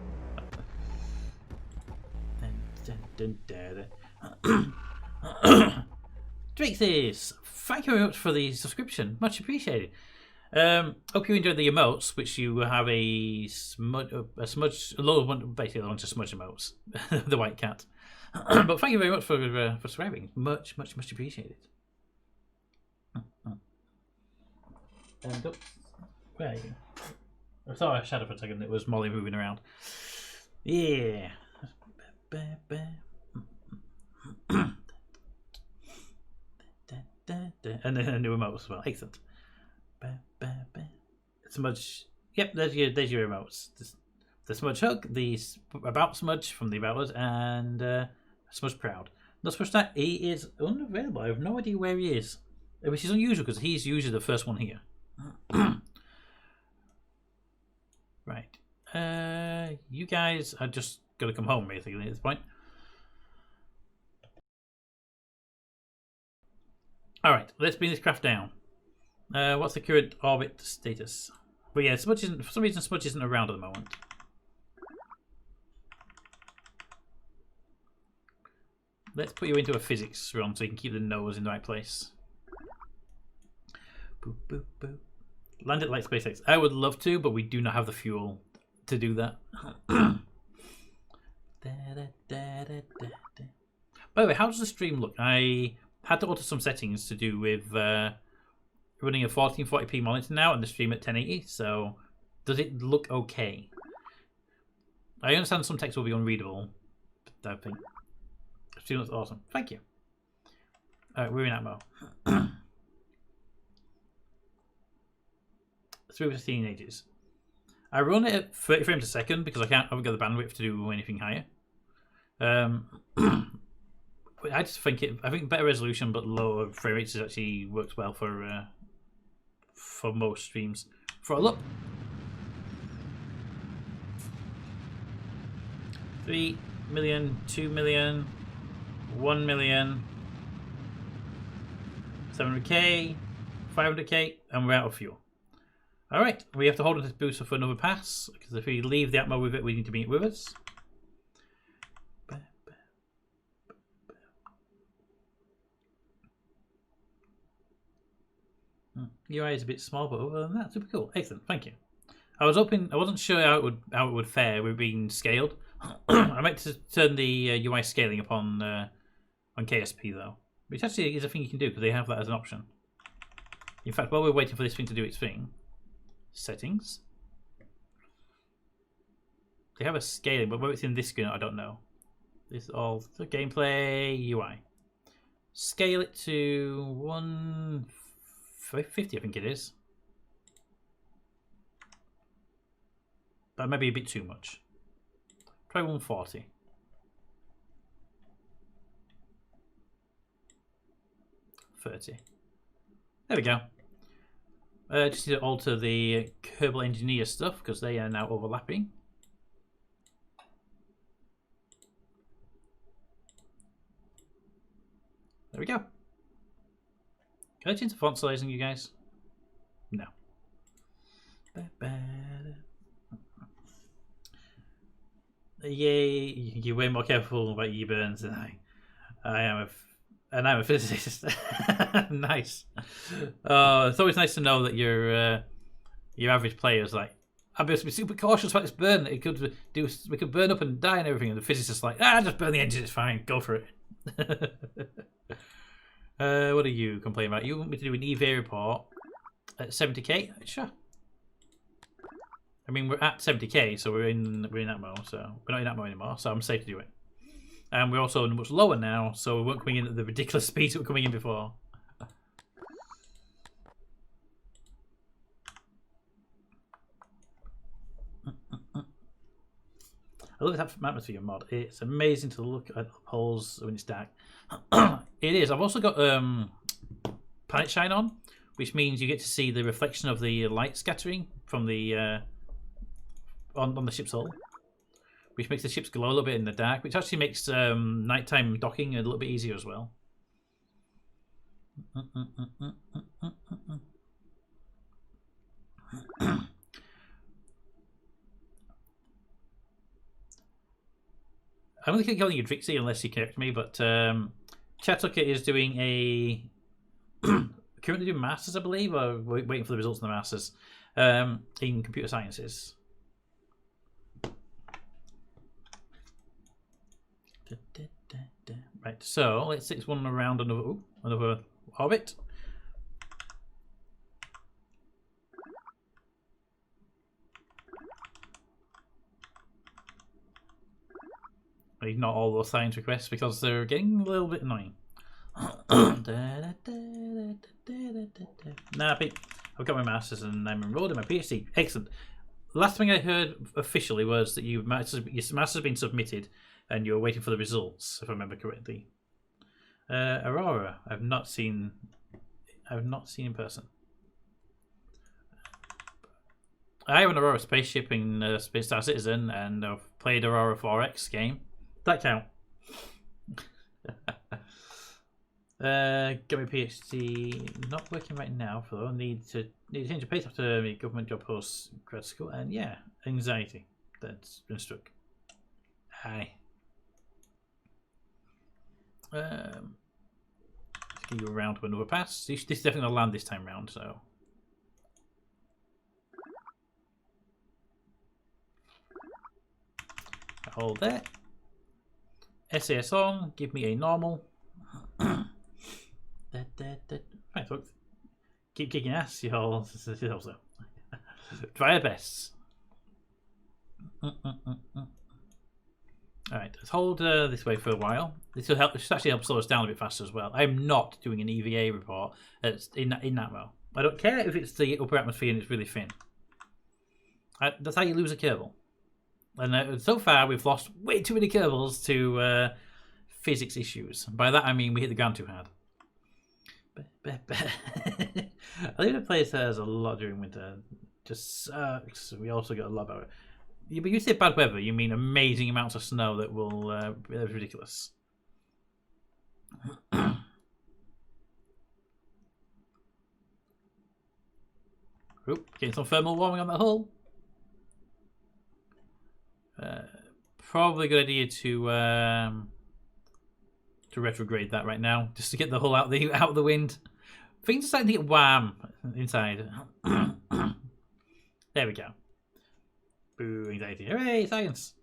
Drixis, thank you very much for the subscription. Much appreciated. Hope you enjoyed the emotes, which you have a smudge, basically a bunch of smudge emotes. The white cat. But thank you very much for subscribing. Much appreciated. Where are you? I saw a shadow for a second. It was Molly moving around. Yeah. And then a new emote as well. Excellent. Smudge, Yep, there's your remotes. The Smudge Hug, the About Smudge from the About Us, and Smudge Proud. Not Smudge that he is unavailable. I have no idea where he is, which is unusual because he's usually the first one here. Right. You guys are just got to come home basically at this point. All right, let's bring this craft down. What's the current orbit status? But yeah, Smudge isn't, for some reason Smudge isn't around at the moment. Let's put you into a physics run so you can keep the nose in the right place. Boop, boop, boop. Land it like SpaceX. I would love to, but we do not have the fuel to do that. By the way, how does the stream look? I had to alter some settings to do with running a 1440p monitor now and the stream at 1080. So, does it look okay? I understand some text will be unreadable. But I think the stream looks awesome. Thank you. Alright, we're in Atmo. 3 ages. I run it at 30 frames a second because I haven't got the bandwidth to do anything higher. I just think I think better resolution but lower frame rates actually works well for most streams. For a look, 3 million, 2 million, 1 million, 700k, 500k, and we're out of fuel. Alright, we have to hold on to this booster for another pass, because if we leave the Atmo with it, we need to bring it with us. UI is a bit small, but other than that, super cool. Excellent, thank you. I wasn't sure how it would fare with being scaled. I meant to turn the UI scaling up on KSP though, which actually is a thing you can do because they have that as an option. In fact, while we're waiting for this thing to do its thing, settings. They have a scaling, but whether it's in this screen, I don't know. This is all the gameplay UI. Scale it to 150, I think it is. That may be a bit too much. Try 140. $30. There we go. Just need to alter the Kerbal engineer stuff because they are now overlapping. There we go. Can I change the font sizing, you guys? No. Yay! You're way more careful about E-burns than I am. And I'm a physicist. Nice. It's always nice to know that your average player is like, I'm supposed to be super cautious about this burn. We could burn up and die and everything. And the physicist's like, just burn the engine. It's fine. Go for it. What are you complaining about? You want me to do an EVA report at 70k? Sure. I mean, we're at 70k, so we're in Atmo. So we're not in Atmo anymore. So I'm safe to do it. And we're also much lower now, so we weren't coming in at the ridiculous speeds that were coming in before. I love this atmosphere mod. It's amazing to look at holes when it's dark. It is. I've also got planet shine on, which means you get to see the reflection of the light scattering from the on the ship's hull, which makes the ships glow a little bit in the dark, which actually makes nighttime docking a little bit easier as well. I'm going to keep calling you Drixie unless you correct me, but Chatucker is doing a currently doing masters, I believe, or waiting for the results of the masters in computer sciences. Right, so let's take this one around another orbit. Ignore all those science requests because they're getting a little bit annoying. Nappy. I've got my masters and I'm enrolled in my PhD. Excellent. last thing I heard officially was that your master's been submitted, and you're waiting for the results, if I remember correctly. Aurora, I've not seen in person. I have an Aurora spaceship in Space Star Citizen, and I've played Aurora 4X game. That count. Got my PhD not working right now, though. Need to change of pace after my government job post grad school, and yeah, anxiety that's been struck. Hi. Let's get you around to another pass. This is definitely gonna land this time round, so. Hold there. SAS on. Give me a normal. Right, folks. Keep kicking ass, you all. Also. Try our best. Alright, let's hold this way for a while. This will help. This actually help slow us down a bit faster as well. I'm not doing an EVA report in that mode. I don't care if it's the upper atmosphere and it's really thin. That's how you lose a Kerbal. And so far, we've lost way too many Kerbals to physics issues. By that, I mean we hit the ground too hard. I live in a place that has a lot during winter. Just sucks. We also get a lot about it. But you say bad weather, you mean amazing amounts of snow that will be ridiculous. Oop, getting some thermal warming on that hull. Probably a good idea to retrograde that right now, just to get the hull out of the wind. Things are starting to get warm inside. There we go. Boo, anxiety. Hooray, science!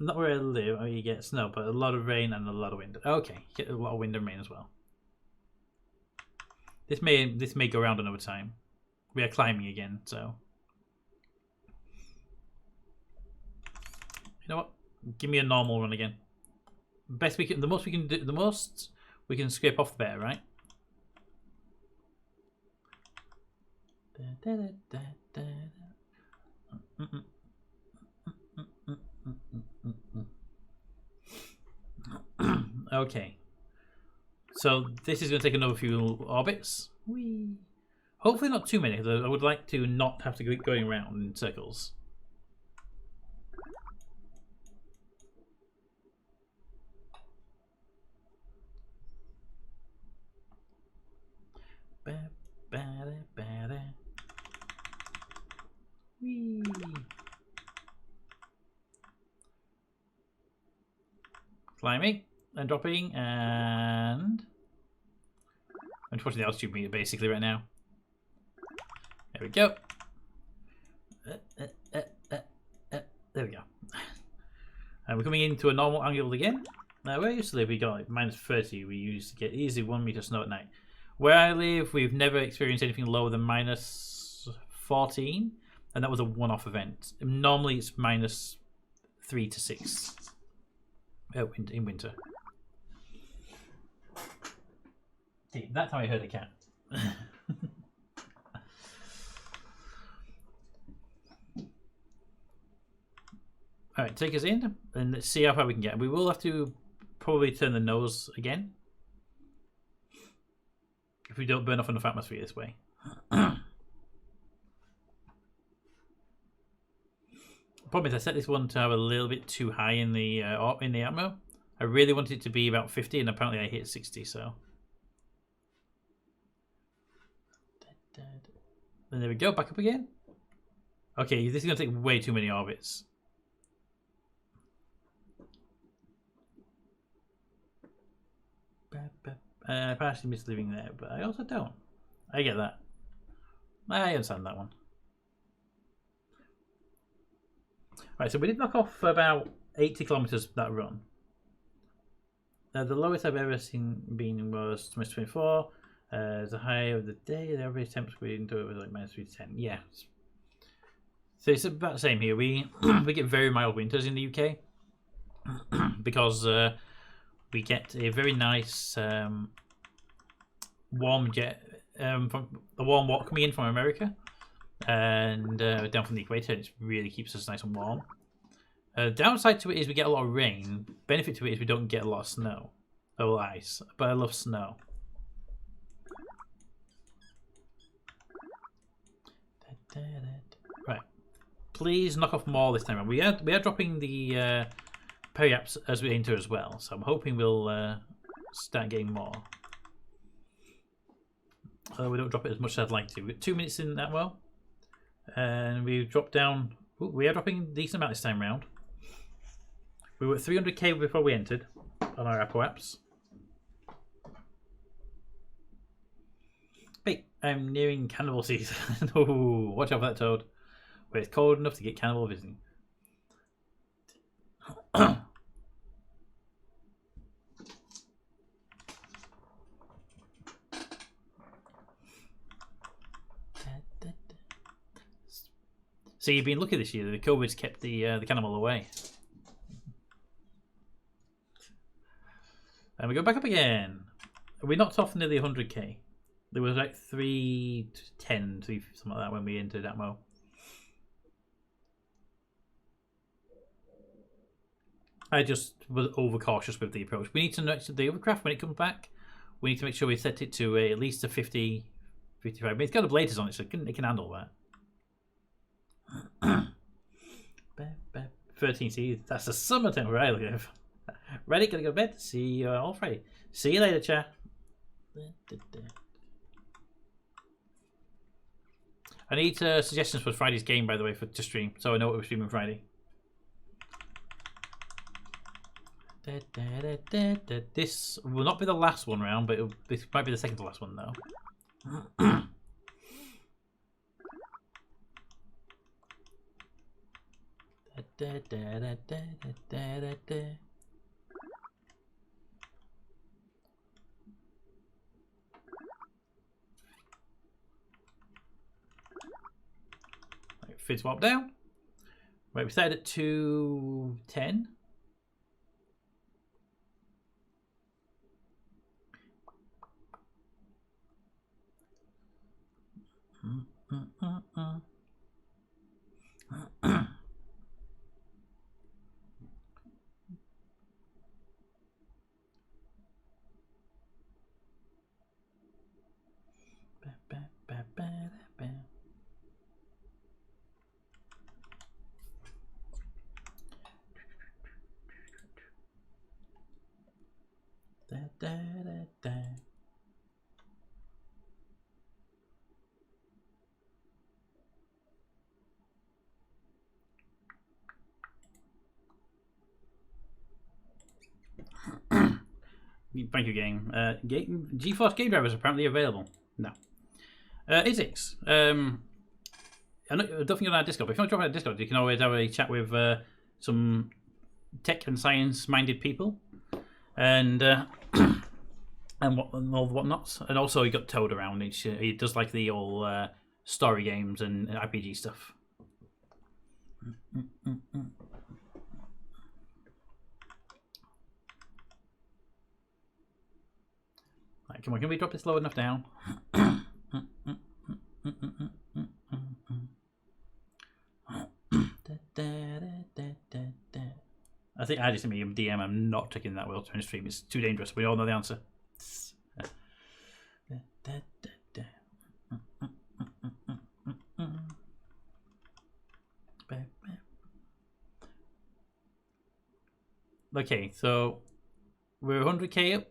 Not where I live, you get snow, but a lot of rain and a lot of wind. Okay, you get a lot of wind and rain as well. This may go around another time. We are climbing again, so. You know what? Give me a normal run again. Best we can. The most we can do. The most we can scrape off, the better, right? Okay. So this is going to take another few orbits. Whee. Hopefully not too many. I would like to not have to keep going around in circles. Whee. Climbing and dropping, and I'm just watching the altitude meter basically right now. There we go. There we go. And we're coming into a normal angle again. Now where I used to live, we got like -30. We used to get easily 1 meter snow at night. Where I live, we've never experienced anything lower than -14, and that was a one-off event. Normally it's -3 to 6 in winter. See, that's how I heard a cat. Alright, take us in and let's see how far we can get. We will have to probably turn the nose again if we don't burn off enough atmosphere this way. Problem is I set this one to have a little bit too high in the atmo. I really wanted it to be about 50 and apparently I hit 60, so. And there we go, back up again. Okay, this is going to take way too many orbits. I partially miss living there, but I also don't. I get that. I understand that one. Right, so we did knock off about 80 kilometers that run. The lowest I've ever been was -24. The high of the day, the average temperature we into it was like -3 to 10. Yeah. So it's about the same here. We get very mild winters in the UK because we get a very nice warm jet from the warm water coming in from America and down from the equator. And it really keeps us nice and warm. Downside to it is we get a lot of rain. Benefit to it is we don't get a lot of snow. Oh, ice. But I love snow. Right. Please knock off more this time around. We are dropping the periaps as we enter as well. So I'm hoping we'll start getting more. Although we don't drop it as much as I'd like to. We've got 2 minutes in that well. And we've dropped down. Ooh, we are dropping a decent amount this time around. We were at 300k before we entered on our apoaps. Hey, I'm nearing cannibal season. Oh, watch out for that toad. Where it's cold enough to get cannibal visiting. So you've been lucky this year. The COVID's kept the cannibal away. And we go back up again. We knocked off nearly 100k. There was like 310, something like that when we entered Atmo. I just was overcautious with the approach. We need to know the overcraft when it comes back. We need to make sure we set it to at least a 50, 55. I mean, it's got the bladers on it, so it can handle that. 13 seas. That's the summertime where I live. Ready? Gonna go to bed. See you all Friday. See you later, chat. I need suggestions for Friday's game, by the way, to stream, so I know what we're streaming Friday. This will not be the last one round, but this might be the second to last one, though. Fin swap down. Right, we started at 210. Thank you, game. GeForce game drivers are apparently available. No. Isix. I don't think you're on our Discord, but if you want to drop out Discord, you can always have a chat with some tech and science-minded people, and all the whatnots. And also, he got Toad around. He does like the old story games and RPG stuff. Right, come on, can we drop this low enough down? I think I just sent me a DM. I'm not taking that wheel turn stream. It's too dangerous. We all know the answer. Okay, so we're 100k up.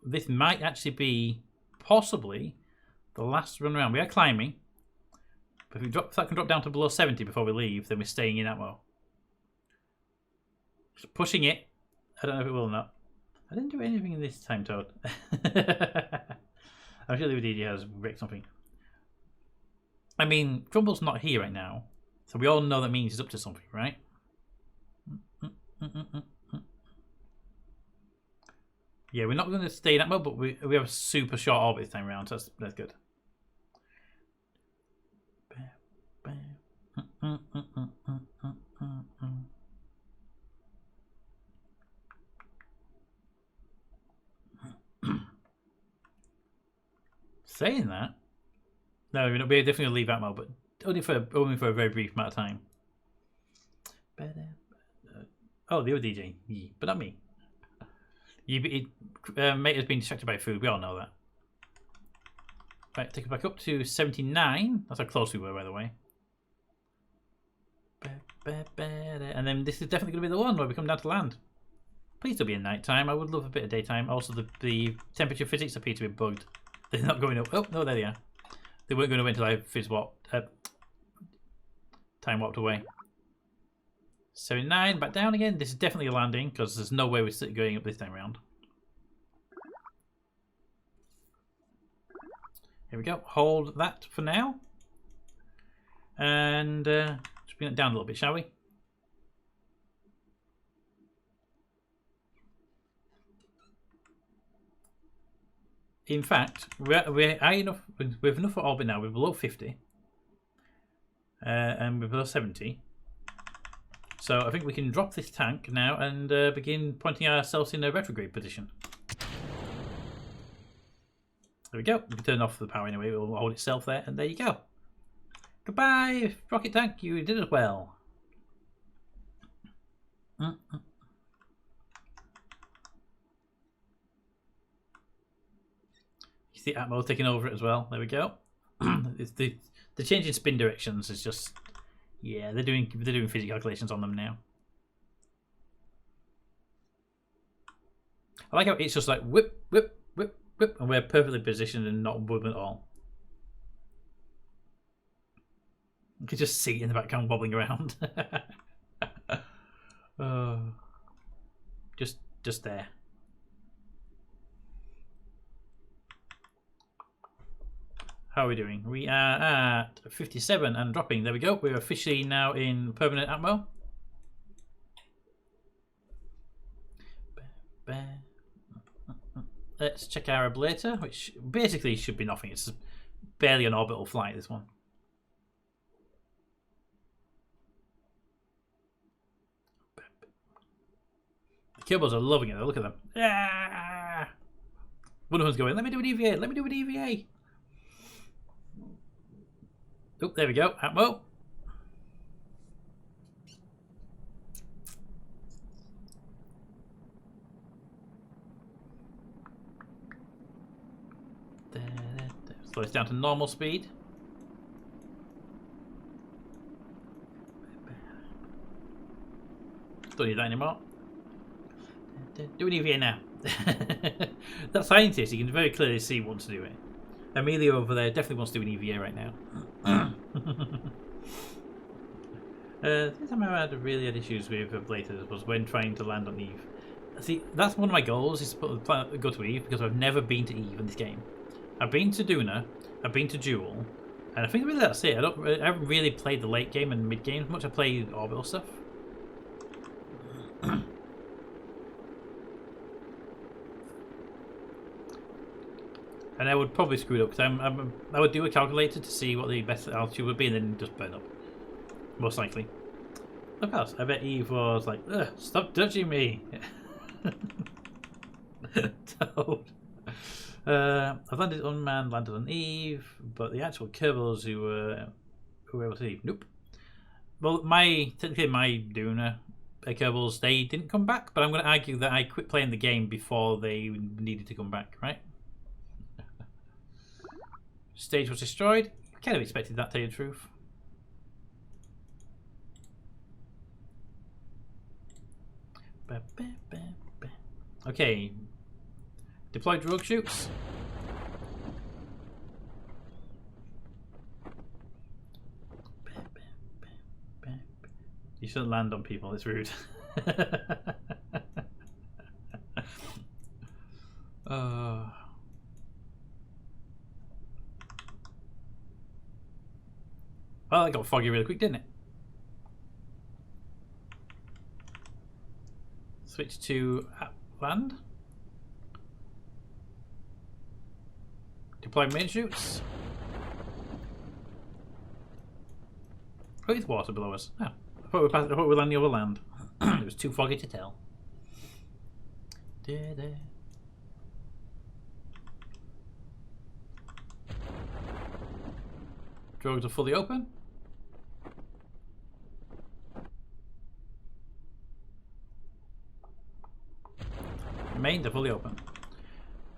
This might actually be possibly the last run around. We are climbing, but if that can drop down to below 70 before we leave, then we're staying in Atmo. Just pushing it. I don't know if it will or not. I didn't do anything this time, Toad. I'm sure the DJ has wrecked something. I mean, Kerbals not here right now, so we all know that means he's up to something, right? Yeah, we're not going to stay in that mode, but we have a super short orbit this time around, so that's good. Saying that, No, we're definitely going to leave Atmo, but only for a very brief amount of time. Oh, the other DJ, but not me. Mate has been distracted by food. We all know that. Right, take it back up to 79. That's how close we were, by the way. And then this is definitely going to be the one where we come down to land. Please don't be in night time. I would love a bit of daytime. Also, the temperature physics appear to be bugged. They're not going up. Oh, no, there they are. They weren't going to wait until I time warped away. 79, back down again. This is definitely a landing because there's no way we're going up this time around. Here we go. Hold that for now. And just bring it down a little bit, shall we? In fact, we're high enough. We have enough for orbit now. We're below 50, and we're below 70. So I think we can drop this tank now and begin pointing ourselves in a retrograde position. There we go. We can turn off the power anyway. It will hold itself there, and there you go. Goodbye, rocket tank. You did it well. You see Atmo taking over it as well. There we go. It's the change in spin directions is just, yeah, they're doing physics calculations on them now. I like how it's just like whip, whip, whip, whip, and we're perfectly positioned and not wobbling at all. You can just see it in the background wobbling around. Just there. How are we doing? We are at 57 and dropping. There we go. We're officially now in permanent Atmo. Let's check our ablator, which basically should be nothing. It's barely an orbital flight, this one. The Kerbals are loving it. Look at them. Ah! One of them's going, let me do an EVA. Let me do an EVA. Oh, there we go. Atmo. Slow us down to normal speed. Don't need that anymore. Do an EVA now. That scientist, you can very clearly see wants to do it. Amelia over there definitely wants to do an EVA right now. The time I really had issues with ablators was when trying to land on Eve. See, that's one of my goals, is to go to Eve, because I've never been to Eve in this game. I've been to Duna, I've been to Jewel, and I think really that's it. I haven't really played the late game and mid game much. I played orbital stuff. And I would probably screw it up because I would do a calculator to see what the best altitude would be and then just burn up. Most likely. Of course, I bet Eve was like, ugh, stop touching me. Toad. I've landed unmanned, landed on Eve, but the actual Kerbals who were able to Eve, nope. Well, technically my Duna Kerbals, they didn't come back, but I'm going to argue that I quit playing the game before they needed to come back, right? Stage was destroyed. Kind of expected that, to tell you the truth. Okay. Deploy drogue chutes. You shouldn't land on people, it's rude. Well, that got foggy really quick, didn't it? Switch to land. Deploy main chutes. Oh, it's water below us. Oh, I thought we were landing over land. It was too foggy to tell. Drogues are fully open. Mains are fully open.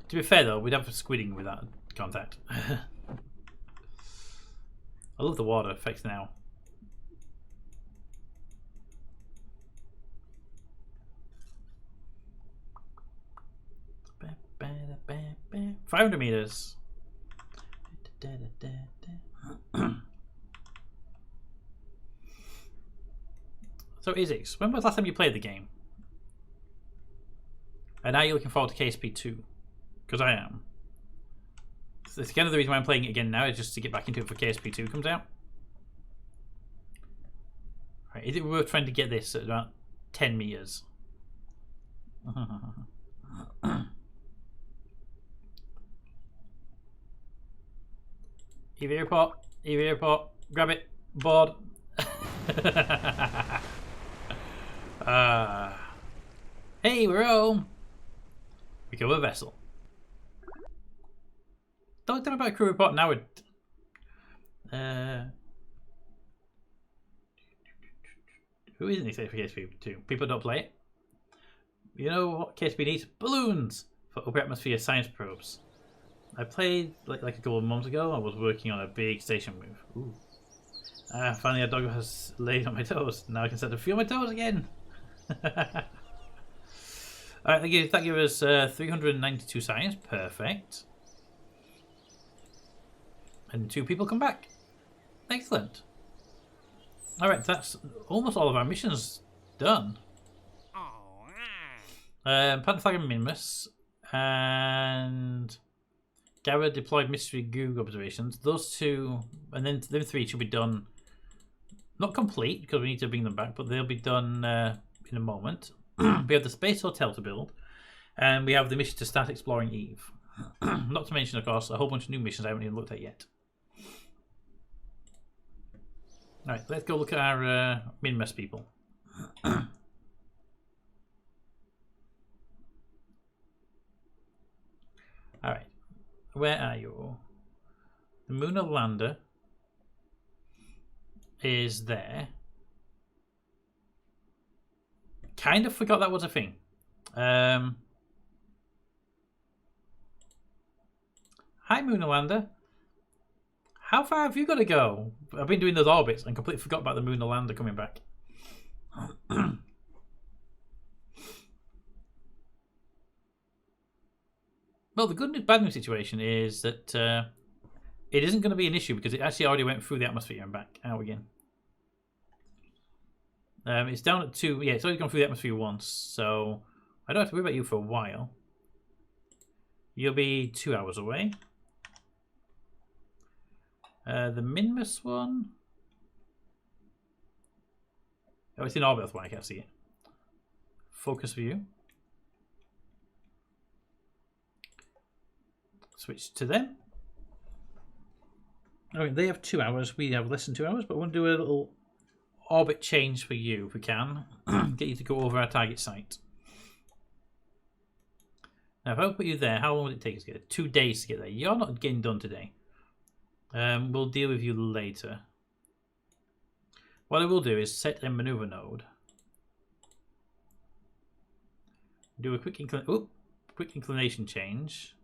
To be fair though, we'd have squidding with that contact. I love the water effects now. Ba, 500 meters. So Izix, when was the last time you played the game? And are you looking forward to KSP 2? Because I am. So it's kind of the reason why I'm playing it again now, is just to get back into it for KSP 2 comes out. Right, is it worth trying to get this at about 10 meters? EV airport, grab it, board. Hey, we're home. Recover vessel. Don't tell me about crew report now. Who isn't excited for KSP 2? People don't play it. You know what KSP needs? Balloons for upper atmosphere science probes. I played like a couple of months ago. I was working on a big station move. Ooh. Finally a dog has laid on my toes. Now I can start to feel my toes again. Alright, that gives us 392 science. Perfect. And 2 people come back. Excellent. Alright, that's almost all of our missions done. Plant flag and Minimus. And Garrett deployed mystery goo observations. Those 2, and then them 3 should be done. Not complete, because we need to bring them back, but they'll be done in a moment. We have the space hotel to build, and we have the mission to start exploring Eve. Not to mention, of course, a whole bunch of new missions I haven't even looked at yet. Alright, let's go look at our Minimus people. Alright, where are you? The Lunar Lander is there. Kind of forgot that was a thing. Hi, Lunar Lander. How far have you got to go? I've been doing those orbits and completely forgot about the Lunar Lander coming back. Well, the good news, bad news situation is that it isn't going to be an issue because it actually already went through the atmosphere and back out again. It's down at 2. Yeah, it's already gone through the atmosphere once, so I don't have to worry about you for a while. You'll be 2 hours away. The Minimus one. Oh, it's in orbit, that's why I can't see it. Focus view. Switch to them. Okay, they have 2 hours. We have less than 2 hours, but we'll do a little orbit change for you if we can. Get you to go over our target site. Now, if I put you there, how long would it take us to get there? 2 days to get there. You're not getting done today. We'll deal with you later. What I will do is set a maneuver node. Do a quick inclination change.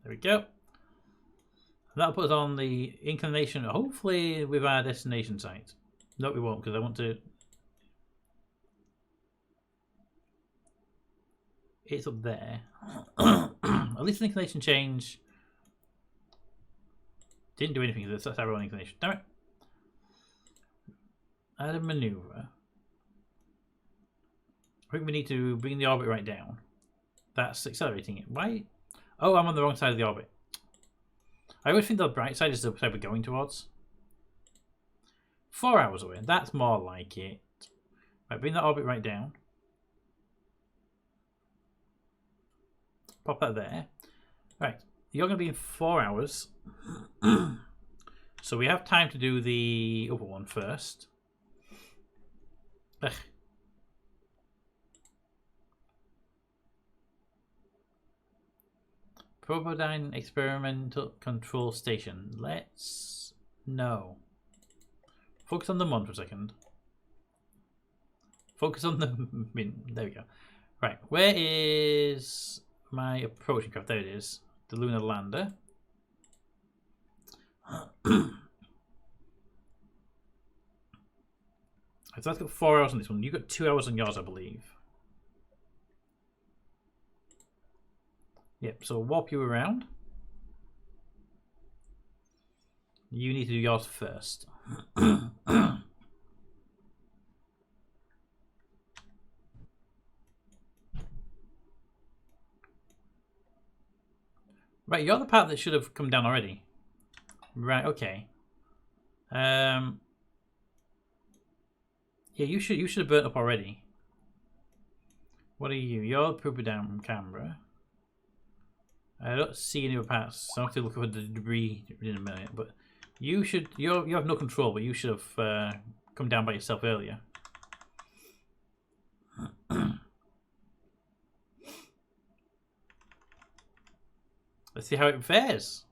There we go. That'll put us on the inclination, hopefully with our destination site. No, we won't, because I want to... It's up there. At least the inclination change didn't do anything. That's our own inclination. Damn it. Add a maneuver. I think we need to bring the orbit right down. That's accelerating it. Why? Oh, I'm on the wrong side of the orbit. I always think the bright side is the side we're going towards. 4 hours away. That's more like it. Right, bring that orbit right down. Pop that there. Right, you're going to be in 4 hours. So we have time to do the other one first. Ugh. Probodyne Experimental Control Station. Let's no. Focus on the mon for a second. Focus on the min. There we go. Right, where is my approaching craft? There it is. The Lunar Lander. So I've got 4 hours on this one. You've got 2 hours on yours, I believe. Yep, so warp you around. You need to do yours first. Right, you're the part that should have come down already. Right, okay. Yeah, you should have burnt up already. What are you? You're the pooper down camera. I don't see any other parts, so I'll have to look at the debris in a minute. But you should. You have no control, but you should have come down by yourself earlier. Let's see how it fares.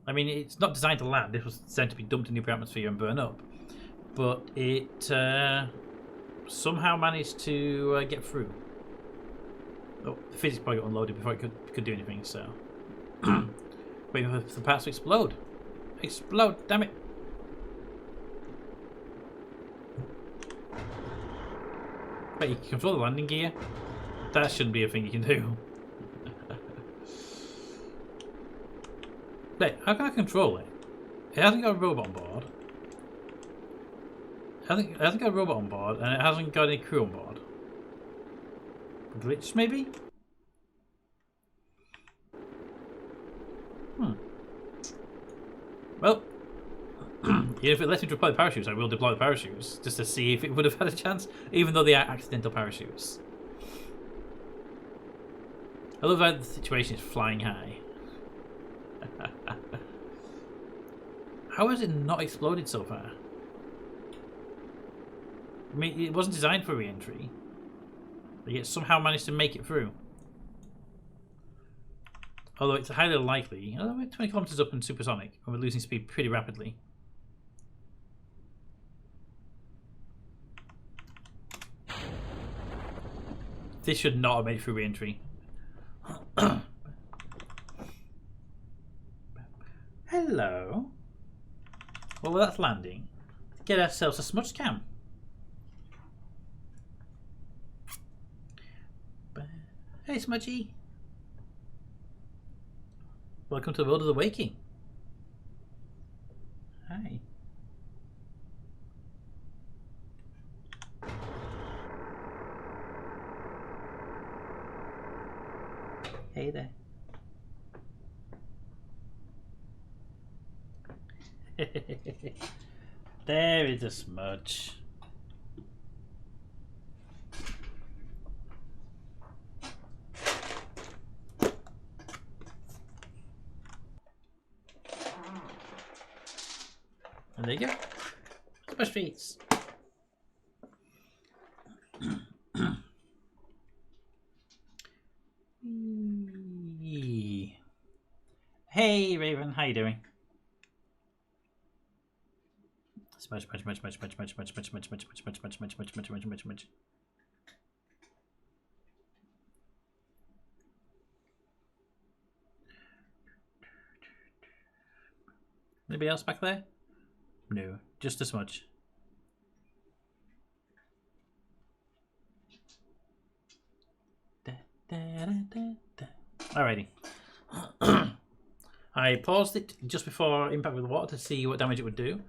I mean, it's not designed to land. This was designed to be dumped in the upper atmosphere and burn up. But it somehow managed to get through. Oh, the physics probably got unloaded before it could do anything, so. Waiting for the parts to explode. Explode, damn it. Wait, you can control the landing gear? That shouldn't be a thing you can do. Wait, how can I control it? It hasn't got a robot on board. It hasn't got a robot on board, and it hasn't got any crew on board. Glitch, maybe? Well, if it lets me deploy the parachutes, I will deploy the parachutes, just to see if it would have had a chance, even though they are accidental parachutes. I love how the situation is flying high. How has it not exploded so far? I mean, it wasn't designed for re-entry, but yet somehow managed to make it through. Although it's highly likely, we're 20 kilometers up in supersonic, and we're losing speed pretty rapidly. This should not have made it through re-entry. Hello. Well, that's landing. Let's get ourselves a smudge cam. Hey, Smudgy. Welcome to the world of the waking. Hi. Hey there. There is a smudge. And there you go. Smudge feet. Hey Raven, how you doing? Smudge. Anybody else back there? No, just a smudge. Alrighty. I paused it just before impact with the water to see what damage it would do.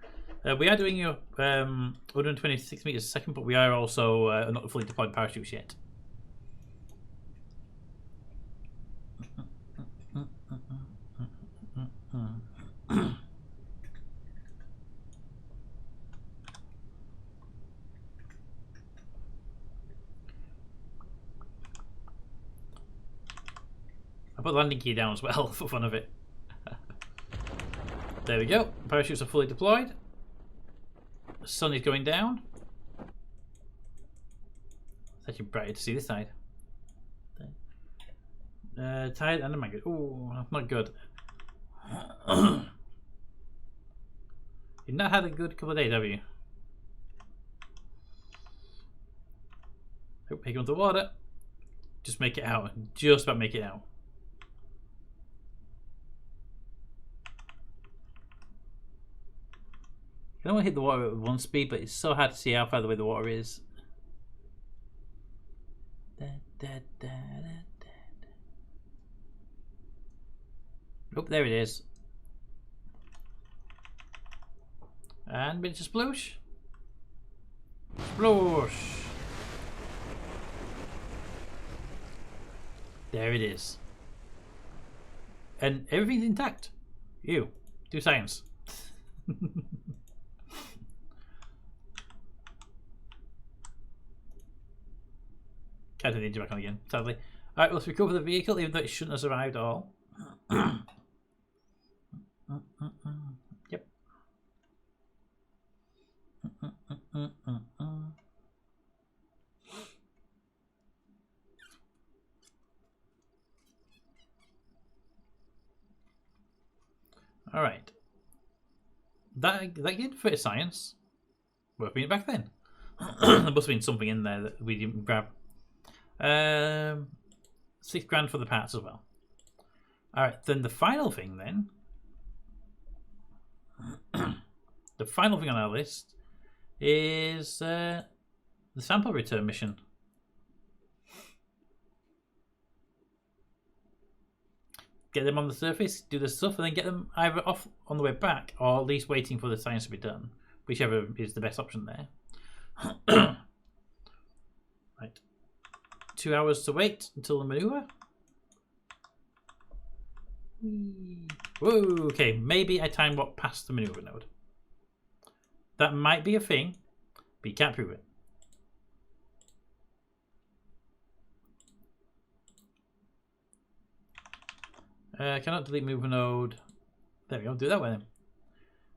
We are doing 126 meters a second, but we are also not fully deployed parachutes yet. I put the landing gear down as well for fun of it. There we go. Parachutes are fully deployed. The sun is going down. It's actually brighter to see this side. Tired and a maggot. Oh, not good. You've not had a good couple of days, have you? Oh, here comes the water. Just make it out. Just about make it out. I don't want to hit the water at 1 speed, but it's so hard to see how far away the water is. Oh, there it is. And bit of sploosh. Sploosh. There it is. And everything's intact. You do science. Can't do the engine back on again, sadly. Alright, let's recover the vehicle, even though it shouldn't have survived at all. Yep. Alright. That did fit science. Worth being back then. There must have been something in there that we didn't grab. $6 grand for the parts as well. Alright, then the final thing then. The final thing on our list is the sample return mission. Get them on the surface, do the stuff, and then get them either off on the way back or at least waiting for the science to be done. Whichever is the best option there. Right. 2 hours to wait until the maneuver. Whoa, okay, maybe I time what past the maneuver node. That might be a thing, but you can't prove it. Cannot delete maneuver node. There we go, do that with him.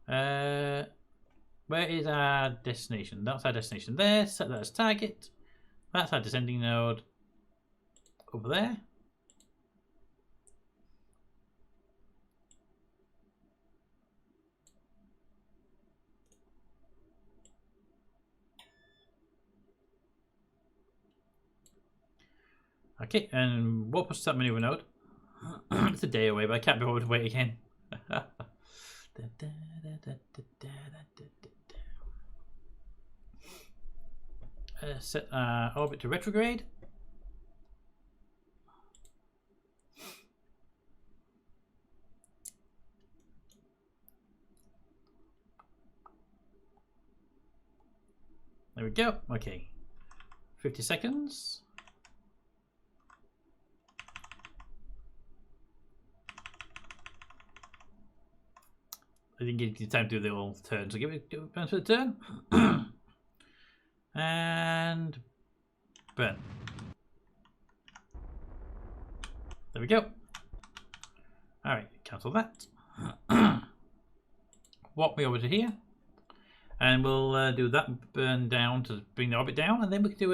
Where is our destination? That's our destination there. Set that as target. That's our descending node. Over there. Okay, and what was that maneuver node? It's a day away, but I can't be bothered to wait again. Set orbit to retrograde. There we go. Okay. 50 seconds. I didn't give you time to do the whole turn, so give it a chance for the turn. And burn. There we go. Alright, cancel that. Walk me over to here. And we'll do that burn down to bring the orbit down, and then we can do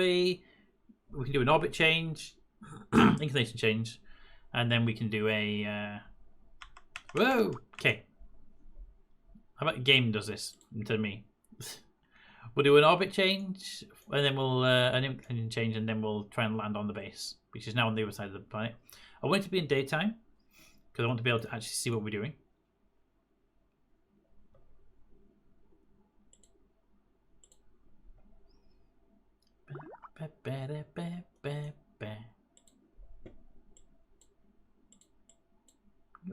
an orbit change, inclination change, and then we can do a whoa, okay. How about game does this instead of me? We'll do an orbit change, and then we'll an inclination change, and then we'll try and land on the base, which is now on the other side of the planet. I want it to be in daytime because I want to be able to actually see what we're doing.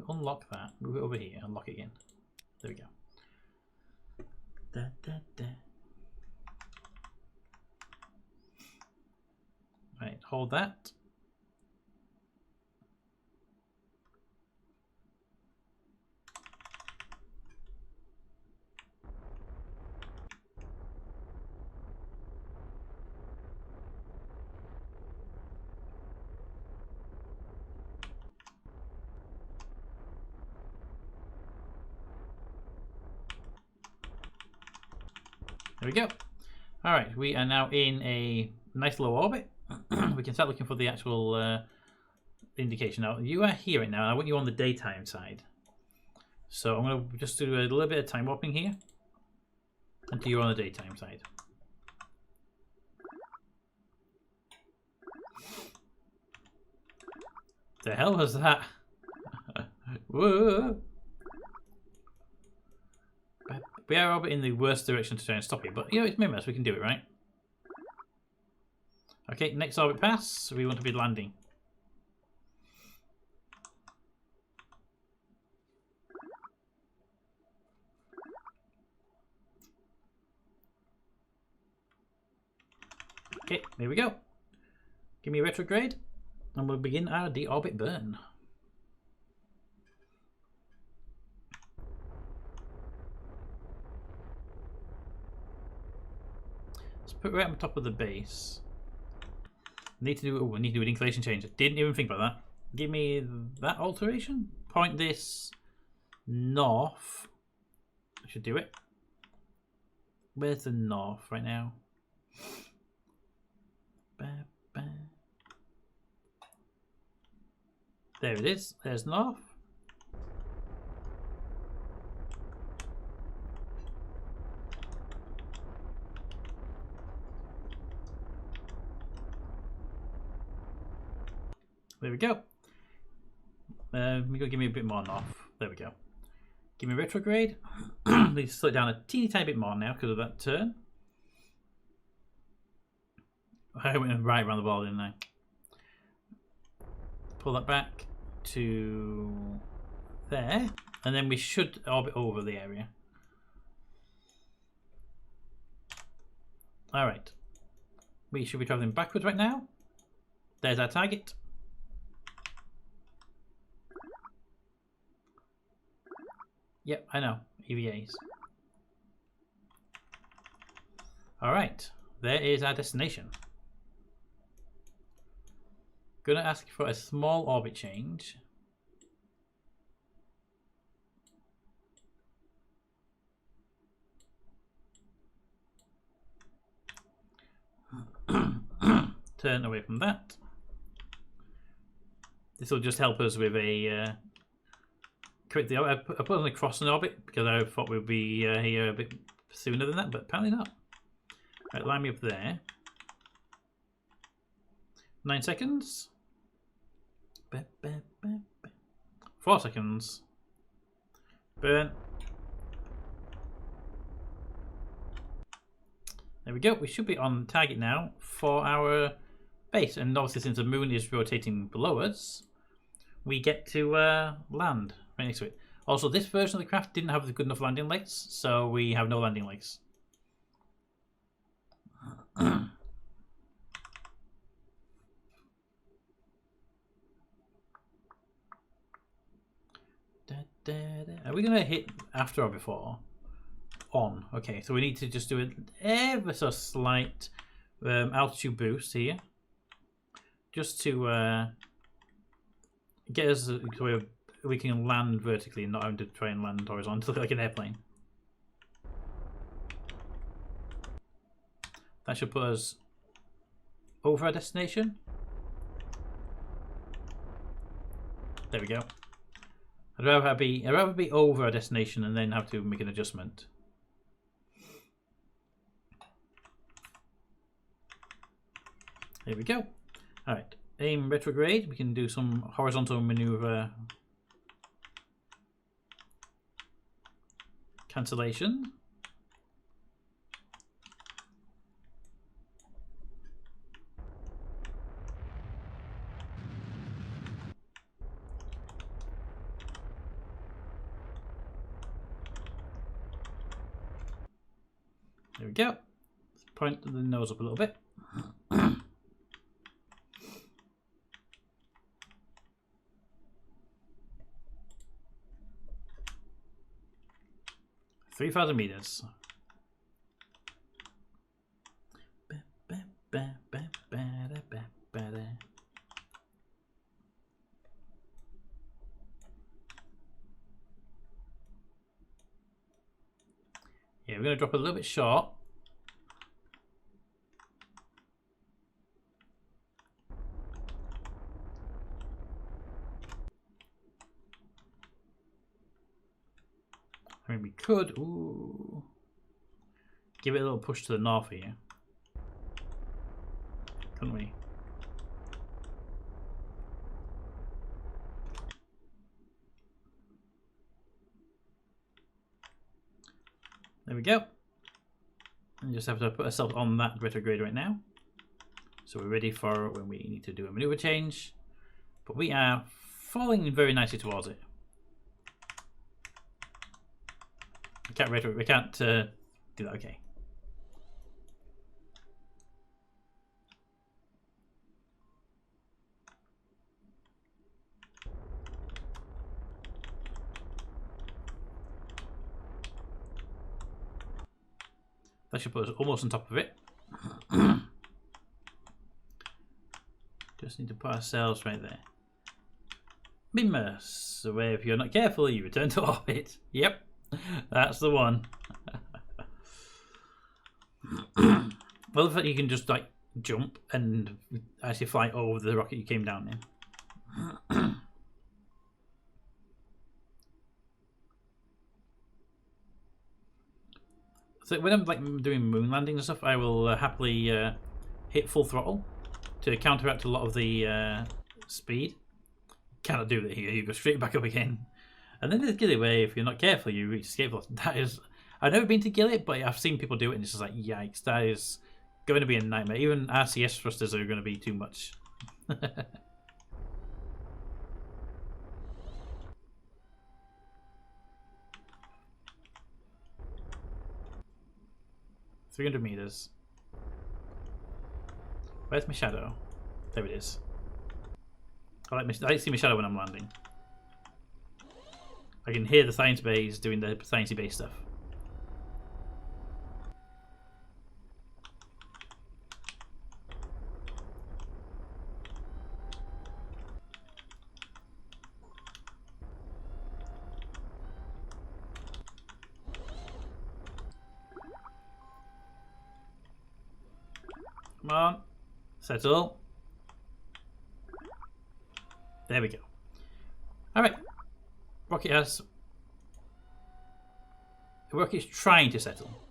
Unlock that. Move it over here. Unlock it again. There we go. Right, hold that. There we go. Alright, we are now in a nice low orbit. We can start looking for the actual indication. Now, you are here right now, and I want you on the daytime side. So I'm going to just do a little bit of time warping here until you're on the daytime side. The hell was that? Whoa! We are orbiting in the worst direction to try and stop it, but you know, it's Minimus, we can do it, right? Okay, next orbit pass, we want to be landing. Okay, there we go. Give me a retrograde, and we'll begin our deorbit burn. Let's put it right on top of the base. Need to do. Oh, we need to do an inclination change. I didn't even think about that. Give me that alteration. Point this north. I should do it. Where's the north right now? There it is. There's north. There we go. We go give me a bit more north. There we go. Give me retrograde. Need to slow it down a teeny tiny bit more now because of that turn. I went right around the ball, didn't I? Pull that back to there, and then we should orbit over the area. All right. We should be traveling backwards right now. There's our target. Yep, I know. EVAs. All right. There is our destination. Gonna ask for a small orbit change. Turn away from that. This will just help us with a correct the. I put on the crossing orbit because I thought we'd be here a bit sooner than that, but apparently not. Right, line me up there. 9 seconds. 4 seconds. Burn. There we go. We should be on target now for our base. And obviously since the moon is rotating below us, we get to land right next to it. Also, this version of the craft didn't have the good enough landing legs, so we have no landing legs. Are we going to hit after or before? On. Okay, so we need to just do an ever so slight altitude boost here. Just to get us so we can land vertically and not having to try and land horizontally like an airplane. That should put us over our destination. There we go. I'd rather be over our destination and then have to make an adjustment. There we go. Alright. Aim retrograde. We can do some horizontal maneuver cancellation. There we go. Let's point the nose up a little bit. 3,000 meters. Yeah, we're going to drop a little bit short. I mean, we could give it a little push to the north here, couldn't we? There we go. And just have to put ourselves on that retrograde right now. So we're ready for when we need to do a maneuver change. But we are falling very nicely towards it. We can't do that, okay. That should put us almost on top of it. Just need to put ourselves right there. Minimus, where if you're not careful, you return to orbit. Yep, that's the one. Well, the fact you can just like jump and actually fly over the rocket you came down in. So when I'm like doing moon landings and stuff, I will happily hit full throttle to counteract a lot of the speed. Cannot do that here. You go straight back up again. And then there's Gilly, where if you're not careful, you reach escape velocity. That is, I've never been to Gilly, but I've seen people do it, and it's just like, yikes, that is going to be a nightmare. Even RCS thrusters are going to be too much. 300 meters. Where's my shadow? There it is. I like to see my shadow when I'm landing. I can hear the science bays doing the sciencey base stuff. Come on, settle. There we go. Alright. Rocket's trying to settle.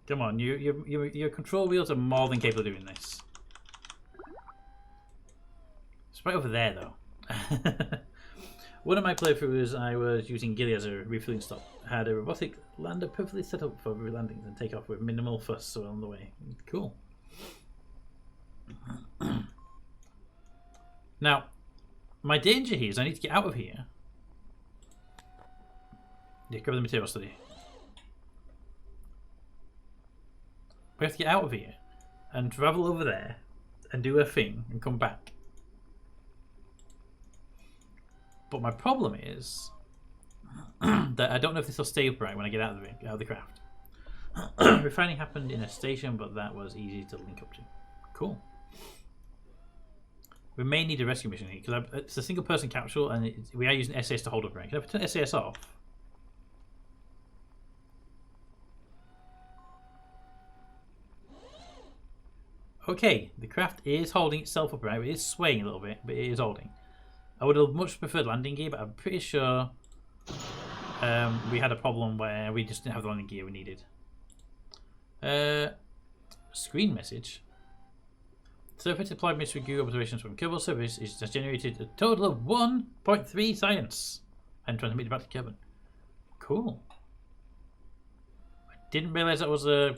Come on, your control wheels are more than capable of doing this. It's right over there though. One of my playthroughs, I was using Gilly as a refueling stop. I had a robotic lander perfectly set up for landings and take off with minimal fuss along the way. Cool. Now, my danger here is I need to get out of here. Yeah, cover the material study. We have to get out of here and travel over there and do a thing and come back. But my problem is that I don't know if this will stay upright when I get out of the craft. Refining happened in a station, but that was easy to link up to. Cool. We may need a rescue mission here because it's a single person capsule and we are using SAS to hold up rank. Can I turn SAS off? Okay, the craft is holding itself upright. It is swaying a little bit, but it is holding. I would have much preferred landing gear, but I'm pretty sure we had a problem where we just didn't have the landing gear we needed. Screen message. Surface deployed mystery goo observations from Kerbal service has generated a total of 1.3 science and transmitted back to Kerbal. Cool. I didn't realise that was a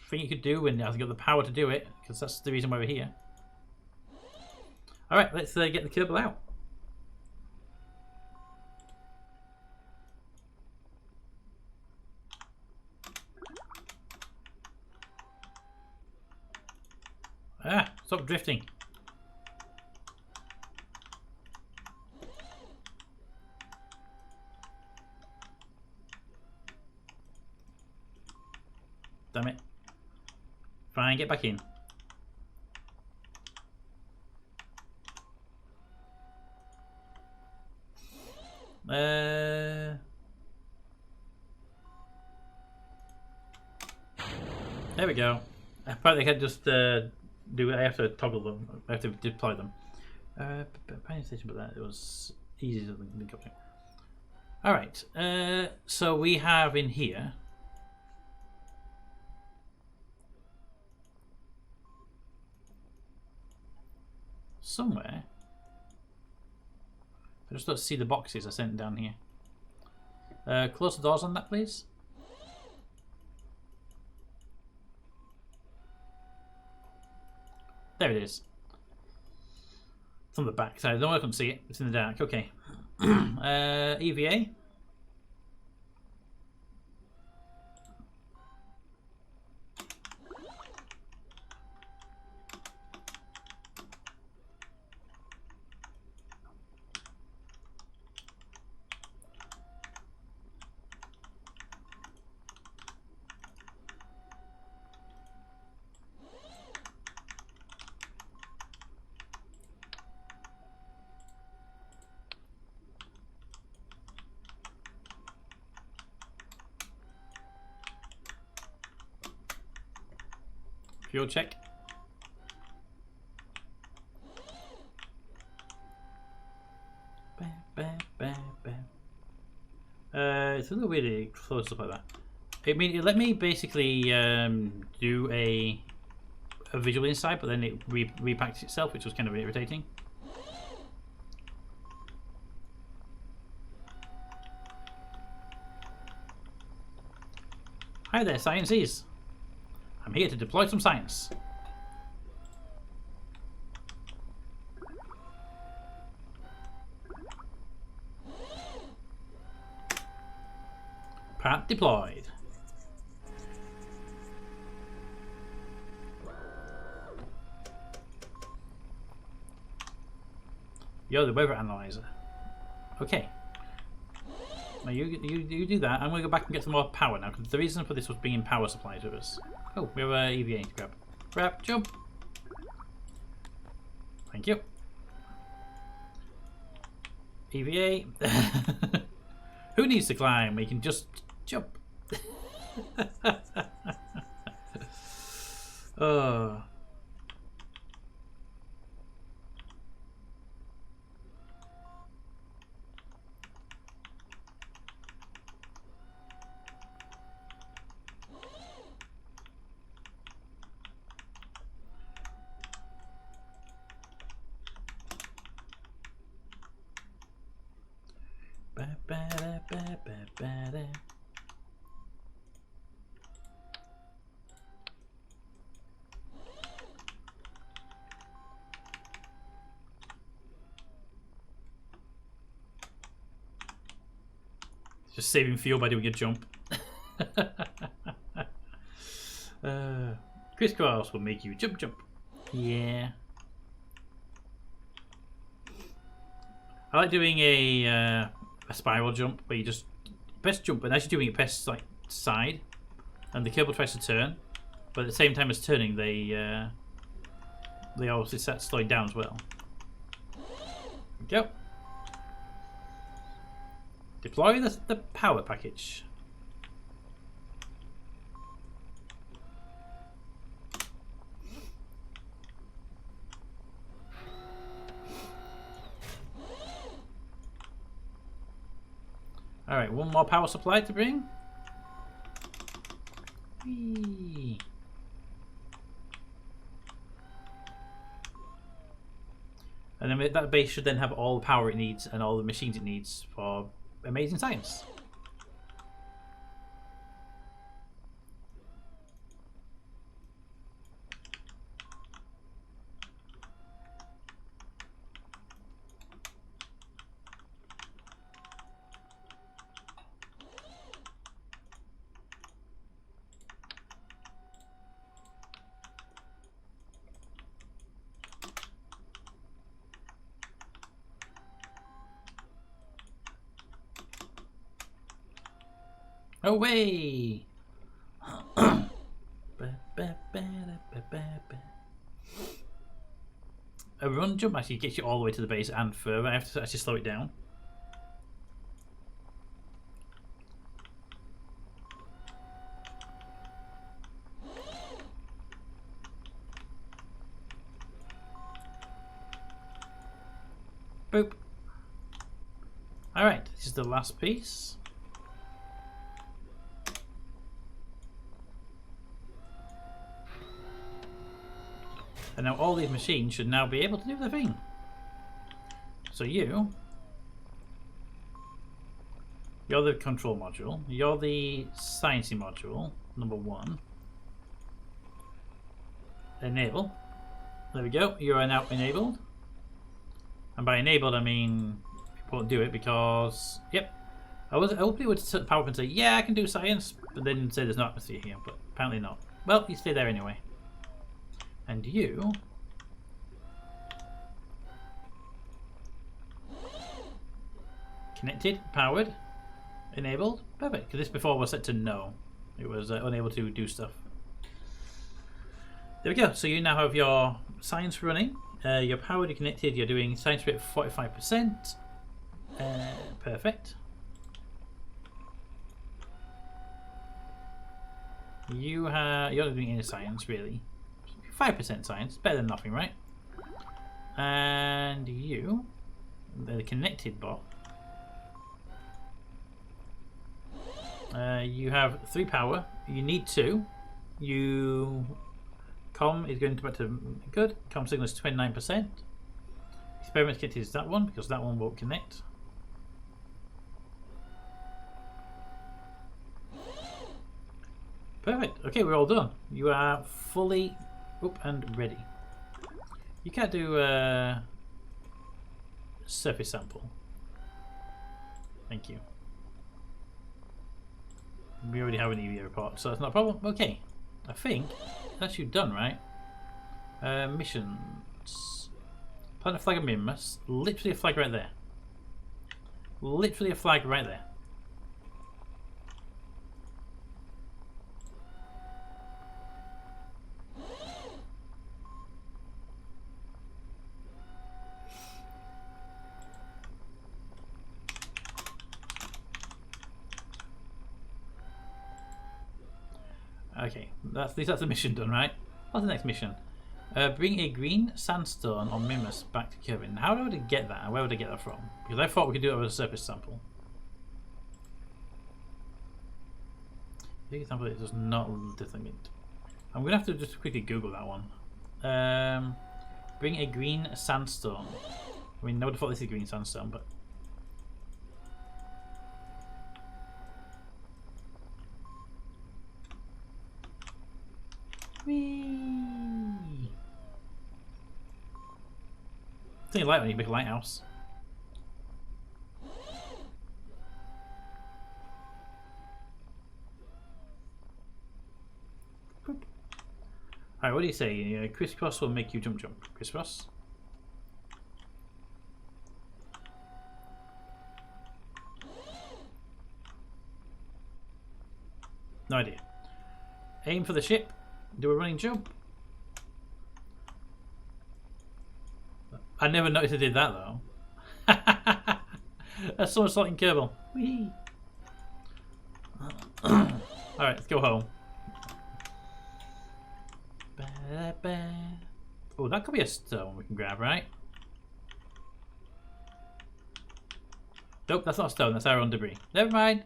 thing you could do, and I've got the power to do it because that's the reason why we're here. All right, let's get the Kerbal out. Ah, stop drifting. Damn it. Fine, get back in. There we go. Apparently I can't just do it. I have to toggle them. I have to deploy them. Pioneer station, but that it was easy to link up to. All right. So we have in here. Somewhere. I just don't see the boxes I sent down here. Close the doors on that, please. There it is. It's on the back side. No, I couldn't see it. It's in the dark. Okay. EVA. Fuel check. It's a little really close up like that. I mean, it let me basically do a visual inside, but then it repacked itself, which was kind of irritating. Hi there, sciences. I'm here to deploy some science. Part deployed. You're the weather analyzer. Okay. Now you do that. I'm going to go back and get some more power now, because the reason for this was bringing power supply to us. Oh, we have a EVA to grab. Grab, jump. Thank you. EVA. Who needs to climb? We can just jump. Oh. Just saving fuel by doing a jump. Crisscross will make you jump. Yeah. I like doing a spiral jump where you just press jump, and as you're doing it, press like side, and the Kerbal tries to turn, but at the same time as turning, they obviously start slowing down as well. Go. Deploy the power package. Alright, one more power supply to bring. Whee. And then that base should then have all the power it needs and all the machines it needs for amazing science. Away! A run jump actually gets you all the way to the base and further. I have to actually slow it down. Boop. Alright, this is the last piece. And now all these machines should now be able to do their thing. So you're the control module, you're the sciencey module, number 1. Enable. There we go, you are now enabled. And by enabled I mean you won't do it because, yep. I hopefully would set power up and say, yeah, I can do science, but then say there's no atmosphere here, but apparently not. Well, you stay there anyway. And you connected, powered, enabled, perfect. Because this before was set to no, it was unable to do stuff. There we go. So you now have your science running. You're powered, you're connected. You're doing science rate 45%. Perfect. You're not doing any science really. 5% science, better than nothing, right? And you, the connected bot, you have 3 power. You need 2. Com is going to back to good. Com signal is 29%. Experiment connected is that one because that one won't connect. Perfect. Okay, we're all done. You are fully up and ready. You can't do a surface sample. Thank you. We already have an EVA report, so that's not a problem. Okay, I think that's you done, right? Missions. Plant a flag of Minimus. Literally a flag right there. Literally a flag right there. Okay, that's the mission done, right? What's the next mission? Bring a green sandstone on Minimus back to Kerbal. How would I get that? And where would I get that from? Because I thought we could do it with a surface sample. The example it does not delimit. I'm gonna have to just quickly Google that one. Bring a green sandstone. I mean, nobody thought this is green sandstone, but. Whee! It's only light when you make a lighthouse. Alright, what do you say? Crisscross will make you jump. Crisscross? No idea. Aim for the ship. Do a running jump. I never noticed I did that though. That's so much like in Kerbal. Alright, let's go home. Oh, that could be a stone we can grab, right? Nope, that's not a stone, that's our own debris. Never mind.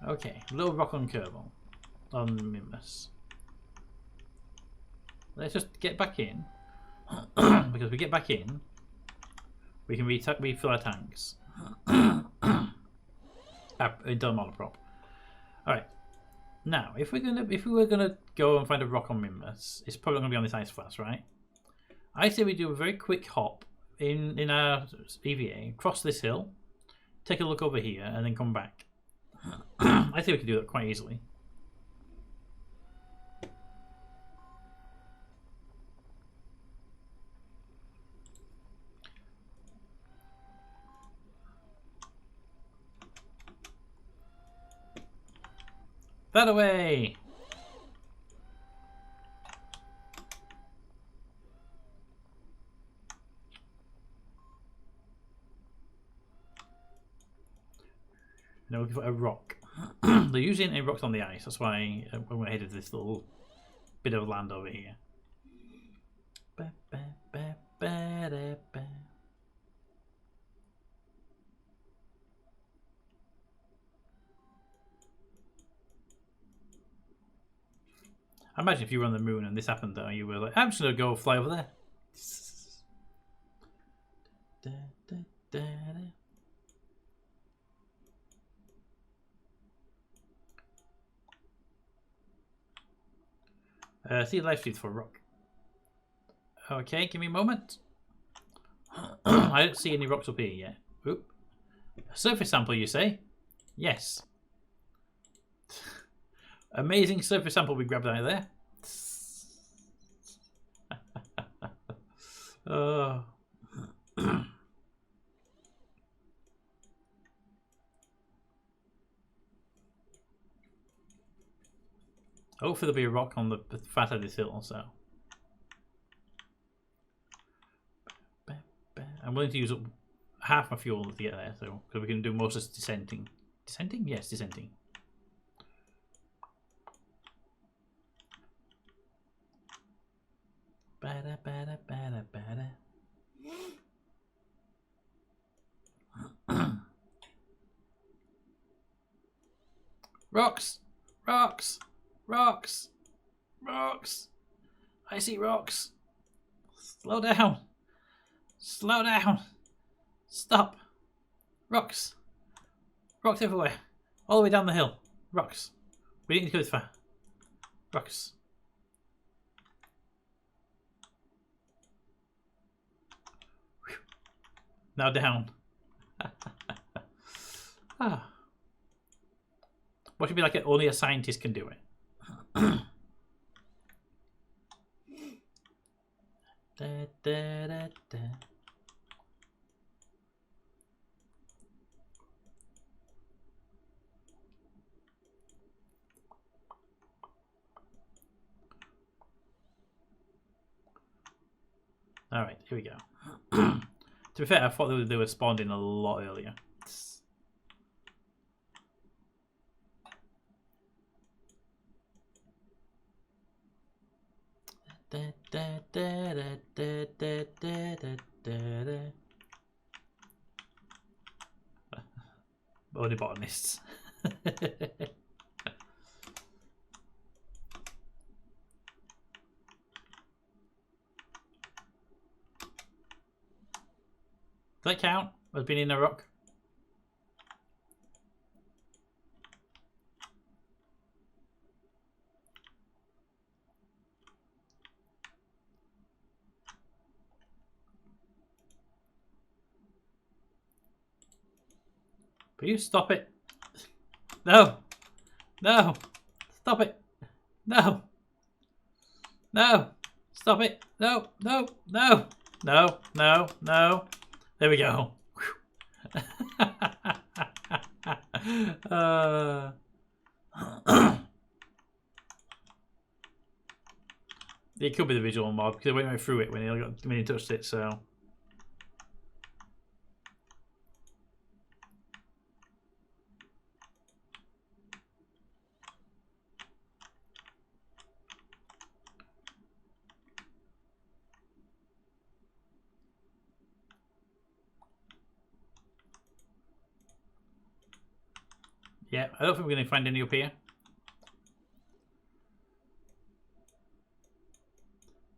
Okay, little rock on Kerbal. On Minimus. Let's just get back in. Because we get back in, we can refill our tanks. Internal monoprop. Alright. Now, if we were gonna go and find a rock on Minimus, it's probably gonna be on this ice class, right? I say we do a very quick hop in our EVA, cross this hill, take a look over here, and then come back. I think we can do that quite easily. That away! Now we've got a rock. There usually ain't any rocks on the ice, that's why when we're headed to this little bit of land over here. Ba, ba, ba, ba, da, ba. I imagine if you were on the moon and this happened though, you were like, I'm just gonna go fly over there. Da, da, da, da. See live streams for rock. Okay, give me a moment. I don't see any rocks up here yet. Oop. A surface sample, you say? Yes. Amazing surface sample we grabbed out of there. Oh. Hopefully there'll be a rock on the fat of this hill, so. I'm willing to use up half my fuel to get there, so because we can do most of this descending. Descending? Yes, descending. Bada, bada, bada, bada. Rocks! Rocks! Rocks! Rocks! I see rocks! Slow down! Slow down! Stop! Rocks! Rocks everywhere! All the way down the hill. Rocks. We didn't go this far. Rocks. Whew. Now down. Ah. What should be like only a scientist can do it. Da, da, da, da. All right, here we go. To be fair, I thought they were spawned in a lot earlier. Da, da, da, da, da, da, da, da, da. Only botanists. Does that count as being in a rock? Will you stop it? No! No! Stop it! No! No! Stop it! No! No! No! No! No! No! There we go. It could be the visual mod because I went right through it when he touched it, so. Yeah, I don't think we're going to find any up here.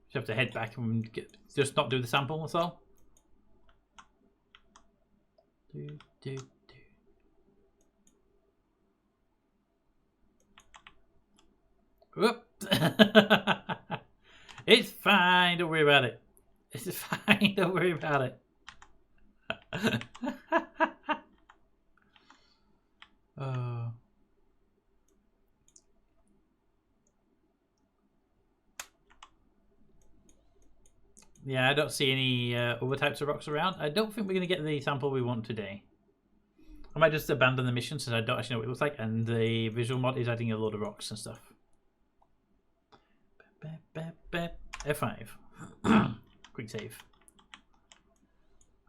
Just have to head back and just not do the sample, that's all. Whoop! It's fine, don't worry about it. It's fine, don't worry about it. Oh. Yeah, I don't see any other types of rocks around. I don't think we're going to get the sample we want today. I might just abandon the mission since I don't actually know what it looks like, and the visual mod is adding a load of rocks and stuff. F5. Quick save.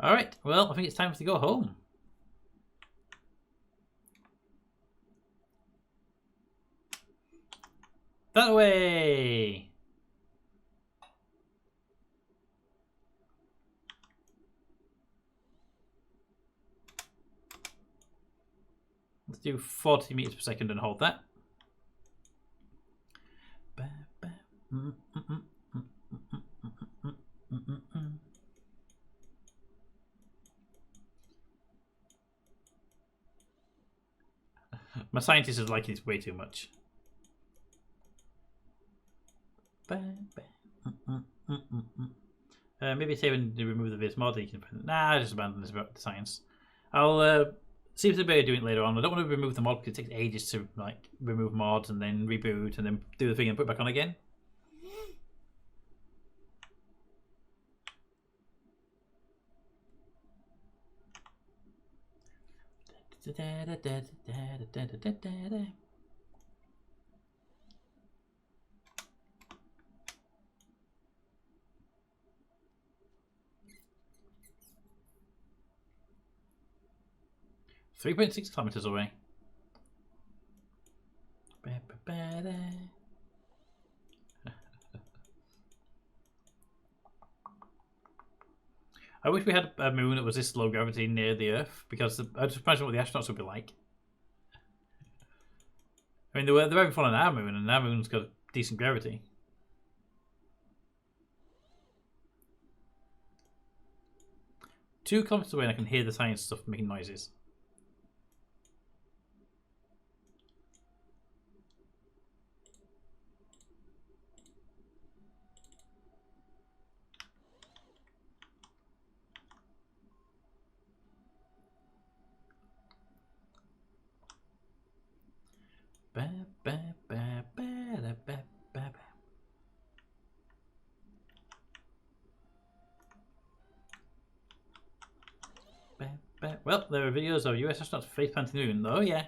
Alright, well, I think it's time to go home. That way! Let's do 40 meters per second and hold that. My scientist is liking this way too much. Maybe save and remove the base mod. You can. Nah, I just abandon this about the science. I'll see if there's a way of doing it later on. I don't want to remove the mod because it takes ages to like remove mods and then reboot and then do the thing and put it back on again. Da-da-da-da-da-da-da-da-da. 3.6 kilometers away. I wish we had a moon that was this low gravity near the Earth, because I just imagine what the astronauts would be like. I mean, they're having fun on our moon, and our moon's got decent gravity. Two kilometers away, and I can hear the science stuff making noises. Well, there are videos of US astronauts face planting the moon, though, yeah.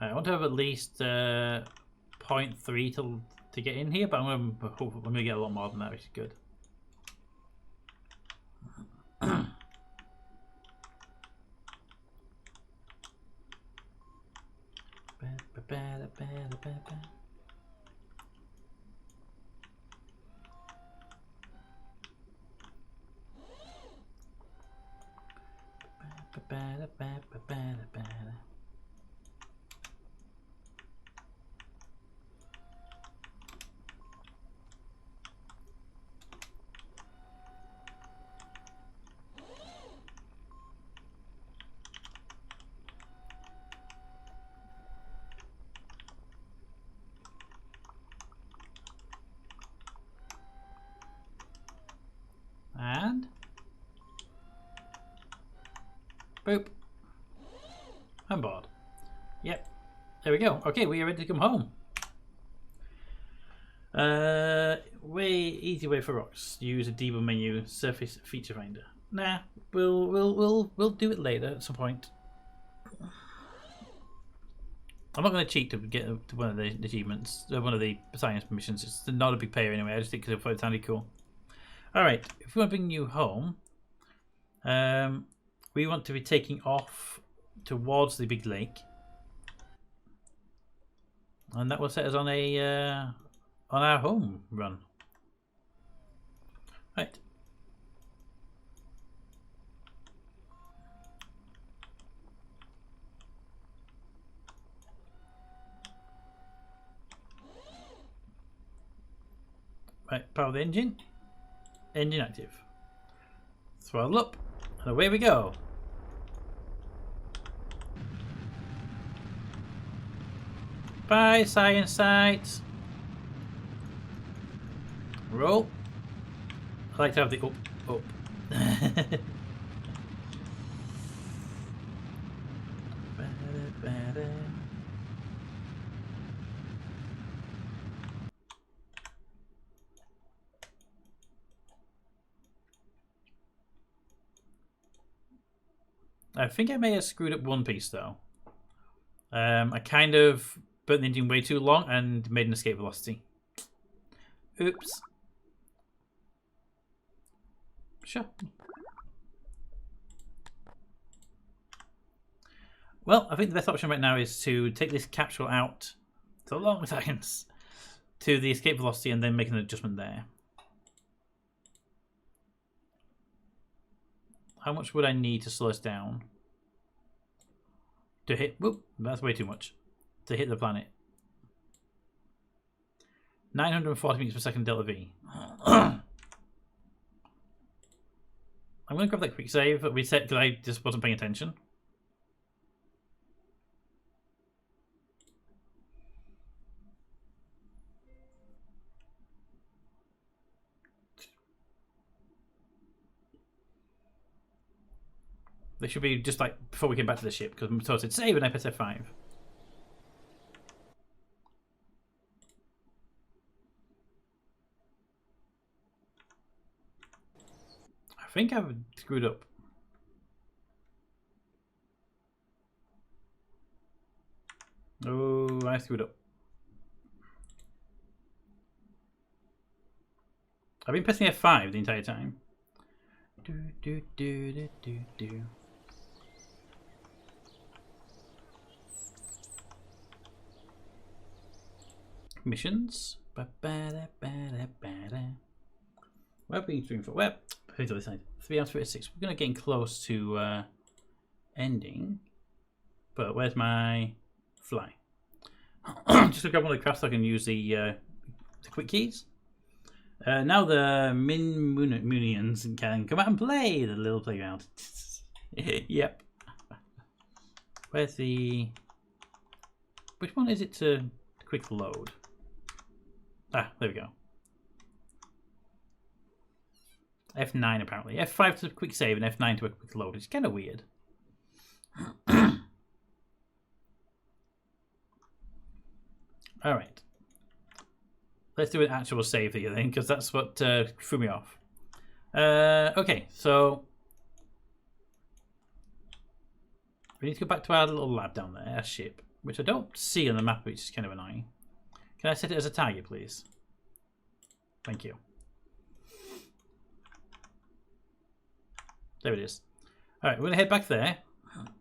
I want to have at least 0.3 to get in here, but I'm gonna get a lot more than that, which is good. And boop. I'm bored. Yep. There we go. Okay, we are ready to come home. Easy way for rocks. Use a debug menu, surface feature finder. Nah, we'll do it later at some point. I'm not going to cheat to get to one of the achievements, one of the science missions. It's not a big payer anyway. I just think because it sounded cool. All right, if we want to bring you home, we want to be taking off towards the big lake, and that will set us on a on our home run. Right. Right, power the engine. Engine active. Throttle up, and away we go. Bye, science sites. Roll. I like to have the up. I think I may have screwed up one piece though. I kind of burnt the engine way too long and made an escape velocity. Oops. Sure. Well, I think the best option right now is to take this capsule out to a long distance to the escape velocity and then make an adjustment there. how much would I need to slow us down? To hit... Whoop, that's way too much. To hit the planet. 940 meters per second delta V. I'm going to grab that quick save that we set because I just wasn't paying attention. They should be just like before we get back to the ship because I'm told to save and I press F5. I think I've screwed up. Oh, I screwed up. I've been pressing F5 the entire time. Do. Missions. What are we doing for? Well, here's the other side. 3 hours 36. We're going to get close to ending. But where's my fly? Just to grab one of the crafts so I can use the quick keys. Now the Munians can come out and play the little playground. Yep. Where's the... Which one is it to quick load? Ah, there we go. F9 apparently. F5 to quick save and F9 to a quick load. It's kind of weird. Alright. Let's do an actual save here then, because that's what threw me off. Okay, so... We need to go back to our little lab down there, our ship, which I don't see on the map, which is kind of annoying. Can I set it as a target, please? Thank you. There it is. Alright, we're going to head back there.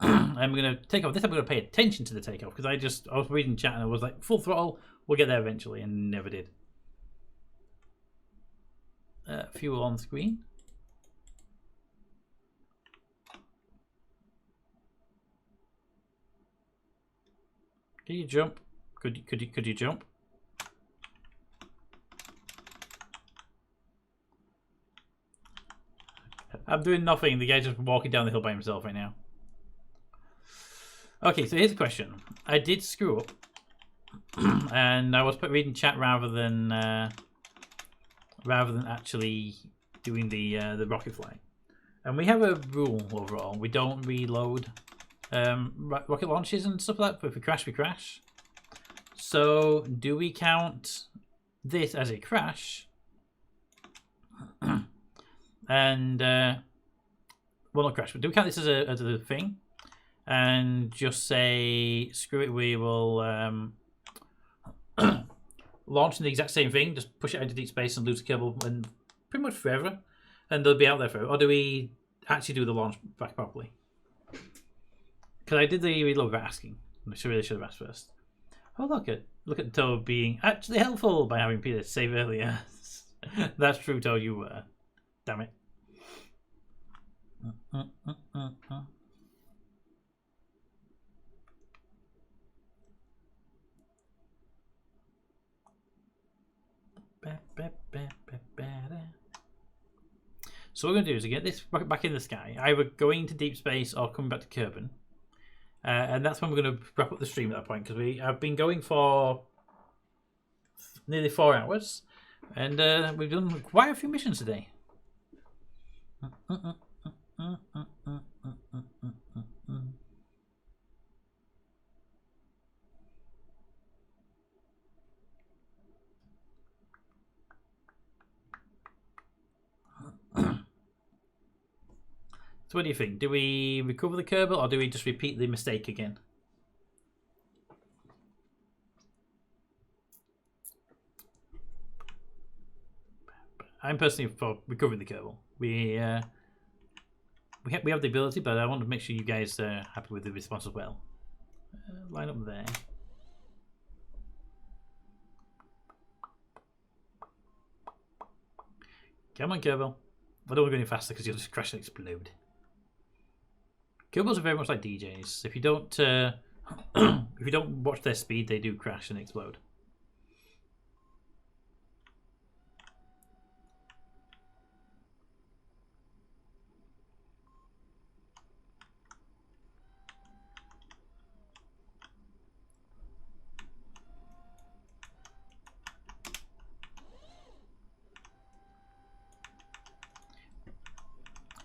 And we're going to take off. This time we're going to pay attention to the takeoff, because I was reading chat and I was like, full throttle, we'll get there eventually, and never did. Fuel on screen. Can you jump? Could you jump? I'm doing nothing. The guy's just walking down the hill by himself right now. Okay, so here's the question. I did screw up, and I was reading chat rather than actually doing the rocket flight. And we have a rule overall: we don't reload rocket launches and stuff like that. But if we crash, we crash. So, do we count this as a crash? And well, not crash, but do we count this as a thing? And just say, screw it, we will launch the exact same thing, just push it into deep space and lose the Kerbal and pretty much forever, and they'll be out there forever. Or do we actually do the launch back properly? Because I did the reload without asking. I really should have asked first. Oh, look at Toad being actually helpful by having Peter save earlier. That's true, Toad, you were. Damn it. So what we're going to do is get this rocket back in the sky, either going to deep space or coming back to Kerbin. And that's when we're going to wrap up the stream at that point, because we have been going for nearly 4 hours, and we've done quite a few missions today. So what do you think? Do we recover the Kerbal, or do we just repeat the mistake again? I'm personally for recovering the Kerbal. We have the ability, but I want to make sure you guys are happy with the response as well. Line up there. Come on, Kerbal. I don't want to go any faster because you'll just crash and explode. Kerbals are very much like DJs. If you don't if you don't watch their speed, they do crash and explode.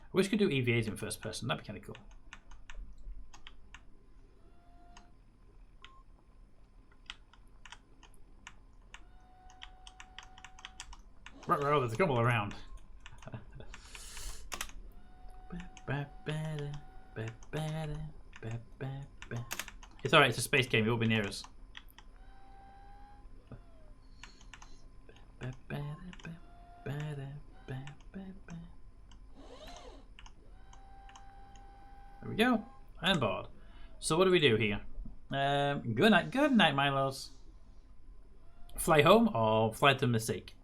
I wish we could do EVAs in first person. That'd be kind of cool. Right, there's a couple around. It's alright, it's a space game, it won't be near us. There we go. I'm bored. So what do we do here? Good night, Milos. Fly home or fly to mistake?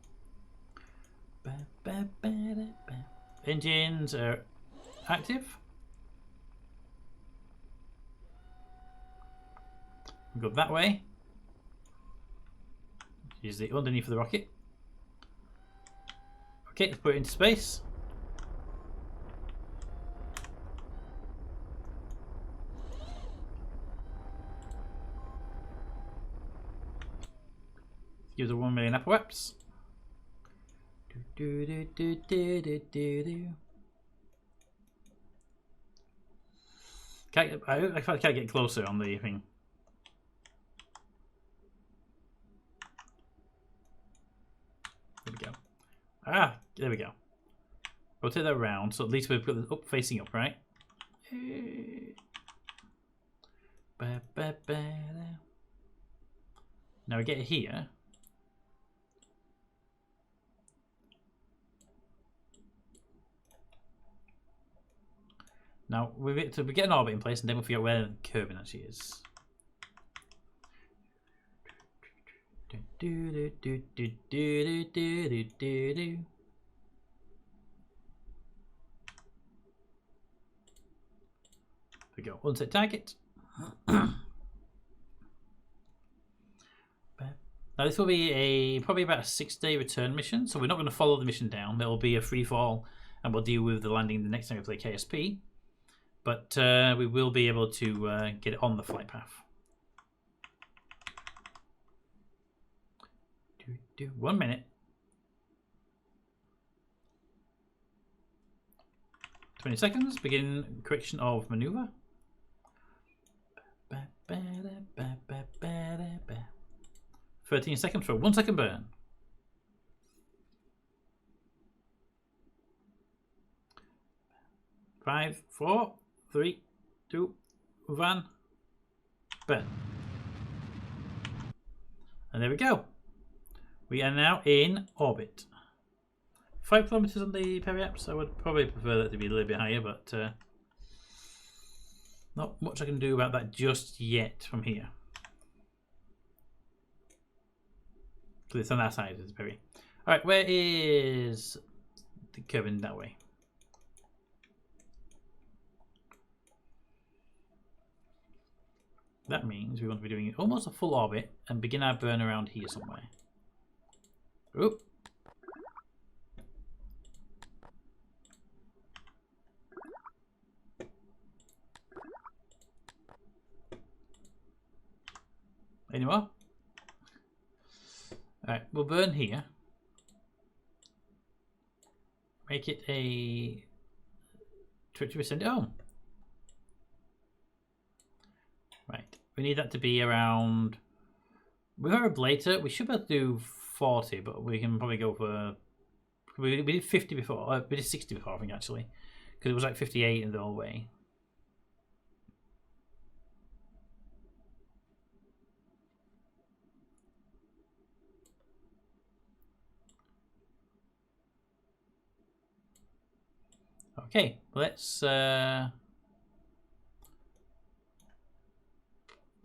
Engines are active. Go that way. Use the underneath of the rocket. Okay, let's put it into space. Give the 1 million apoaps. I can't get closer on the thing. There we go. Ah, there we go. Rotate that around, so at least we've got the up facing up, right? Now we get here. Now we get an orbit in place, and then we'll figure out where the Kerbin actually is. There we go. Unset target. Now this will be probably about a 6-day return mission, so we're not going to follow the mission down. There will be a free fall, and we'll deal with the landing the next time we play KSP. But we will be able to get it on the flight path. 1 minute. 20 seconds. Begin correction of maneuver. 13 seconds for a 1 second burn. 5, 4, 3, 2, 1, burn. And there we go. We are now in orbit. 5 kilometers on the periaps. I would probably prefer that to be a little bit higher, but not much I can do about that just yet from here. So it's on that side of the peri. Alright, where is the Kerbin that way? That means we want to be doing almost a full orbit and begin our burn around here somewhere. Oop. Any more? Alright, we'll burn here. Make it a 20% home. Right, we need that to be around. With our ablator, we should be able to do 40, but we can probably go for. We did 50 before. We did 60 before, I think, actually, because it was like 58 in the whole way. Okay, let's burn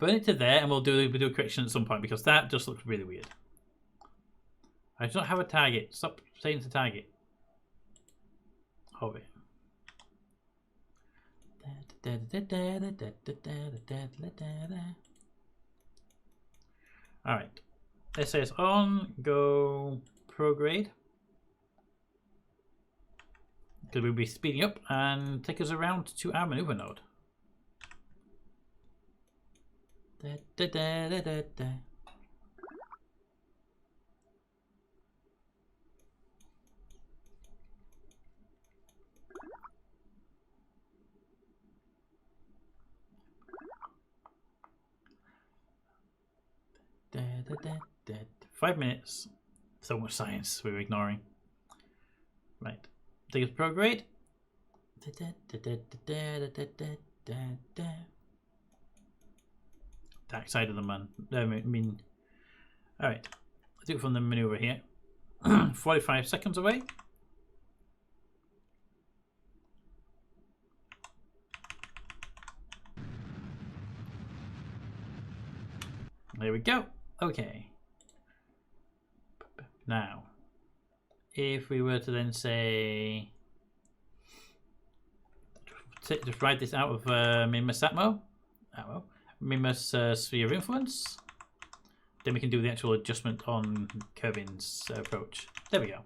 it to there, and we'll do a correction at some point because that just looks really weird. I do not have a target. Stop saying it's a target. Of it. Alright. SAS on, go prograde. Because we'll be speeding up and take us around to our maneuver node. Da, da, da, da. 5 minutes. So much science we were ignoring. Right. Take us prograde. Dark side of the man. I mean. Alright. Let's do it from the maneuver here. 45 seconds away. There we go. Okay. Now, if we were to then say, just write this out of Minimus Minimus sphere of influence, then we can do the actual adjustment on Kerbin's approach. There we go.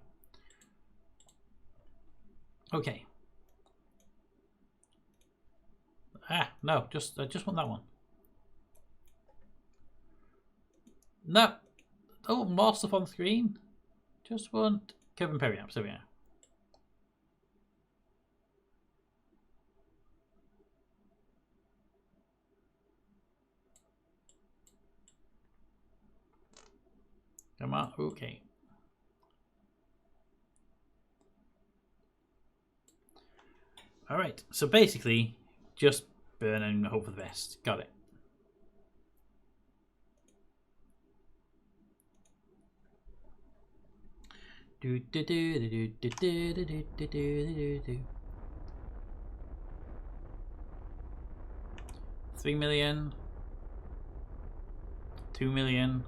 Okay. No, I just want that one. No. Oh, more stuff on the screen. Just want Kerbal periapse. There we are. Come on. Okay. All right. So basically, just burn and hope for the best. Got it. Do do do do do do do do do do do. 3 million. 2 million.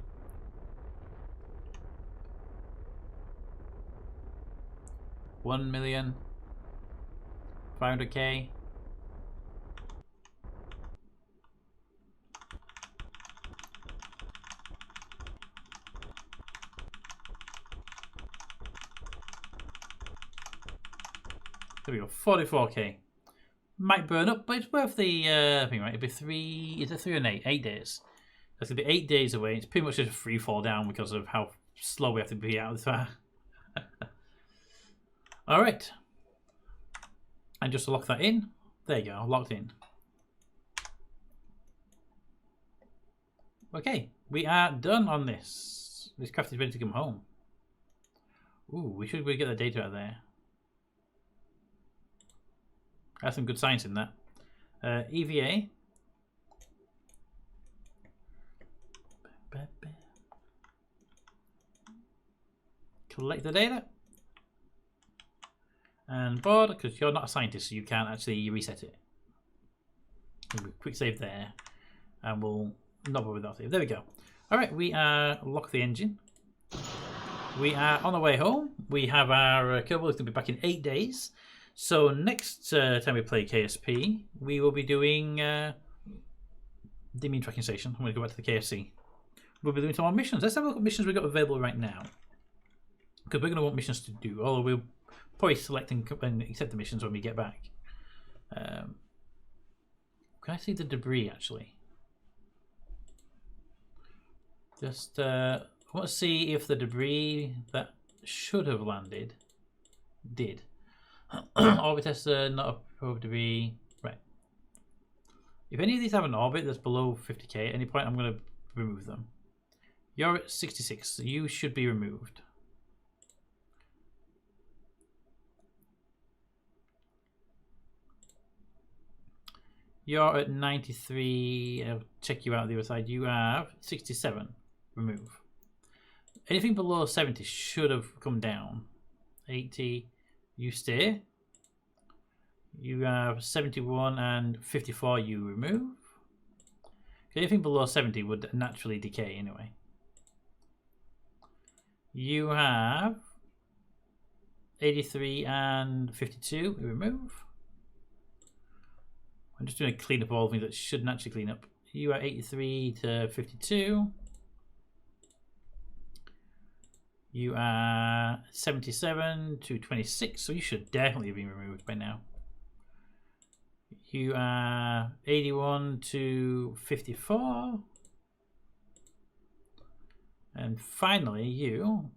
1 million. 500k. There we go, 44k. Might burn up, but it's worth the thing, right? It'll be 3. Is it 3 and 8? 8 days. That's gonna be 8 days away. It's pretty much just a free fall down because of how slow we have to be out of the fire. Alright. And just to lock that in. There you go, locked in. Okay, we are done on this. This craft is ready to come home. Ooh, we should get the data out of there. That's some good science in that. EVA. Collect the data. And board, because you're not a scientist, so you can't actually reset it. Quick save there. And we'll not bother with that save. There we go. Alright, we are lock the engine. We are on the way home. We have our Kerbal is going to be back in 8 days. So next time we play KSP, we will be doing Dimming Tracking Station. I'm going to go back to the KFC. We'll be doing some more missions. Let's have a look at missions we've got available right now. Because we're going to want missions to do. Although we'll probably select and accept the missions when we get back. Can I see the debris actually? Just I want to see if the debris that should have landed did. Orbit tester, not a probe debris. Right. If any of these have an orbit that's below 50k at any point, I'm going to remove them. You're at 66, so you should be removed. You're at 93. I'll check you out the other side. You have 67. Remove. Anything below 70 should have come down. 80. You stay. You have 71 and 54. You remove. Anything below 70 would naturally decay anyway. You have 83 and 52. Remove. I'm just doing a clean up of all things that shouldn't actually clean up. You are 83 to 52. You are 77 to 26, so you should definitely have been removed by now. You are 81 to 54. And finally, you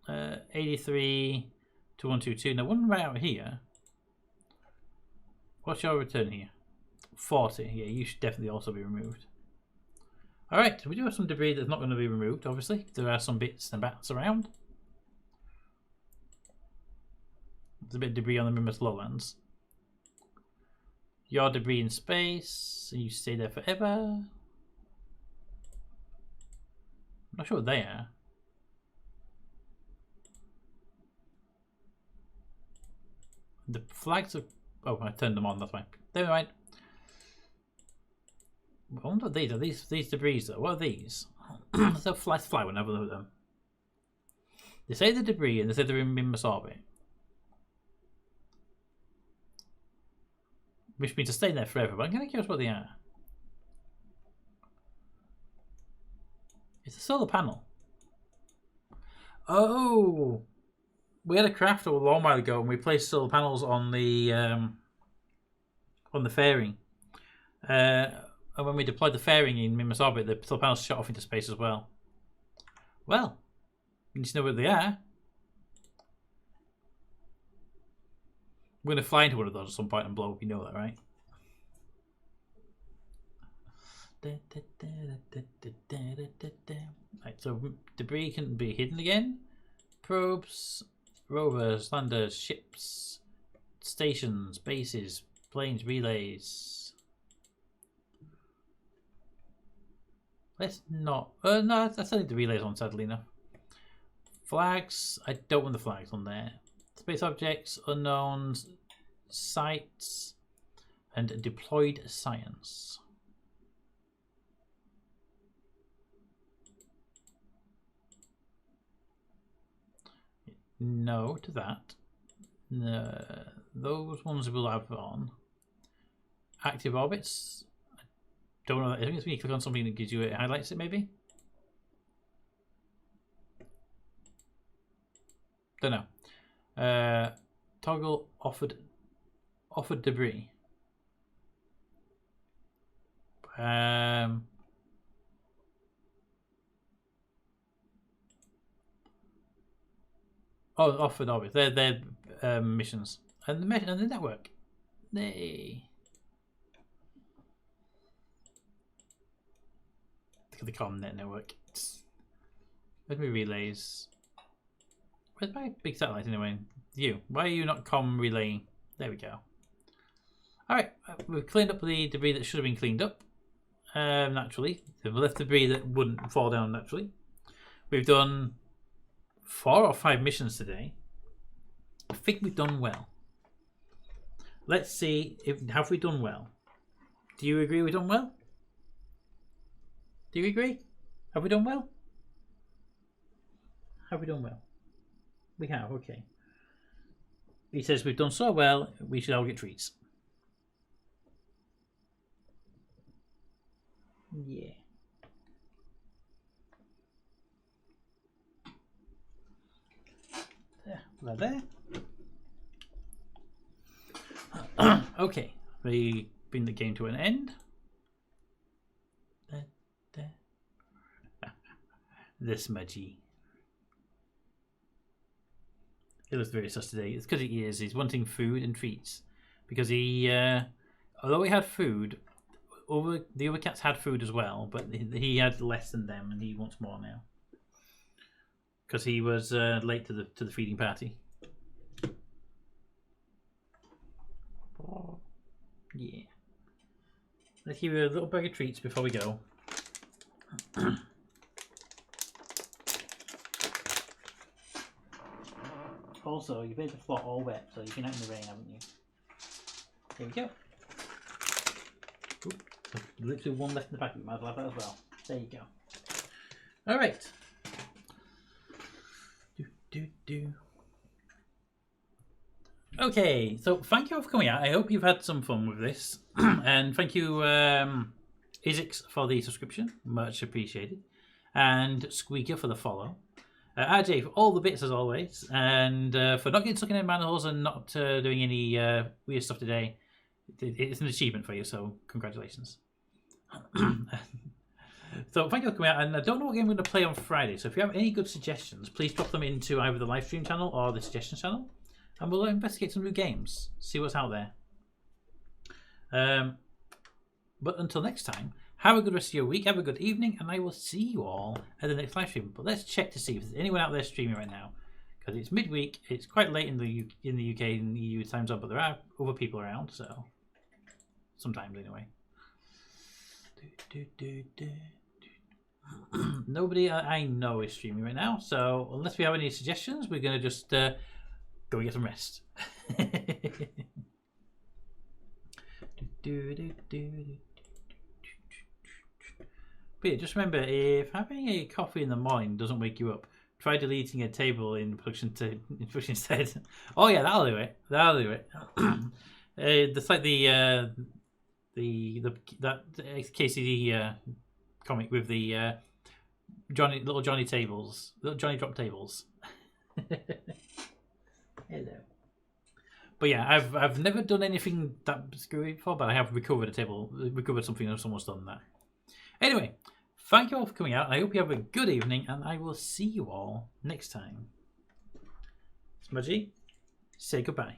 83 to 122. Now, one right out here. What's your return here? 40. Yeah, you should definitely also be removed. Alright, we do have some debris that's not going to be removed, obviously. There are some bits and bats around. There's a bit of debris on the Minimus Lowlands. Your debris in space, and you stay there forever. I'm not sure what they are. The flags are... Oh, I turned them on, that's fine. Never mind. I wonder what these are. These debris though. What are these? Let's fly one, have a look at them. They say they're debris and they say they're in Minimus orbit. Which means to stay there forever, but I'm kind of curious what they are. It's a solar panel. Oh! We had a craft a long while ago and we placed solar panels on the fairing. And when we deployed the fairing in Minimus orbit, the solar panels shot off into space as well. Well, you need to know what they are. We're going to fly into one of those at some point and blow up, you know that, right? Right, so debris can be hidden again. Probes, rovers, landers, ships, stations, bases, planes, relays. Let's not... no, I think the relays on, sadly enough. Flags. I don't want the flags on there. Space objects, unknowns, sites, and deployed science. No to that. No, those ones we'll have on. Active orbits. Don't know. I think it's when you click on something that gives you it highlights it, maybe. Don't know. Toggle offered debris. Oh, offered orbit. They're missions and the network. They. The ComNet network. Let me relays. Where's my big satellite anyway? You. Why are you not com relaying? There we go. Alright, we've cleaned up the debris that should have been cleaned up. Naturally. We've left debris that wouldn't fall down naturally. We've done 4 or 5 missions today. I think we've done well. Let's see have we done well. Do you agree we've done well? Do you agree? Have we done well? Have we done well? We have, okay. He says we've done so well, we should all get treats. Yeah. There. Okay, we bring the game to an end. The smudgy. He looks very sus today. It's because he is. He's wanting food and treats. Because he, although he had food, the other cats had food as well, but he had less than them, and he wants more now. Because he was late to the feeding party. Oh, yeah. Let's give you a little bag of treats before we go. Also, you've made the floor all wet, so you've been out in the rain, haven't you? There we go. Oop, literally one left in the packet, you might as well have that as well. There you go. Alright. Okay, so thank you all for coming out. I hope you've had some fun with this. And thank you, Izix, for the subscription. Much appreciated. And Squeaker for the follow. RJ for all the bits as always. And for not getting stuck in any manholes and not doing any weird stuff today. It's an achievement for you, so congratulations. So thank you for coming out. And I don't know what game I'm going to play on Friday. So if you have any good suggestions, please drop them into either the Livestream channel or the suggestions channel. And we'll investigate some new games, see what's out there. But until next time, have a good rest of your week, have a good evening, and I will see you all at the next live stream. But let's check to see if there's anyone out there streaming right now, because it's midweek. It's quite late in the UK and the EU time zone, but there are other people around, so sometimes anyway. Nobody I know is streaming right now, so unless we have any suggestions, we're gonna just. Go and get some rest. But yeah, just remember, if having a coffee in the morning doesn't wake you up, try deleting a table in production instead. Oh yeah, that'll do it. That'll do it. That's like that KCD comic with the little Johnny drop tables. Hello. But yeah, I've never done anything that screwy before, but I have recovered something and someone's done that. Anyway, thank you all for coming out. I hope you have a good evening, and I will see you all next time. Smudgy, say goodbye.